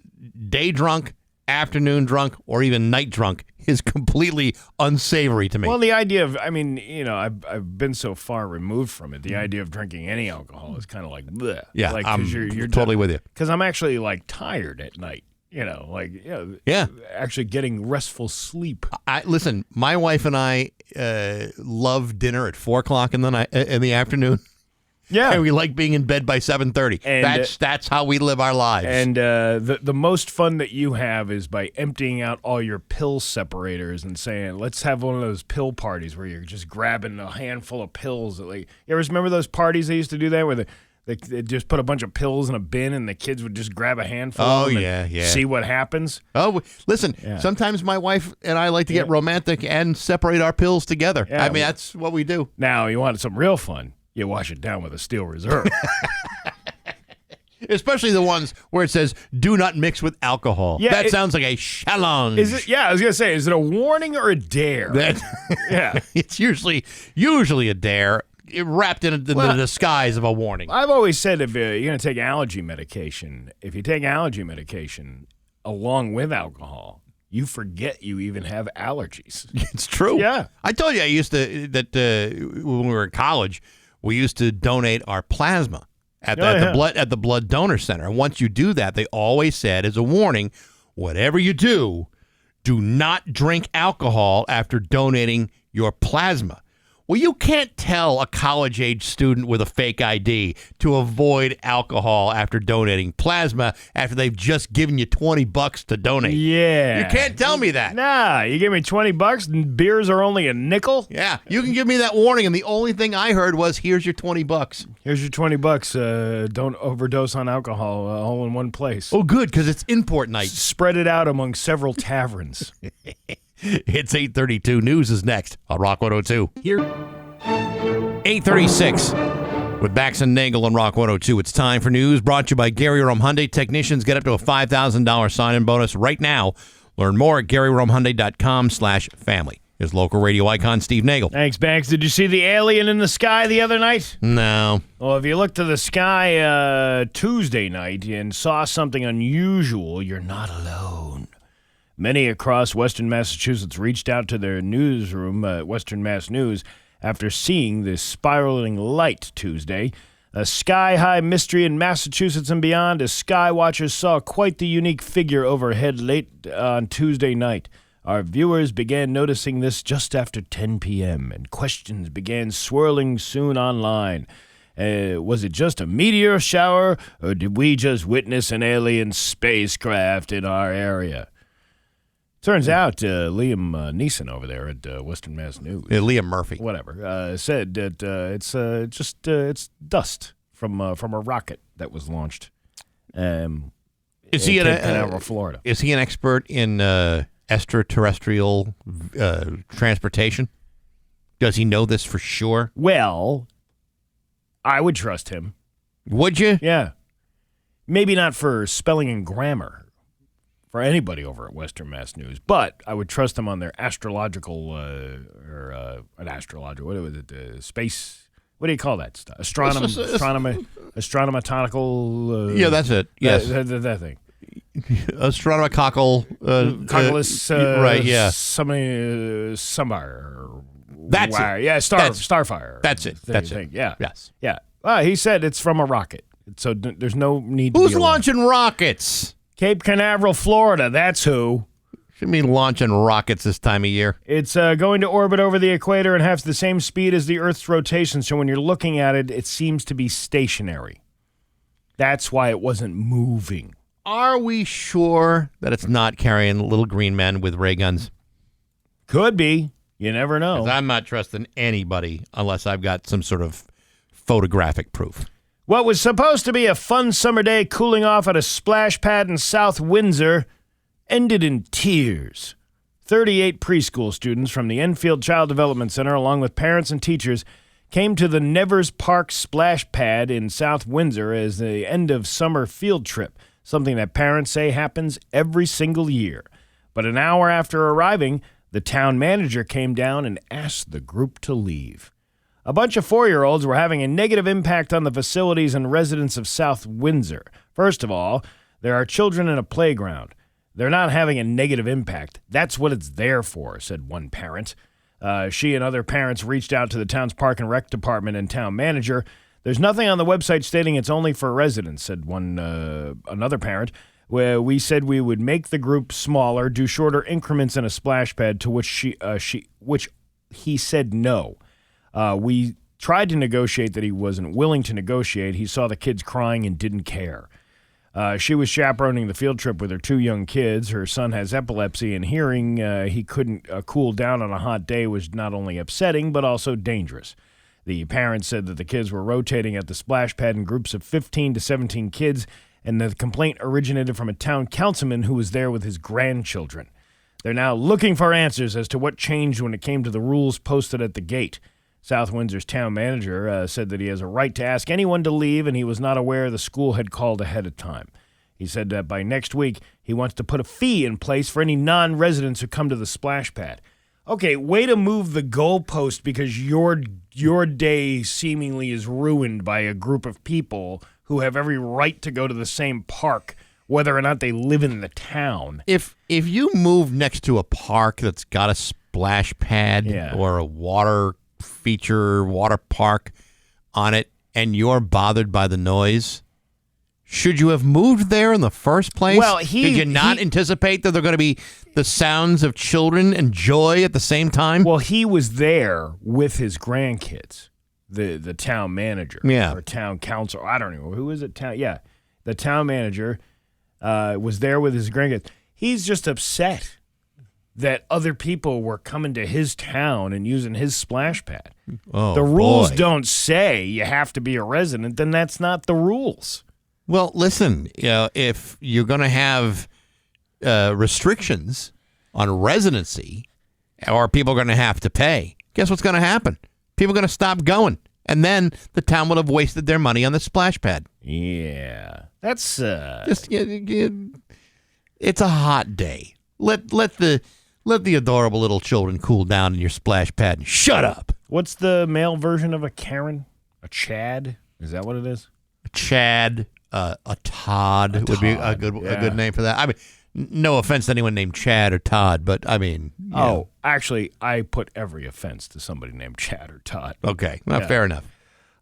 day drunk, afternoon drunk, or even night drunk is completely unsavory to me. Well, the idea of, I've been so far removed from it. The idea of drinking any alcohol is kind of like, bleh. Yeah, like, I'm you're totally with you. Because I'm actually tired at night. Actually getting restful sleep. Listen, my wife and I love dinner at 4:00 in the afternoon. Yeah, and we like being in bed by 7:30. That's how we live our lives. And the most fun that you have is by emptying out all your pill separators and saying, "Let's have one of those pill parties where you're just grabbing a handful of pills." You ever remember those parties they used to do that where they just put a bunch of pills in a bin and the kids would just grab a handful of them and see what happens? Oh, listen, sometimes my wife and I like to get romantic and separate our pills together. Yeah, that's what we do. Now, you want some real fun, you wash it down with a Steel Reserve. Especially the ones where it says, do not mix with alcohol. Yeah, that sounds like a challenge. Is it? Yeah, I was going to say, is it a warning or a dare? It's usually a dare. Wrapped in the disguise of a warning. I've always said if you're going to take allergy medication, along with alcohol, you forget you even have allergies. It's true. Yeah. I told you when we were in college, we used to donate our plasma at the blood donor center. And once you do that, they always said as a warning, whatever you do not drink alcohol after donating your plasma. Well, you can't tell a college-age student with a fake ID to avoid alcohol after donating plasma after they've just given you $20 to donate. Yeah. You can't tell me that. Nah, you give me $20 and beers are only a nickel? Yeah, you can give me that warning, and the only thing I heard was, here's your $20. Here's your $20. Don't overdose on alcohol all in one place. Oh, good, because it's import night. Spread it out among several taverns. It's 8:32. News is next on Rock 102. Here, 8:36 with Bax and Nagle on Rock 102. It's time for news brought to you by Gary Rome Hyundai. Technicians get up to a $5,000 sign-in bonus right now. Learn more at GaryRomeHyundai.com/family. Here's local radio icon Steve Nagle. Thanks, Bax. Did you see the alien in the sky the other night? No. Well, if you looked to the sky Tuesday night and saw something unusual, you're not alone. Many across Western Massachusetts reached out to their newsroom, Western Mass News, after seeing this spiraling light Tuesday. A sky-high mystery in Massachusetts and beyond, as sky watchers saw quite the unique figure overhead late on Tuesday night. Our viewers began noticing this just after 10 p.m., and questions began swirling soon online. Was it just a meteor shower, or did we just witness an alien spacecraft in our area? Turns out Liam Neeson over there at Western Mass News, Liam Murphy, whatever, said that it's dust from a rocket that was launched. Is he in Florida? Is he an expert in extraterrestrial transportation? Does he know this for sure? Well, I would trust him. Would you? Yeah. Maybe not for spelling and grammar. For anybody over at Western Mass News, but I would trust them on their astrological what was it? Space. What do you call that stuff? Astronomical. Yeah, that's it. Yes, that thing. Astronomical. Cockless. Right. Yeah. Somebody. That's it. Yeah. Starfire. That's it. That's it. it. Yeah. Yes. Yeah. He said it's from a rocket, so there's no need. Who's to be launching rockets? Cape Canaveral, Florida. That's who. Should be launching rockets this time of year. It's going to orbit over the equator and has the same speed as the Earth's rotation, so when you're looking at it, it seems to be stationary. That's why it wasn't moving. Are we sure that it's not carrying little green men with ray guns? Could be. You never know. 'Cause I'm not trusting anybody unless I've got some sort of photographic proof. What was supposed to be a fun summer day cooling off at a splash pad in South Windsor ended in tears. 38 preschool students from the Enfield Child Development Center, along with parents and teachers, came to the Nevers Park splash pad in South Windsor as the end of summer field trip, something that parents say happens every single year. But an hour after arriving, the town manager came down and asked the group to leave. A bunch of 4-year-olds were having a negative impact on the facilities and residents of South Windsor. First of all, there are children in a playground. They're not having a negative impact. That's what it's there for, said one parent. She and other parents reached out to the town's park and rec department and town manager. There's nothing on the website stating it's only for residents, said another parent. Where we said we would make the group smaller, do shorter increments in a splash pad, to which he said no. We tried to negotiate that he wasn't willing to negotiate. He saw the kids crying and didn't care. She was chaperoning the field trip with her 2 young kids. Her son has epilepsy, and hearing he couldn't cool down on a hot day was not only upsetting, but also dangerous. The parents said that the kids were rotating at the splash pad in groups of 15 to 17 kids, and the complaint originated from a town councilman who was there with his grandchildren. They're now looking for answers as to what changed when it came to the rules posted at the gate. South Windsor's town manager said that he has a right to ask anyone to leave, and he was not aware the school had called ahead of time. He said that by next week, he wants to put a fee in place for any non-residents who come to the splash pad. Okay, way to move the goalpost because your day seemingly is ruined by a group of people who have every right to go to the same park, whether or not they live in the town. If you move next to a park that's got a splash pad or a water park on it, and you're bothered by the noise, should you have moved there in the first place? Well, did you not anticipate that there are going to be the sounds of children and joy at the same time? Well, he was there with his grandkids, the town manager, or town council. I don't know who is it. The town manager was there with his grandkids. He's just upset that other people were coming to his town and using his splash pad. Oh, the rules boy. don't say you have to be a resident, then that's not the rules. Well, listen, if you're going to have restrictions on residency, or people are going to have to pay, guess what's going to happen? People are going to stop going, and then the town will have wasted their money on the splash pad. Yeah, that's just it's a hot day. Let the adorable little children cool down in your splash pad and shut up. What's the male version of a Karen? A Chad? Is that what it is? A Chad, a Todd would be a good name for that. I mean, no offense to anyone named Chad or Todd, but I mean, actually, I put every offense to somebody named Chad or Todd. Okay, fair enough.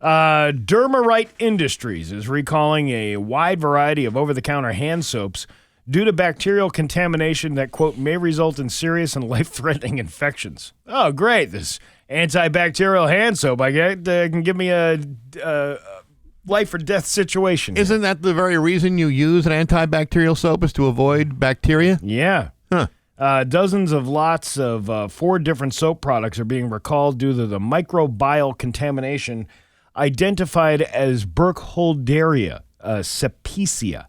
Dermarite Industries is recalling a wide variety of over-the-counter hand soaps due to bacterial contamination that, quote, may result in serious and life-threatening infections. Oh, great. This antibacterial hand soap, I get, can give me a life or death situation. Isn't that the very reason you use an antibacterial soap, is to avoid bacteria? Yeah. Huh. Dozens of lots of 4 different soap products are being recalled due to the microbial contamination identified as Burkholderia cepacia,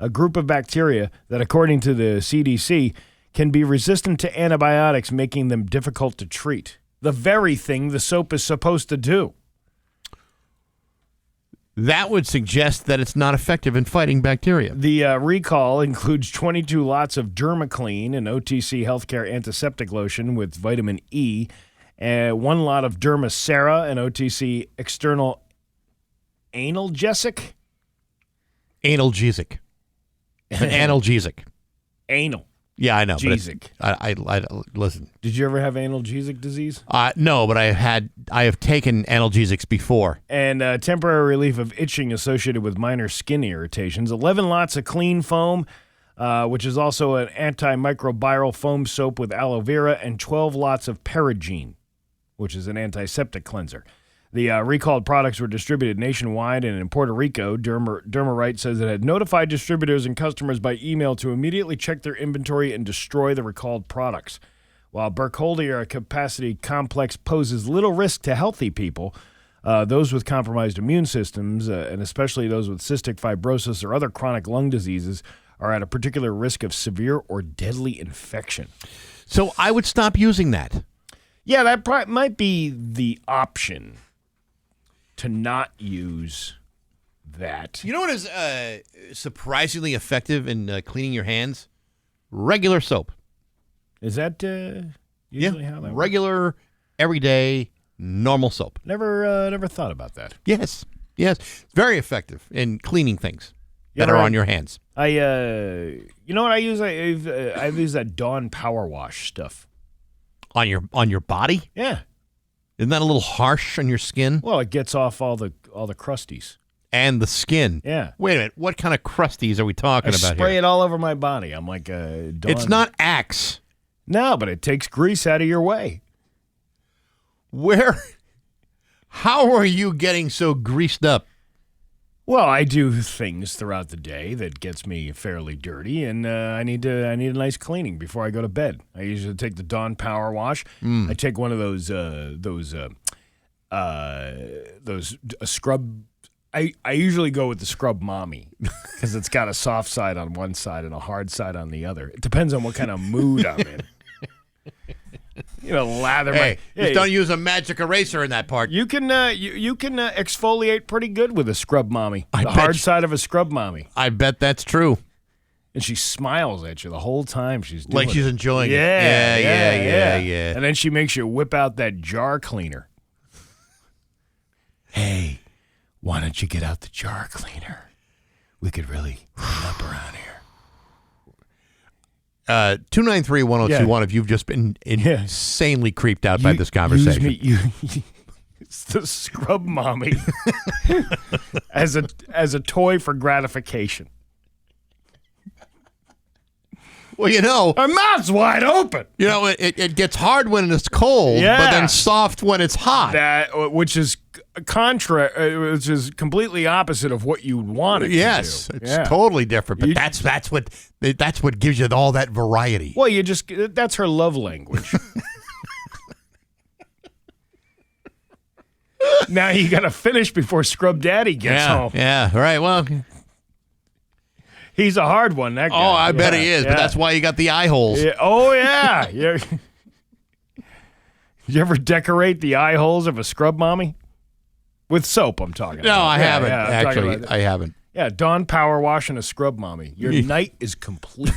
a group of bacteria that, according to the CDC, can be resistant to antibiotics, making them difficult to treat. The very thing the soap is supposed to do. That would suggest that it's not effective in fighting bacteria. The recall includes 22 lots of Dermaclean, an OTC healthcare antiseptic lotion with vitamin E, 1 lot of Dermacera, an OTC external analgesic. Analgesic. An analgesic. Anal. Yeah, I know. Gesic. But I listen. Did you ever have analgesic disease? No, but I have taken analgesics before. And temporary relief of itching associated with minor skin irritations. 11 lots of clean foam, which is also an antimicrobial foam soap with aloe vera and 12 lots of Perigene, which is an antiseptic cleanser. The recalled products were distributed nationwide, and in Puerto Rico, Dermarite says it had notified distributors and customers by email to immediately check their inventory and destroy the recalled products. While Burkholder capacity complex poses little risk to healthy people, those with compromised immune systems, and especially those with cystic fibrosis or other chronic lung diseases, are at a particular risk of severe or deadly infection. So I would stop using that. Yeah, that might be the option, to not use that. You know what is surprisingly effective in cleaning your hands? Regular soap. Is that usually how that works? Regular, everyday, normal soap. Never thought about that. Yes. Very effective in cleaning things that are on your hands. You know what I use? I use that Dawn Power Wash stuff. On your body? Yeah. Isn't that a little harsh on your skin? Well, it gets off all the crusties. And the skin. Yeah. Wait a minute. What kind of crusties are we talking about here? I spray it all over my body. I'm like a Dawn. It's not Axe. No, but it takes grease out of your way. How are you getting so greased up? Well, I do things throughout the day that gets me fairly dirty, and I need a nice cleaning before I go to bed. I usually take the Dawn Power Wash. I take one of those scrub. I usually go with the Scrub Mommy because it's got a soft side on one side and a hard side on the other. It depends on what kind of mood I'm in. Lather my. Just don't use a magic eraser in that part. You can exfoliate pretty good with a Scrub Mommy. The hard side of a Scrub Mommy. I bet that's true. And she smiles at you the whole time she's doing like she's enjoying it. Yeah. And then she makes you whip out that jar cleaner. Hey, why don't you get out the jar cleaner? We could really clean up around here. 293-1021 if you've just been insanely creeped out by this conversation. It's the Scrub Mommy as a toy for gratification. Well, our mouth's wide open. It gets hard when it's cold, but then soft when it's hot. Which is which is completely opposite of what you want it to do. Yes, it's totally different. But that's what gives you all that variety. Well, that's her love language. Now you got to finish before Scrub Daddy gets home. Yeah, right. Well, he's a hard one, that guy. Oh, I bet he is, but that's why you got the eye holes. Yeah. Oh, yeah. Did you ever decorate the eye holes of a Scrub Mommy? With soap, I'm talking about. No, I haven't. Actually, I haven't. Yeah, Dawn Power Wash and a Scrub Mommy. Your night is complete.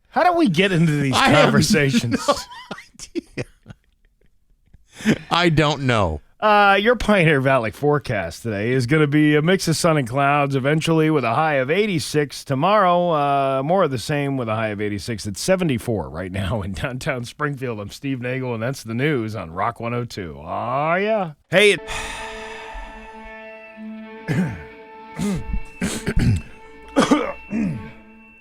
How do we get into these conversations? I have no idea. I don't know. Your Pioneer Valley forecast today is going to be a mix of sun and clouds, eventually with a high of 86. Tomorrow, more of the same with a high of 86. It's 74 right now in downtown Springfield. I'm Steve Nagle, and that's the news on Rock 102. Oh, yeah. Hey,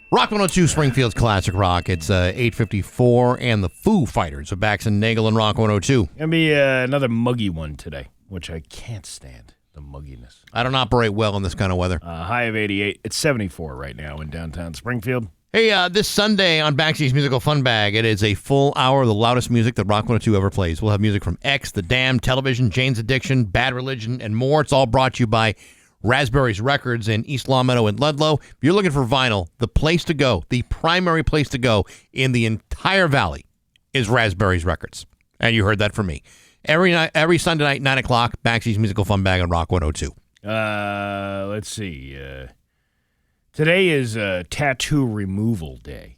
Rock 102, Springfield's classic rock. It's 8:54, and the Foo Fighters of Bax and Nagle and Rock 102. Gonna be another muggy one today, which I can't stand, the mugginess. I don't operate well in this kind of weather. High of 88. It's 74 right now in downtown Springfield. Hey, this Sunday on Baxi's Musical Fun Bag, it is a full hour of the loudest music that Rock 102 ever plays. We'll have music from X, The Damned, Television, Jane's Addiction, Bad Religion, and more. It's all brought to you by Raspberries Records in East Longmeadow and Ludlow. If you're looking for vinyl, the place to go, the primary place to go in the entire valley is Raspberries Records. And you heard that from me. Every Sunday night, 9 o'clock, Baxi's Musical Fun Bag on Rock 102. Let's see. Today is Tattoo Removal Day.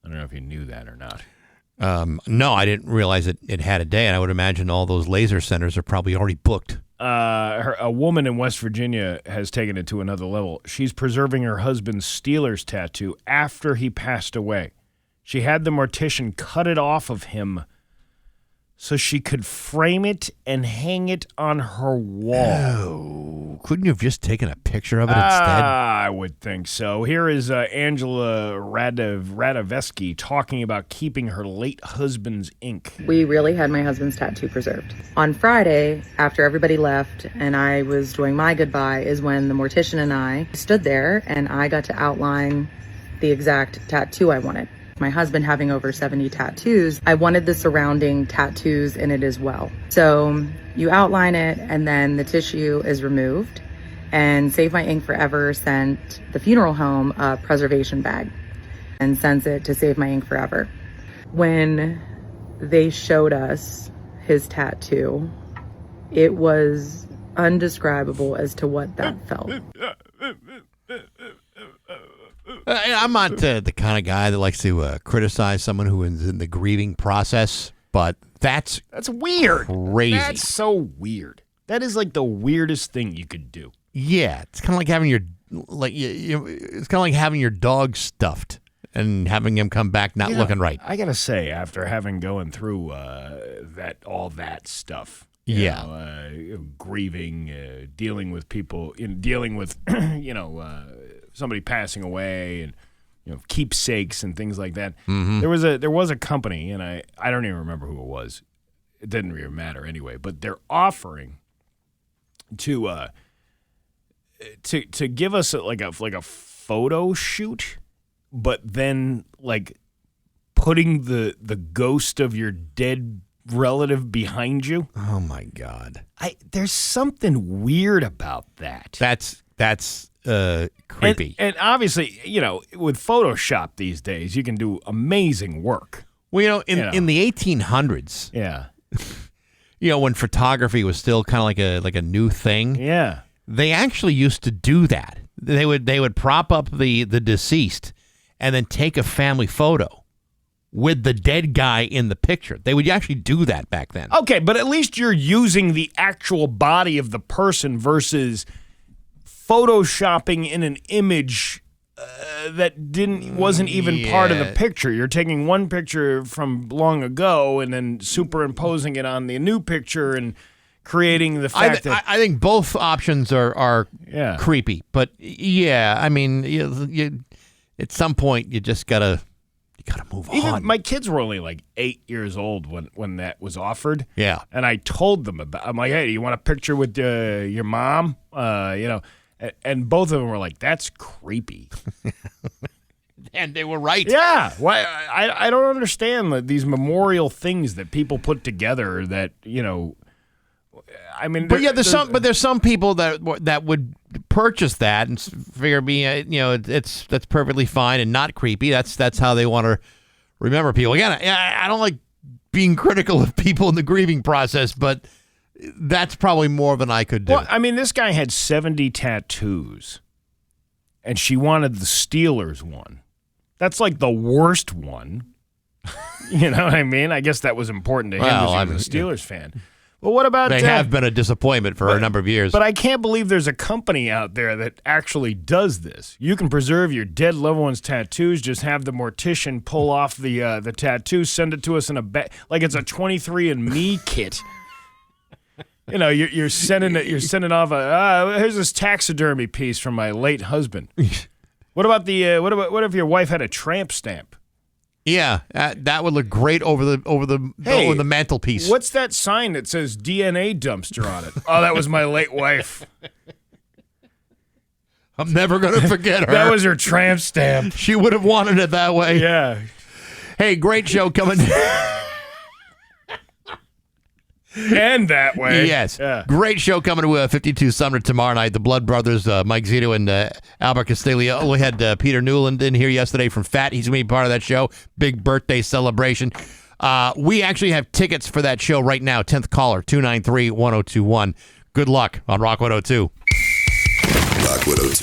I don't know if you knew that or not. No, I didn't realize it had a day, and I would imagine all those laser centers are probably already booked. A woman in West Virginia has taken it to another level. She's preserving her husband's Steelers tattoo after he passed away. She had the mortician cut it off of him so she could frame it and hang it on her wall. Oh, couldn't you have just taken a picture of it instead? I would think so. Here is Angela Radovesky talking about keeping her late husband's ink. We really had my husband's tattoo preserved. On Friday, after everybody left and I was doing my goodbye, is when the mortician and I stood there and I got to outline the exact tattoo I wanted. My husband having over 70 tattoos, I wanted the surrounding tattoos in it as well. So you outline it and then the tissue is removed, and Save My Ink Forever sent the funeral home a preservation bag and sends it to Save My Ink Forever. When they showed us his tattoo, it was undescribable as to what that felt. I'm not the kind of guy that likes to criticize someone who is in the grieving process, but that's weird. Crazy. That's so weird. That is like the weirdest thing you could do. Yeah, it's kind of like having your it's kind of like having your dog stuffed and having him come back not looking right. I gotta say, after having going through all that stuff, grieving, dealing with people, dealing with somebody passing away, and keepsakes and things like that. Mm-hmm. There was a company, and I don't even remember who it was. It didn't really matter anyway. But they're offering to give us like a photo shoot, but then like putting the ghost of your dead relative behind you. Oh my God! There's something weird about that. That's creepy. And obviously, with Photoshop these days, you can do amazing work. Well, in the 1800s, yeah, when photography was still kind of like a new thing, yeah, they actually used to do that. They would prop up the deceased and then take a family photo with the dead guy in the picture. They would actually do that back then. Okay, but at least you're using the actual body of the person versus photoshopping in an image that wasn't even part of the picture. You're taking one picture from long ago and then superimposing it on the new picture and creating the fact that I think both options are creepy. But I mean, you at some point you just gotta move on. My kids were only like 8 years old when that was offered. Yeah, and I told them I'm like, hey, do you want a picture with your mom? And both of them were like, that's creepy. And they were right. Yeah. Why? I don't understand these memorial things that people put together that, I mean. There's some people that would purchase that and figure that's perfectly fine and not creepy. That's how they want to remember people. Again, I don't like being critical of people in the grieving process, but that's probably more than I could do. Well, I mean, this guy had 70 tattoos, and she wanted the Steelers one. That's like the worst one. You know what I mean? I guess that was important to him because he was a Steelers fan. Well, what about they have been a disappointment for a number of years. But I can't believe there's a company out there that actually does this. You can preserve your dead loved one's tattoos. Just have the mortician pull off the tattoo, send it to us in a bag, like it's a 23andMe kit. You're sending it. You're sending off here's this taxidermy piece from my late husband. What about what if your wife had a tramp stamp? Yeah, that would look great over the mantelpiece. What's that sign that says DNA dumpster on it? Oh, that was my late wife. I'm never gonna forget her. That was her tramp stamp. She would have wanted it that way. Yeah. Hey, great show coming. And that way. Yes. Yeah. Great show coming to 52 Sumner tomorrow night. The Blood Brothers, Mike Zito and Albert Castillo. We had Peter Newland in here yesterday from Fat. He's going to be part of that show. Big birthday celebration. We actually have tickets for that show right now. 10th caller, 293-1021. Good luck on Rock 102. Rock 102.